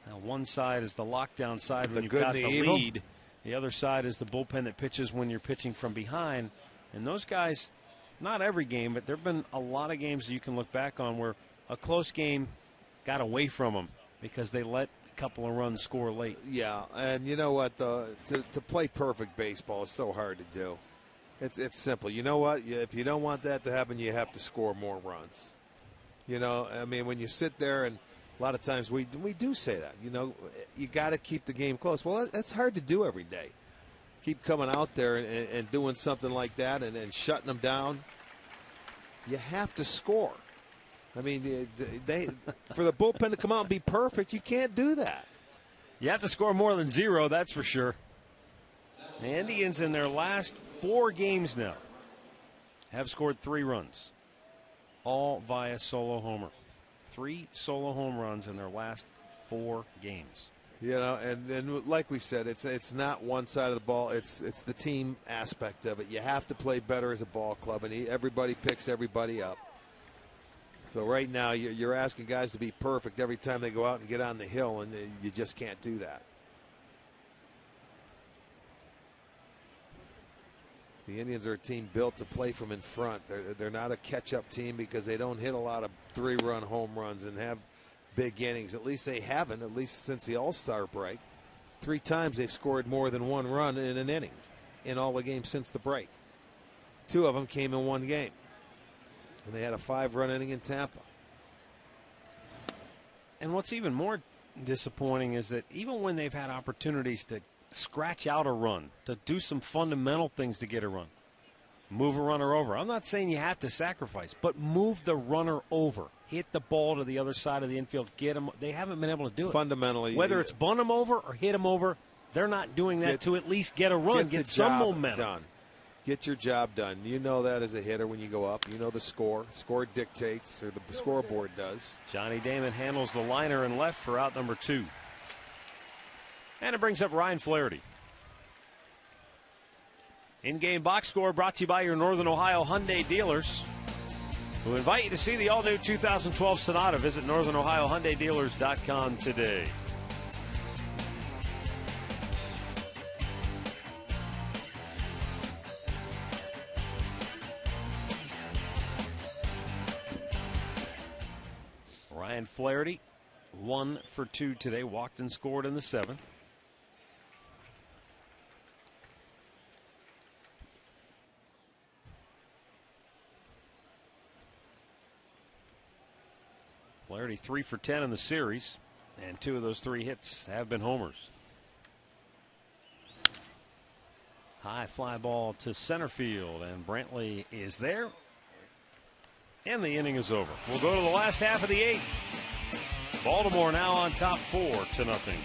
Now, one side is the lockdown side when you've got the lead. The other side is the bullpen that pitches when you're pitching from behind. And those guys, not every game, but there have been a lot of games that you can look back on where a close game got away from them because they let a couple of runs score late. Yeah, and you know what? To play perfect baseball is so hard to do. It's simple. You know what? If you don't want that to happen, you have to score more runs. You know, I mean, when you sit there, and a lot of times we do say that, you know, you got to keep the game close. Well, that's hard to do every day. Keep coming out there and doing something like that and shutting them down. You have to score. I mean, for the bullpen to come out and be perfect, you can't do that. You have to score more than 0, that's for sure. The Indians in their last 4 games now have scored 3 runs, all via solo homer. 3 solo home runs in their last 4 games. You know, and like we said, it's not one side of the ball. It's the team aspect of it. You have to play better as a ball club, and everybody picks everybody up. So right now you're asking guys to be perfect every time they go out and get on the hill, and you just can't do that. The Indians are a team built to play from in front. They're not a catch-up team because they don't hit a lot of 3-run home runs and have big innings. At least they haven't, at least since the All-Star break. 3 times they've scored more than 1 run in an inning in all the games since the break. 2 of them came in 1 game. And they had a 5-run inning in Tampa. And what's even more disappointing is that even when they've had opportunities to scratch out a run, to do some fundamental things to get a run, move a runner over. I'm not saying you have to sacrifice, but move the runner over. hit the ball to the other side of the infield, get them. They haven't been able to do it. Fundamentally, whether it's bunt them over or hit them over, they're not doing that to at least get a run, get some momentum. Done. Get your job done. You know that as a hitter when you go up. You know the score. Score dictates, or the scoreboard does. Johnny Damon handles the liner in left for out number 2. And it brings up Ryan Flaherty. In-game box score brought to you by your Northern Ohio Hyundai dealers, who invite you to see the all-new 2012 Sonata. Visit NorthernOhioHyundaiDealers.com today. Ryan Flaherty, 1 for 2 today. Walked and scored in the 7th. Flaherty 3 for 10 in the series, and 2 of those 3 hits have been homers. High fly ball to center field, and Brantley is there. And the inning is over. We'll go to the last half of the 8th. Baltimore now on top 4-0.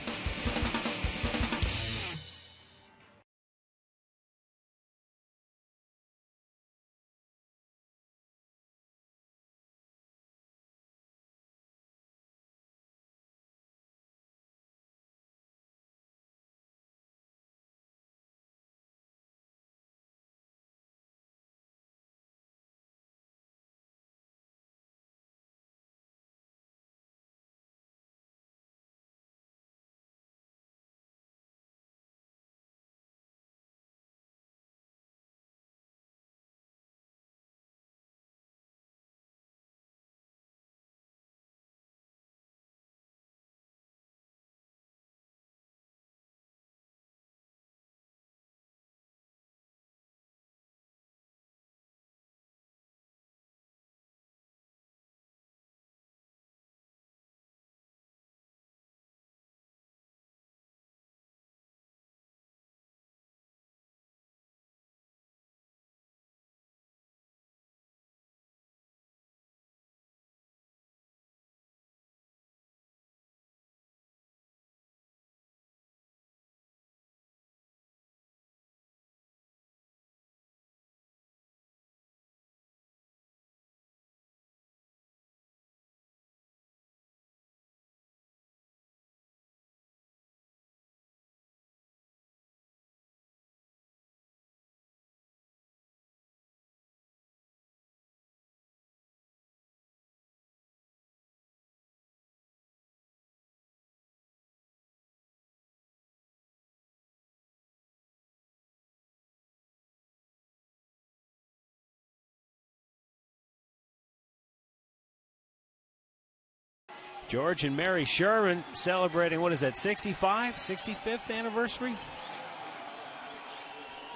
George and Mary Sherman celebrating, what is that, 65th anniversary?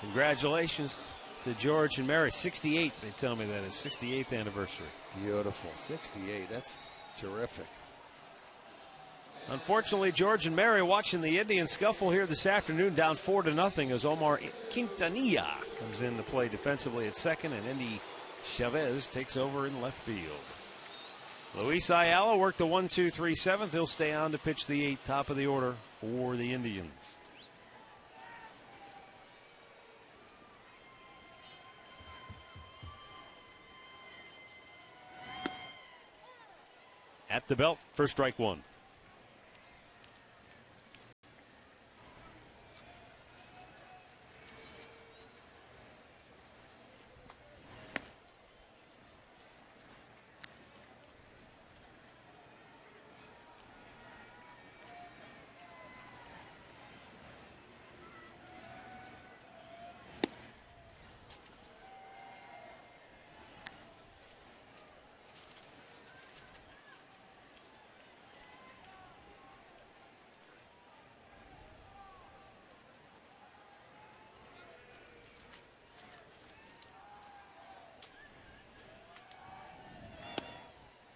Congratulations to George and Mary. 68, they tell me that is 68th anniversary. Beautiful. 68, that's terrific. Unfortunately, George and Mary watching the Indians scuffle here this afternoon, down 4-0 as Omar Quintanilla comes in to play defensively at second, and Indy Chavez takes over in left field. Luis Ayala worked the 1-2-3 7th. He'll stay on to pitch the 8th, top of the order for the Indians. At the belt for strike 1.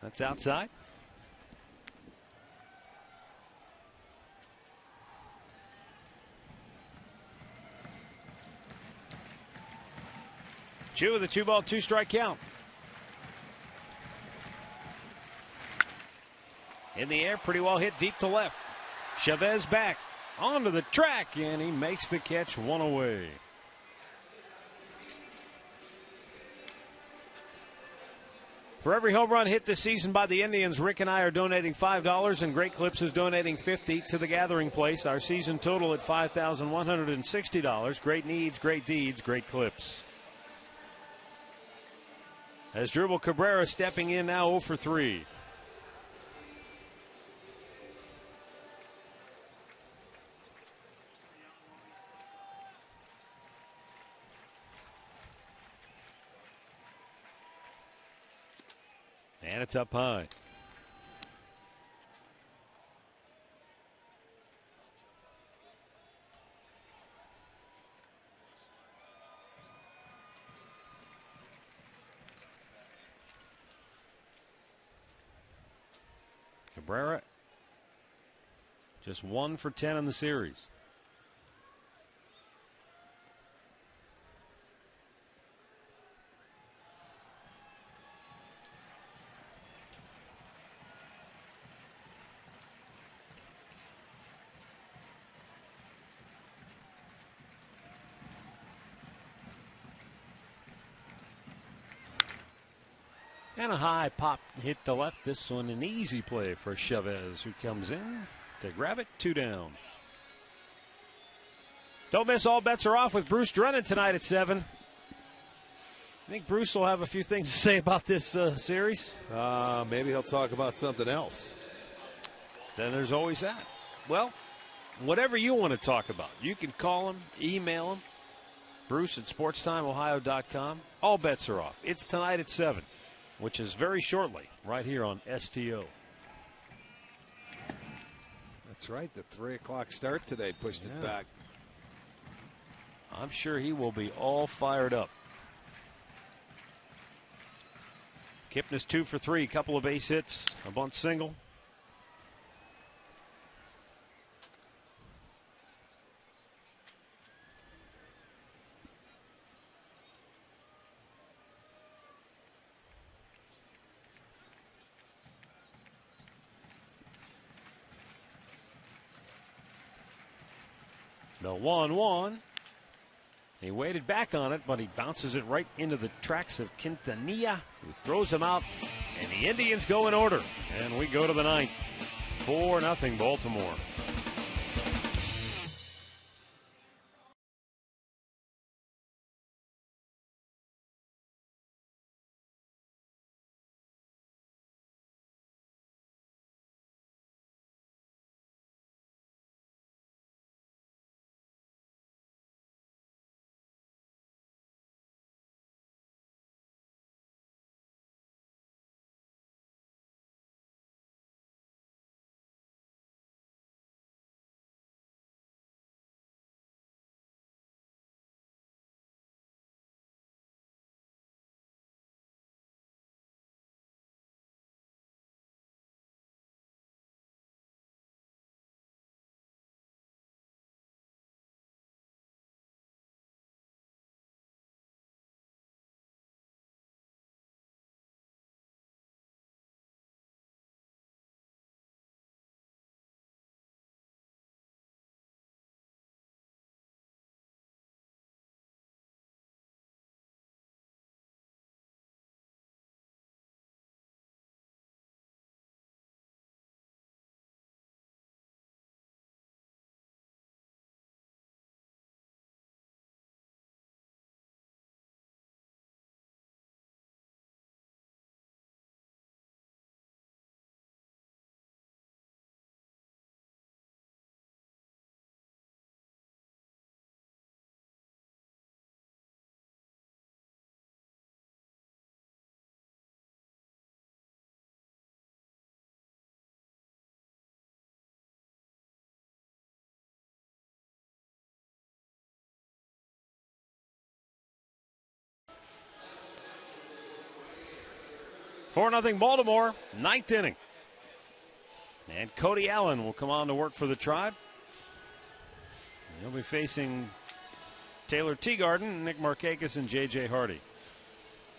That's outside. Chu with a 2-ball, 2-strike count. In the air, pretty well hit deep to left. Chavez back onto the track, and he makes the catch, one away. For every home run hit this season by the Indians, Rick and I are donating $5, and Great Clips is donating $50 to the Gathering Place. Our season total at $5,160. Great needs, great deeds, Great Clips. As Dribble Cabrera stepping in now 0 for 3. And it's up high. Cabrera just 1 for 10 in the series. And a high pop hit the left. This one an easy play for Chavez, who comes in to grab it. 2 down. Don't miss All Bets Are Off with Bruce Drennan tonight at 7. I think Bruce will have a few things to say about this series. Maybe he'll talk about something else. Then there's always that. Well, whatever you want to talk about, you can call him, email him. Bruce at sportstimeohio.com. All bets are off. It's tonight at 7. Which is very shortly, right here on STO. That's right. The 3 o'clock start today pushed it back. I'm sure he will be all fired up. Kipnis 2 for 3, couple of base hits, a bunt single. The 1-1. He waited back on it, but he bounces it right into the tracks of Quintanilla, who throws him out. And the Indians go in order. And we go to the 9th. 4-0 Baltimore. Four 4-0 Baltimore, 9th inning. And Cody Allen will come on to work for the Tribe. He'll be facing Taylor Teagarden, Nick Markakis, and J.J. Hardy.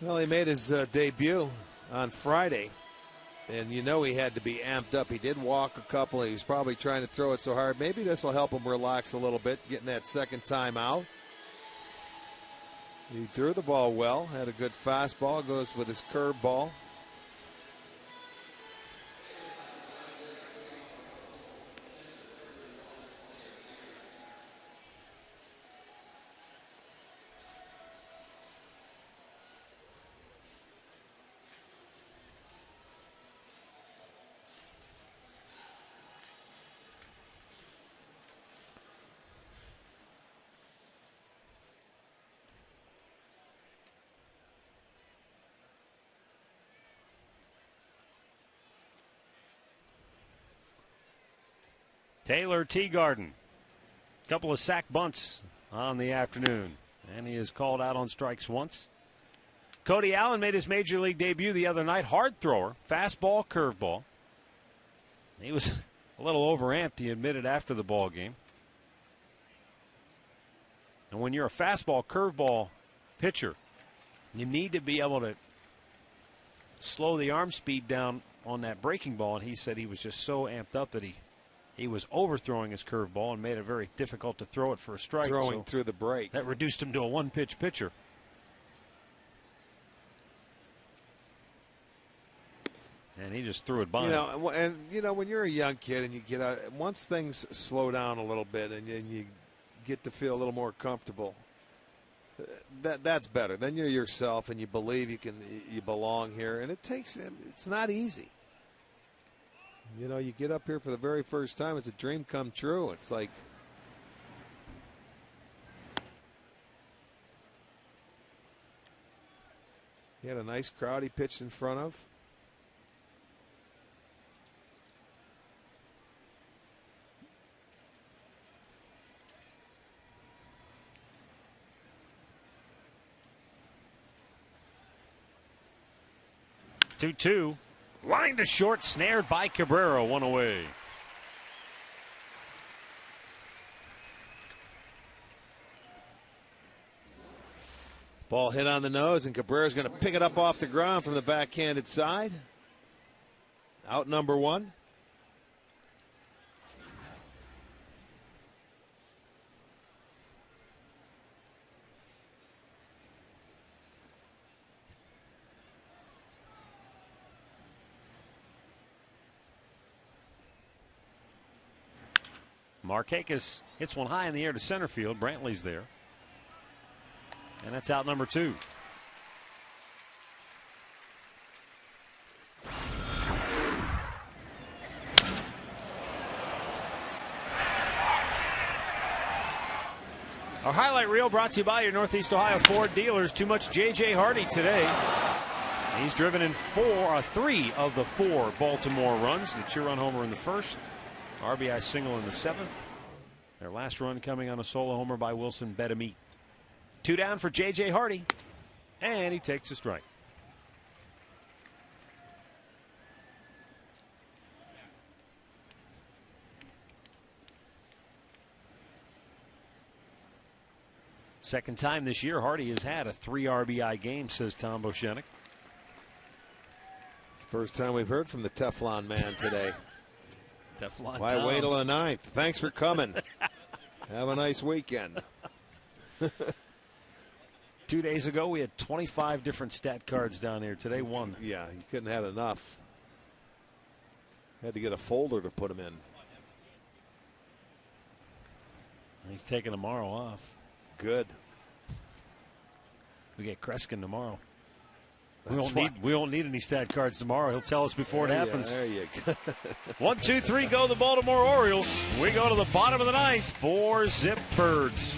Well, he made his debut on Friday. And you know he had to be amped up. He did walk a couple. He was probably trying to throw it so hard. Maybe this will help him relax a little bit, getting that second time out. He threw the ball well, had a good fastball, goes with his curveball. Taylor Teagarden, a couple of sack bunts on the afternoon, and he is called out on strikes once. Cody Allen made his major league debut the other night. Hard thrower, fastball, curveball. He was a little overamped, he admitted after the ball game. And when you're a fastball, curveball pitcher, you need to be able to slow the arm speed down on that breaking ball. And he said he was just so amped up that he was overthrowing his curveball and made it very difficult to throw it for a strike. Throwing through the break. That reduced him to a one-pitch pitcher. And he just threw it by him. When you're a young kid and you get out, once things slow down a little bit and you get to feel a little more comfortable, that's better. Then you're yourself and you believe you belong here. And it's not easy. You get up here for the very first time. It's a dream come true. It's like he had a nice crowd he pitched in front of. Two. Line to short, snared by Cabrera, one away. Ball hit on the nose, and Cabrera's going to pick it up off the ground from the backhanded side. Out number one. Markakis hits one high in the air to center field. Brantley's there. And that's out number two. Our highlight reel brought to you by your Northeast Ohio Ford dealers. Too much J.J. Hardy today. He's driven in three of the four Baltimore runs. The two-run homer in the first. RBI single in the seventh. Their last run coming on a solo homer by Wilson Betemit. 2 down for J.J. Hardy. And he takes a strike. Second time this year Hardy has had a 3 RBI game, says Tom Bochenek. First time we've heard from the Teflon man today. Teflon Why Tom. wait till the 9th? Thanks for coming. Have a nice weekend. 2 days ago, we had 25 different stat cards down here. Today, 1. Yeah, you couldn't have enough. Had to get a folder to put them in. He's taking tomorrow off. Good. We get Kreskin tomorrow. That's We won't need any stat cards tomorrow. He'll tell us before it happens. There you go. 1, 2, 3, go the Baltimore Orioles. We go to the bottom of the 9th for Zip Birds.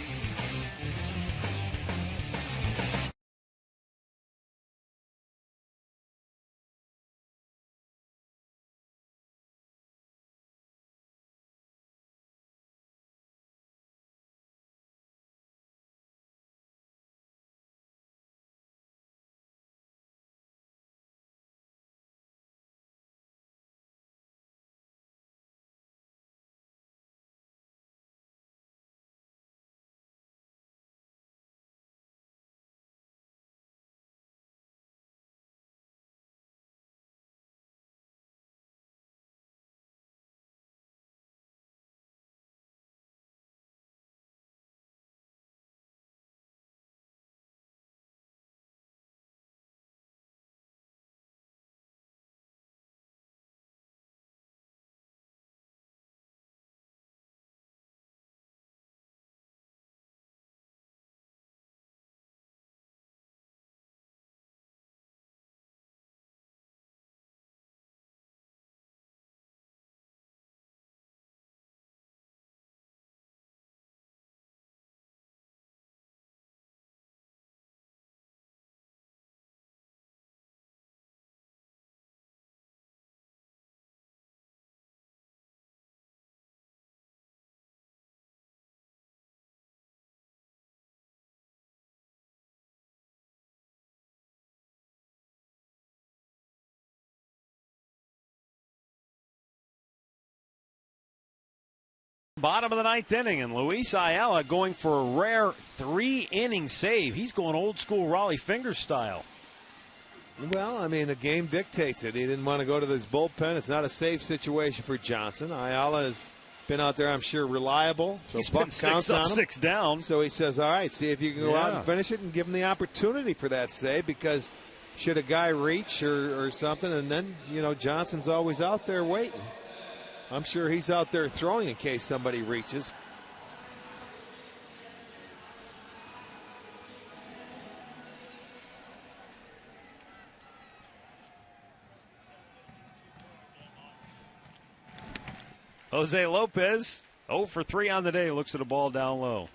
Bottom of the ninth inning, and Luis Ayala going for a rare 3-inning save. He's going old school Raleigh Fingers style. Well, I mean, the game dictates it. He didn't want to go to this bullpen. It's not a safe situation for Johnson. Ayala has been out there, I'm sure, reliable. So He's Buck been counts 6 up, on him. 6 down. So he says, all right, see if you can go out and finish it and give him the opportunity for that save, because should a guy reach or something, and then, you know, Johnson's always out there waiting. I'm sure he's out there throwing in case somebody reaches. Jose Lopez, 0 for 3 on the day, looks at a ball down low.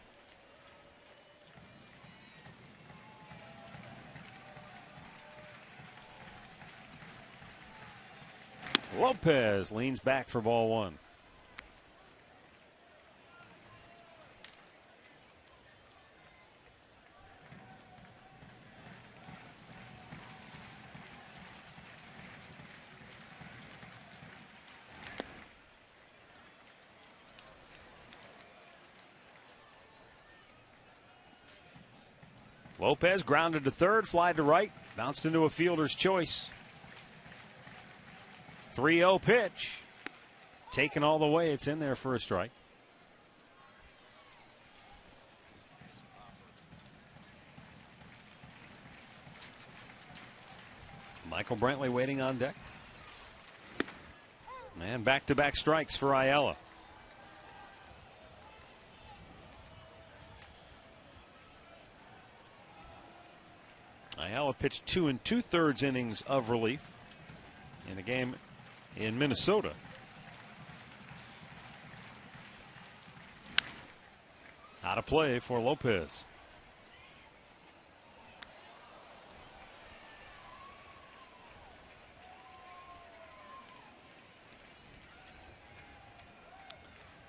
Lopez leans back for ball 1. Lopez grounded to third, fly to right, bounced into a fielder's choice. 3-0 pitch. Taken all the way. It's in there for a strike. Michael Brantley waiting on deck. And back-to-back strikes for Ayala. Ayala pitched 2 2/3 innings of relief in a game in Minnesota. Out of play for Lopez.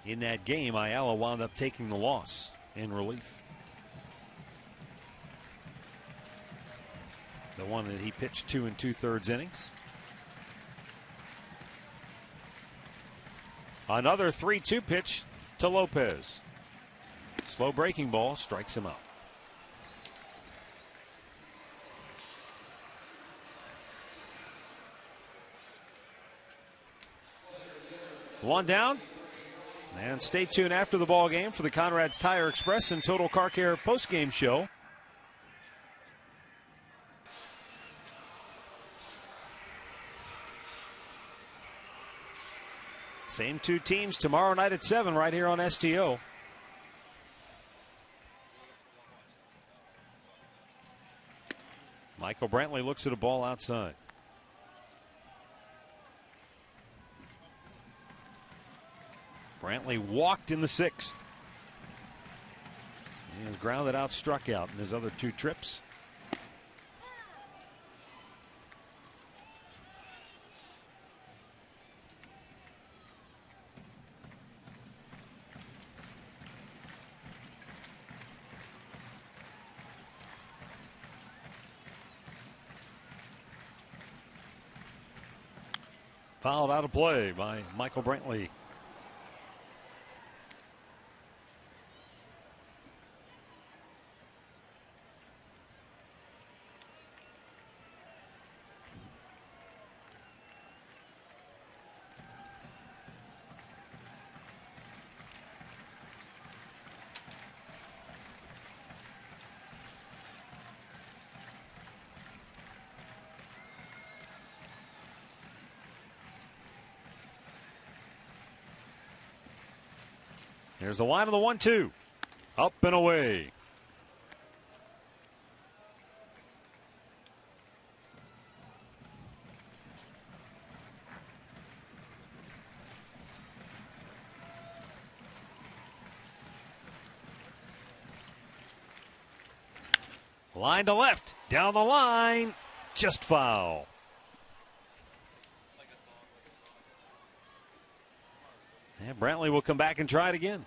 In that game, Ayala wound up taking the loss in relief. The one that he pitched 2 2/3 innings. Another 3-2 pitch to Lopez. Slow breaking ball strikes him out. One down. And stay tuned after the ball game for the Conrad's Tire Express and Total Car Care postgame show. Same 2 teams tomorrow night at 7 right here on STO. Michael Brantley looks at a ball outside. Brantley walked in the 6th. He was grounded out, struck out in his other 2 trips. Fouled out of play by Michael Brantley. Here's the line of the 1-2. Up and away. Line to left. Down the line. Just foul. And Brantley will come back and try it again.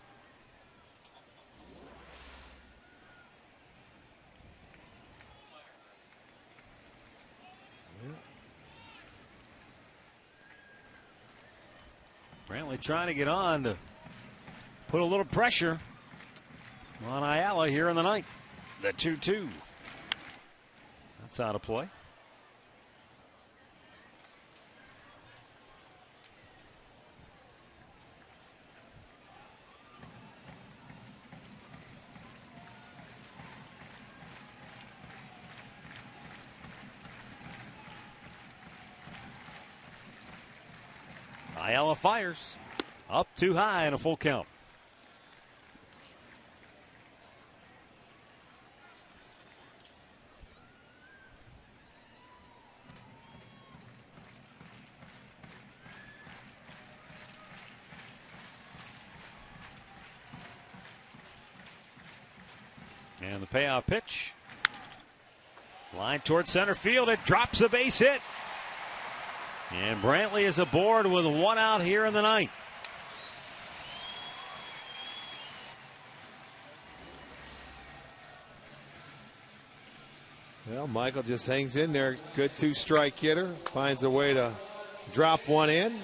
Brantley trying to get on to put a little pressure on Ayala here in the ninth. The 2-2. That's out of play. Ayala fires. Up too high and a full count. And the payoff pitch. Line towards center field. It drops a base hit. And Brantley is aboard with one out here in the ninth. Well, Michael just hangs in there. Good two-strike hitter. Finds a way to drop one in.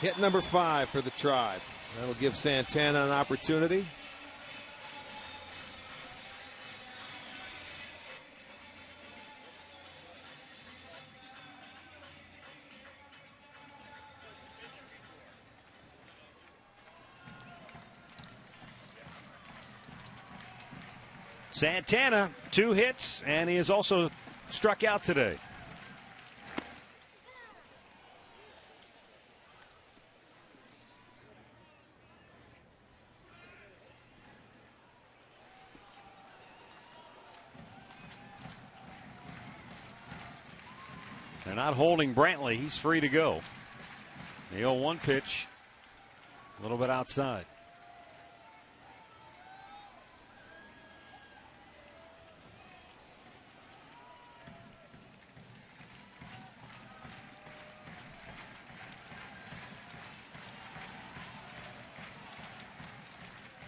Hit number 5 for the Tribe. That'll give Santana an opportunity. Santana, 2 hits, and he has also struck out today. They're not holding Brantley. He's free to go. The 0-1 pitch, a little bit outside.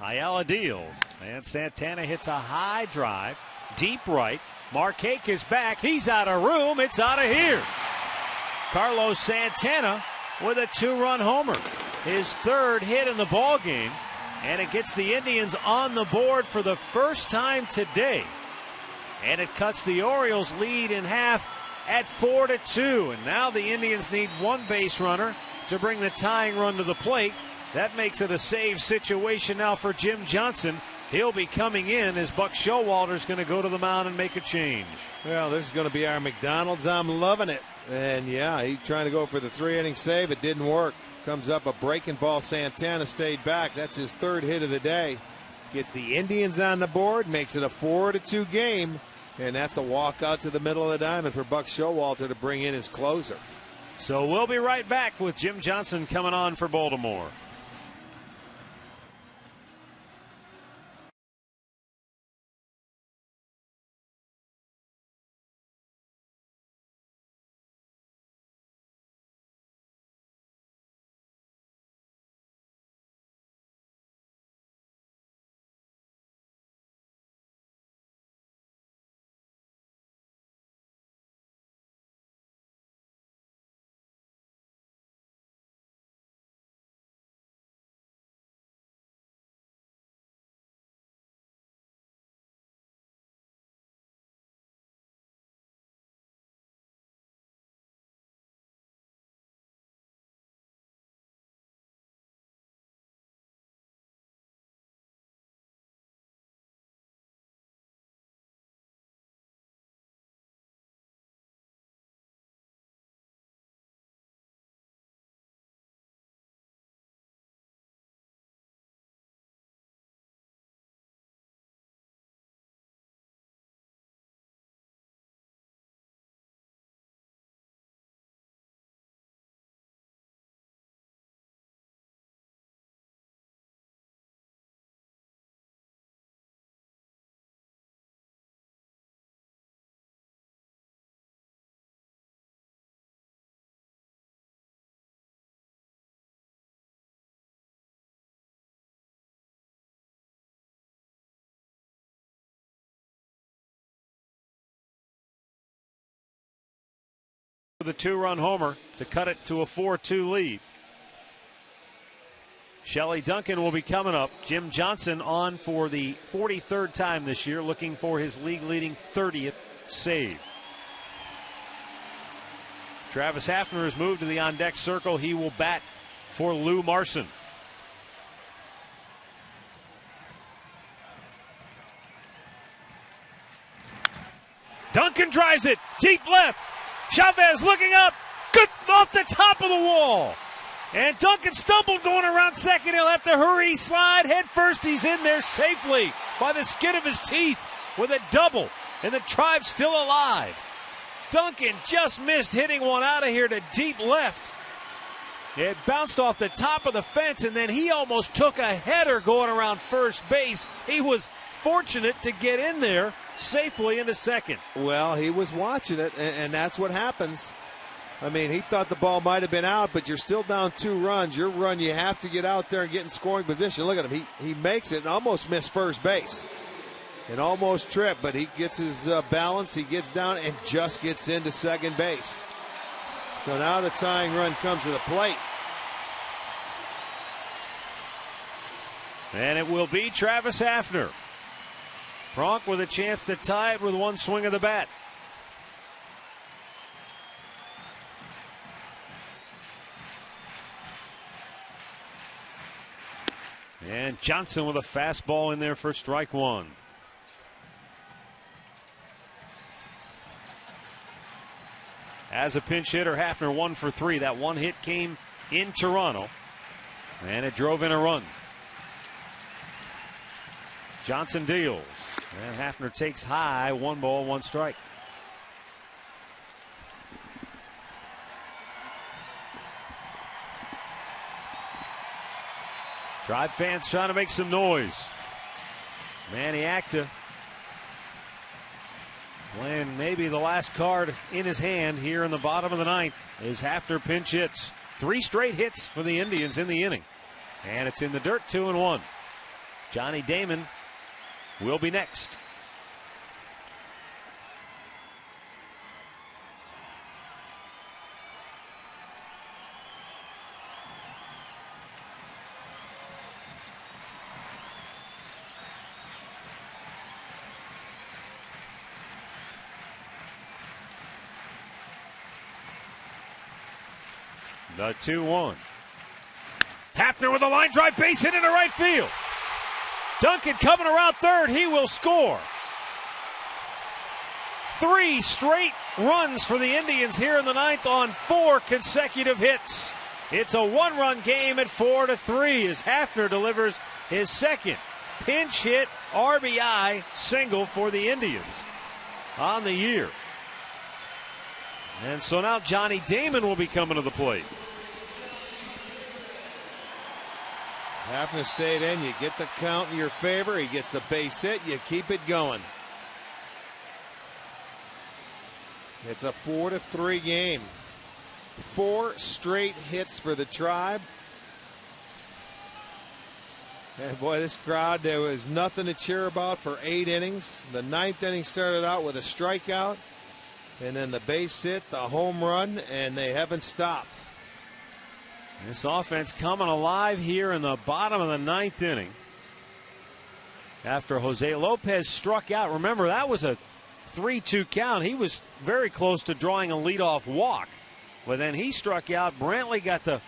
Ayala deals, and Santana hits a high drive, deep right. Markakis is back. He's out of room. It's out of here. Carlos Santana with a 2-run homer. His 3rd hit in the ballgame, and it gets the Indians on the board for the first time today. And it cuts the Orioles' lead in half at 4-2. And now the Indians need 1 base runner to bring the tying run to the plate. That makes it a save situation now for Jim Johnson. He'll be coming in as Buck Showalter's going to go to the mound and make a change. Well, this is going to be our McDonald's. I'm loving it. And yeah, he's trying to go for the 3-inning save. It didn't work. Comes up a breaking ball. Santana stayed back. That's his 3rd hit of the day. Gets the Indians on the board. Makes it a 4-2 game. And that's a walk out to the middle of the diamond for Buck Showalter to bring in his closer. So we'll be right back with Jim Johnson coming on for Baltimore. The 2-run homer to cut it to a 4-2 lead. Shelley Duncan will be coming up. Jim Johnson on for the 43rd time this year, looking for his league-leading 30th save. Travis Hafner has moved to the on-deck circle. He will bat for Lou Marson. Duncan drives it deep left. Chavez looking up. Good off the top of the wall. And Duncan stumbled going around second. He'll have to hurry, slide head first. He's in there safely by the skin of his teeth with a double. And the Tribe's still alive. Duncan just missed hitting one out of here to deep left. It bounced off the top of the fence, and then he almost took a header going around first base. He was fortunate to get in there safely into second. Well, he was watching it, and that's what happens. I mean, he thought the ball might have been out, but you're still down 2 runs. Your run, you have to get out there and get in scoring position. Look at him. He makes it and almost missed first base. And almost tripped, but he gets his balance. He gets down and just gets into second base. So now the tying run comes to the plate. And it will be Travis Hafner. Bronk with a chance to tie it with one swing of the bat. And Johnson with a fastball in there for strike one. As a pinch hitter, Hafner 1 for 3. That one hit came in Toronto, and it drove in a run. Johnson deals, and Hafner takes high. 1 ball, 1 strike. Tribe fans trying to make some noise. Manny Acta playing maybe the last card in his hand here in the bottom of the 9th as Hafner pinch hits. 3 straight hits for the Indians in the inning. And it's in the dirt, 2-1. Johnny Damon will be next. The 2-1. Hafner with a line drive base hit into right field. Duncan coming around third. He will score. 3 straight runs for the Indians here in the 9th on 4 consecutive hits. It's a 1-run game at 4-3 as Hafner delivers his second pinch hit RBI single for the Indians on the year. And so now Johnny Damon will be coming to the plate. Hafner stayed in. You get the count in your favor. He gets the base hit. You keep it going. It's a 4-3 game. 4 straight hits for the Tribe. And boy, this crowd, there was nothing to cheer about for 8 innings. The 9th inning started out with a strikeout. And then the base hit, the home run, and they haven't stopped. This offense coming alive here in the bottom of the 9th inning. After Jose Lopez struck out. Remember, that was a 3-2 count. He was very close to drawing a leadoff walk. But then he struck out. Brantley got the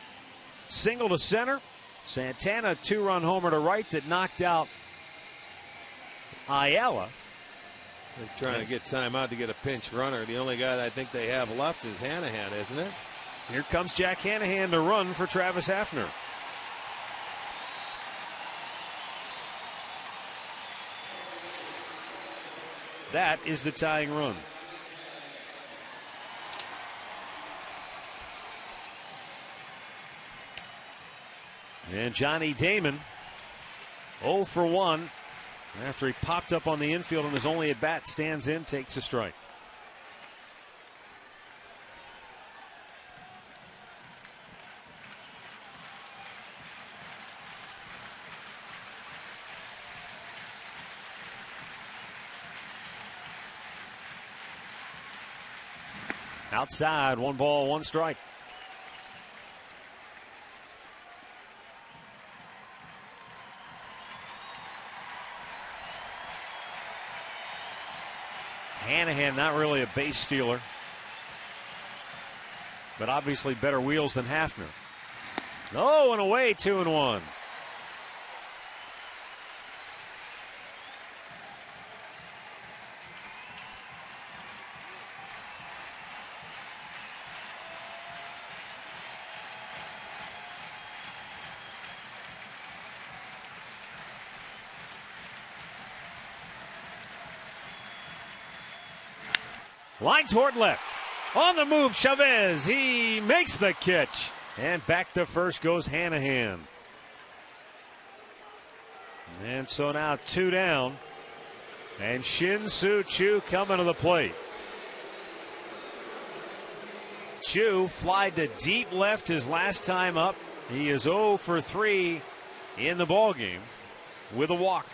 single to center. Santana, 2-run homer to right that knocked out Ayala. They're trying to get time out to get a pinch runner. The only guy that I think they have left is Hanahan, isn't it? Here comes Jack Hanahan to run for Travis Hafner. That is the tying run. And Johnny Damon 0 for 1 after he popped up on the infield and his only at bat, stands in, takes a strike. Outside, 1 ball, 1 strike. Hanahan, not really a base stealer, but obviously better wheels than Hafner. Oh, and away, 2-1. Line toward left. On the move, Chavez. He makes the catch. And back to first goes Hanahan. And so now 2 down. And Shin-Soo Choo coming to the plate. Choo flied to deep left his last time up. He is 0 for 3 in the ballgame with a walk.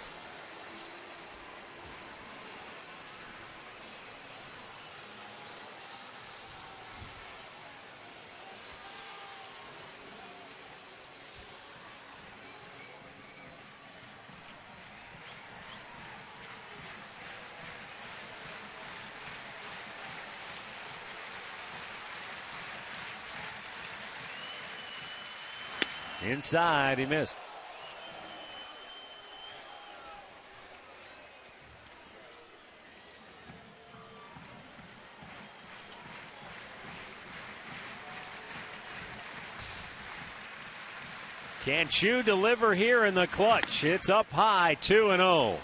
Inside, he missed. Can Choo deliver here in the clutch? It's up high, 2-0.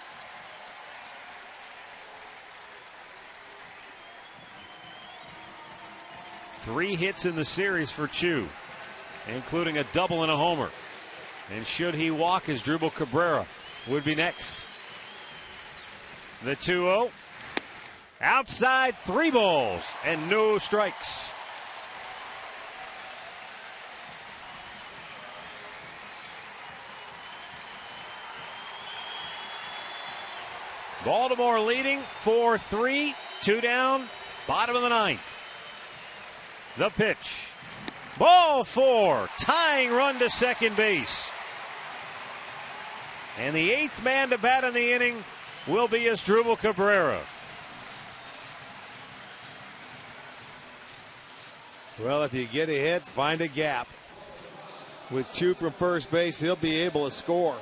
Three hits in the series for Choo, including a double and a homer. And should he walk, his Drupal Cabrera would be next. The 2-0. Outside, 3 balls and no strikes. Baltimore leading 4-3, 2 down, bottom of the 9th. The pitch. Ball 4, tying run to second base. And the 8th man to bat in the inning will be Drupal Cabrera. Well, if you get a hit, find a gap. With Choo from first base, he'll be able to score.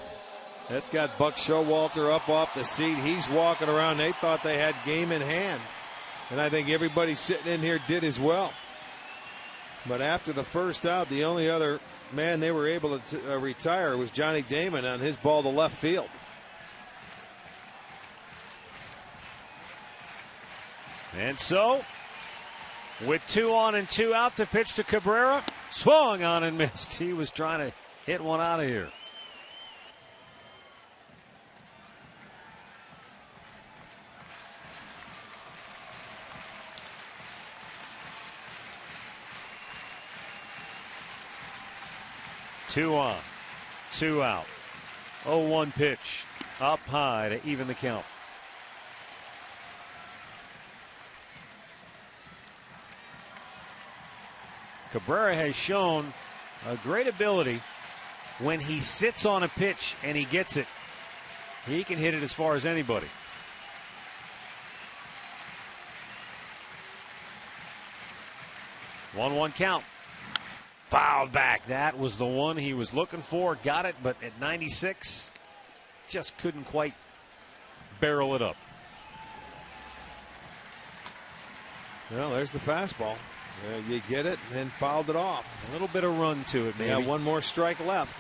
That's got Buck Showalter up off the seat. He's walking around. They thought they had game in hand. And I think everybody sitting in here did as well. But after the first out, the only other man they were able to retire was Johnny Damon on his ball to left field. And so, with 2 on and 2 out, the pitch to Cabrera. Swung on and missed. He was trying to hit one out of here. Two on, 2 out. 0-1 pitch. Up high to even the count. Cabrera has shown a great ability when he sits on a pitch and he gets it. He can hit it as far as anybody. One count. Fouled back. That was the one he was looking for. Got it, but at 96, just couldn't quite barrel it up. Well, there's the fastball. You get it and then fouled it off. A little bit of run to it, maybe. Yeah, one more strike left.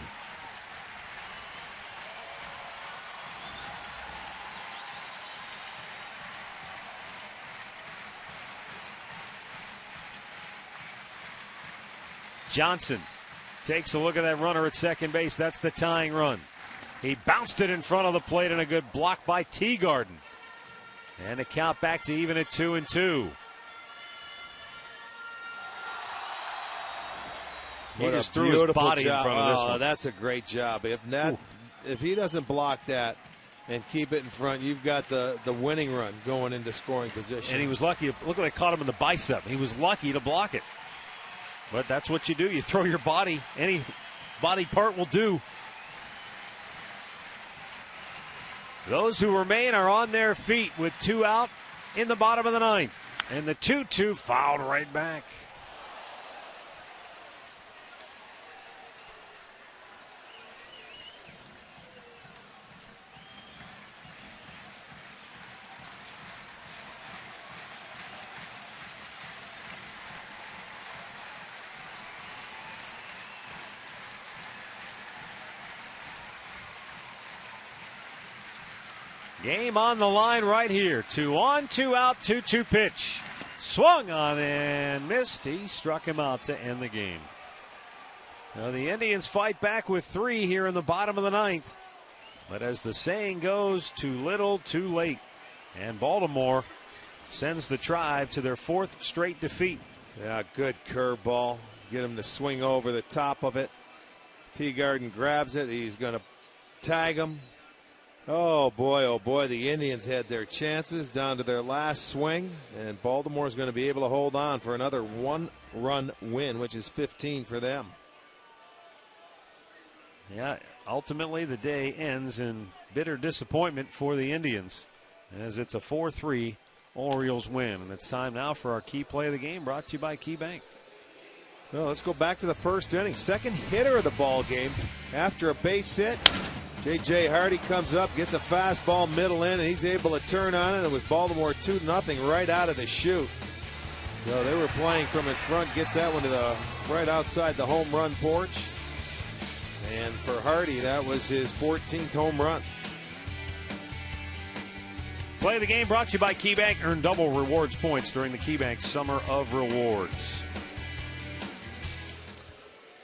Johnson takes a look at that runner at second base. That's the tying run. He bounced it in front of the plate and a good block by Teagarden. And a count back to even at 2-2. He just threw his body in front of this one. That's a great job. If he doesn't block that and keep it in front, you've got the winning run going into scoring position. And he was lucky. Look, I caught him in the bicep. He was lucky to block it. But that's what you do. You throw your body. Any body part will do. Those who remain are on their feet with 2 out in the bottom of the ninth. And the 2-2 fouled right back. Game on the line right here. 2 on, 2 out, 2-2 pitch. Swung on and missed. He struck him out to end the game. Now the Indians fight back with 3 here in the bottom of the ninth. But as the saying goes, too little, too late. And Baltimore sends the Tribe to their 4th straight defeat. Yeah, good curveball. Get him to swing over the top of it. Teagarden grabs it. He's going to tag him. Oh boy, the Indians had their chances down to their last swing, and Baltimore's going to be able to hold on for another 1-run win, which is 15 for them. Yeah, ultimately the day ends in bitter disappointment for the Indians as it's a 4-3 Orioles win. And it's time now for our key play of the game, brought to you by KeyBank. Well, let's go back to the first inning. Second hitter of the ball game after a base hit. J.J. Hardy comes up, gets a fastball middle in, and he's able to turn on it. It was Baltimore 2-0 right out of the chute. So they were playing from in front, gets that one to the right outside the home run porch. And for Hardy, that was his 14th home run. Play of the game brought to you by KeyBank. Earn double rewards points during the KeyBank Summer of Rewards.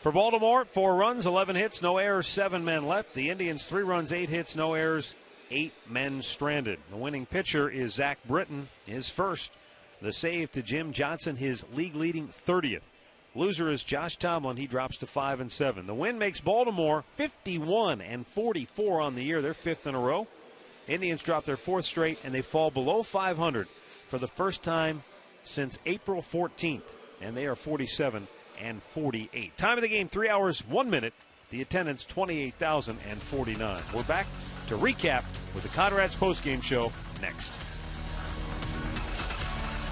For Baltimore, 4 runs, 11 hits, no errors, 7 men left. The Indians, 3 runs, 8 hits, no errors, 8 men stranded. The winning pitcher is Zach Britton, his first. The save to Jim Johnson, his league-leading 30th. Loser is Josh Tomlin. He drops to 5-7. The win makes Baltimore 51-44 on the year. They're 5th in a row. Indians drop their 4th straight, and they fall below 500 for the first time since April 14th. And they are 47-48. Time of the game, 3 hours, 1 minute. The attendance, 28,049. We're back to recap with the Conrad's postgame show next.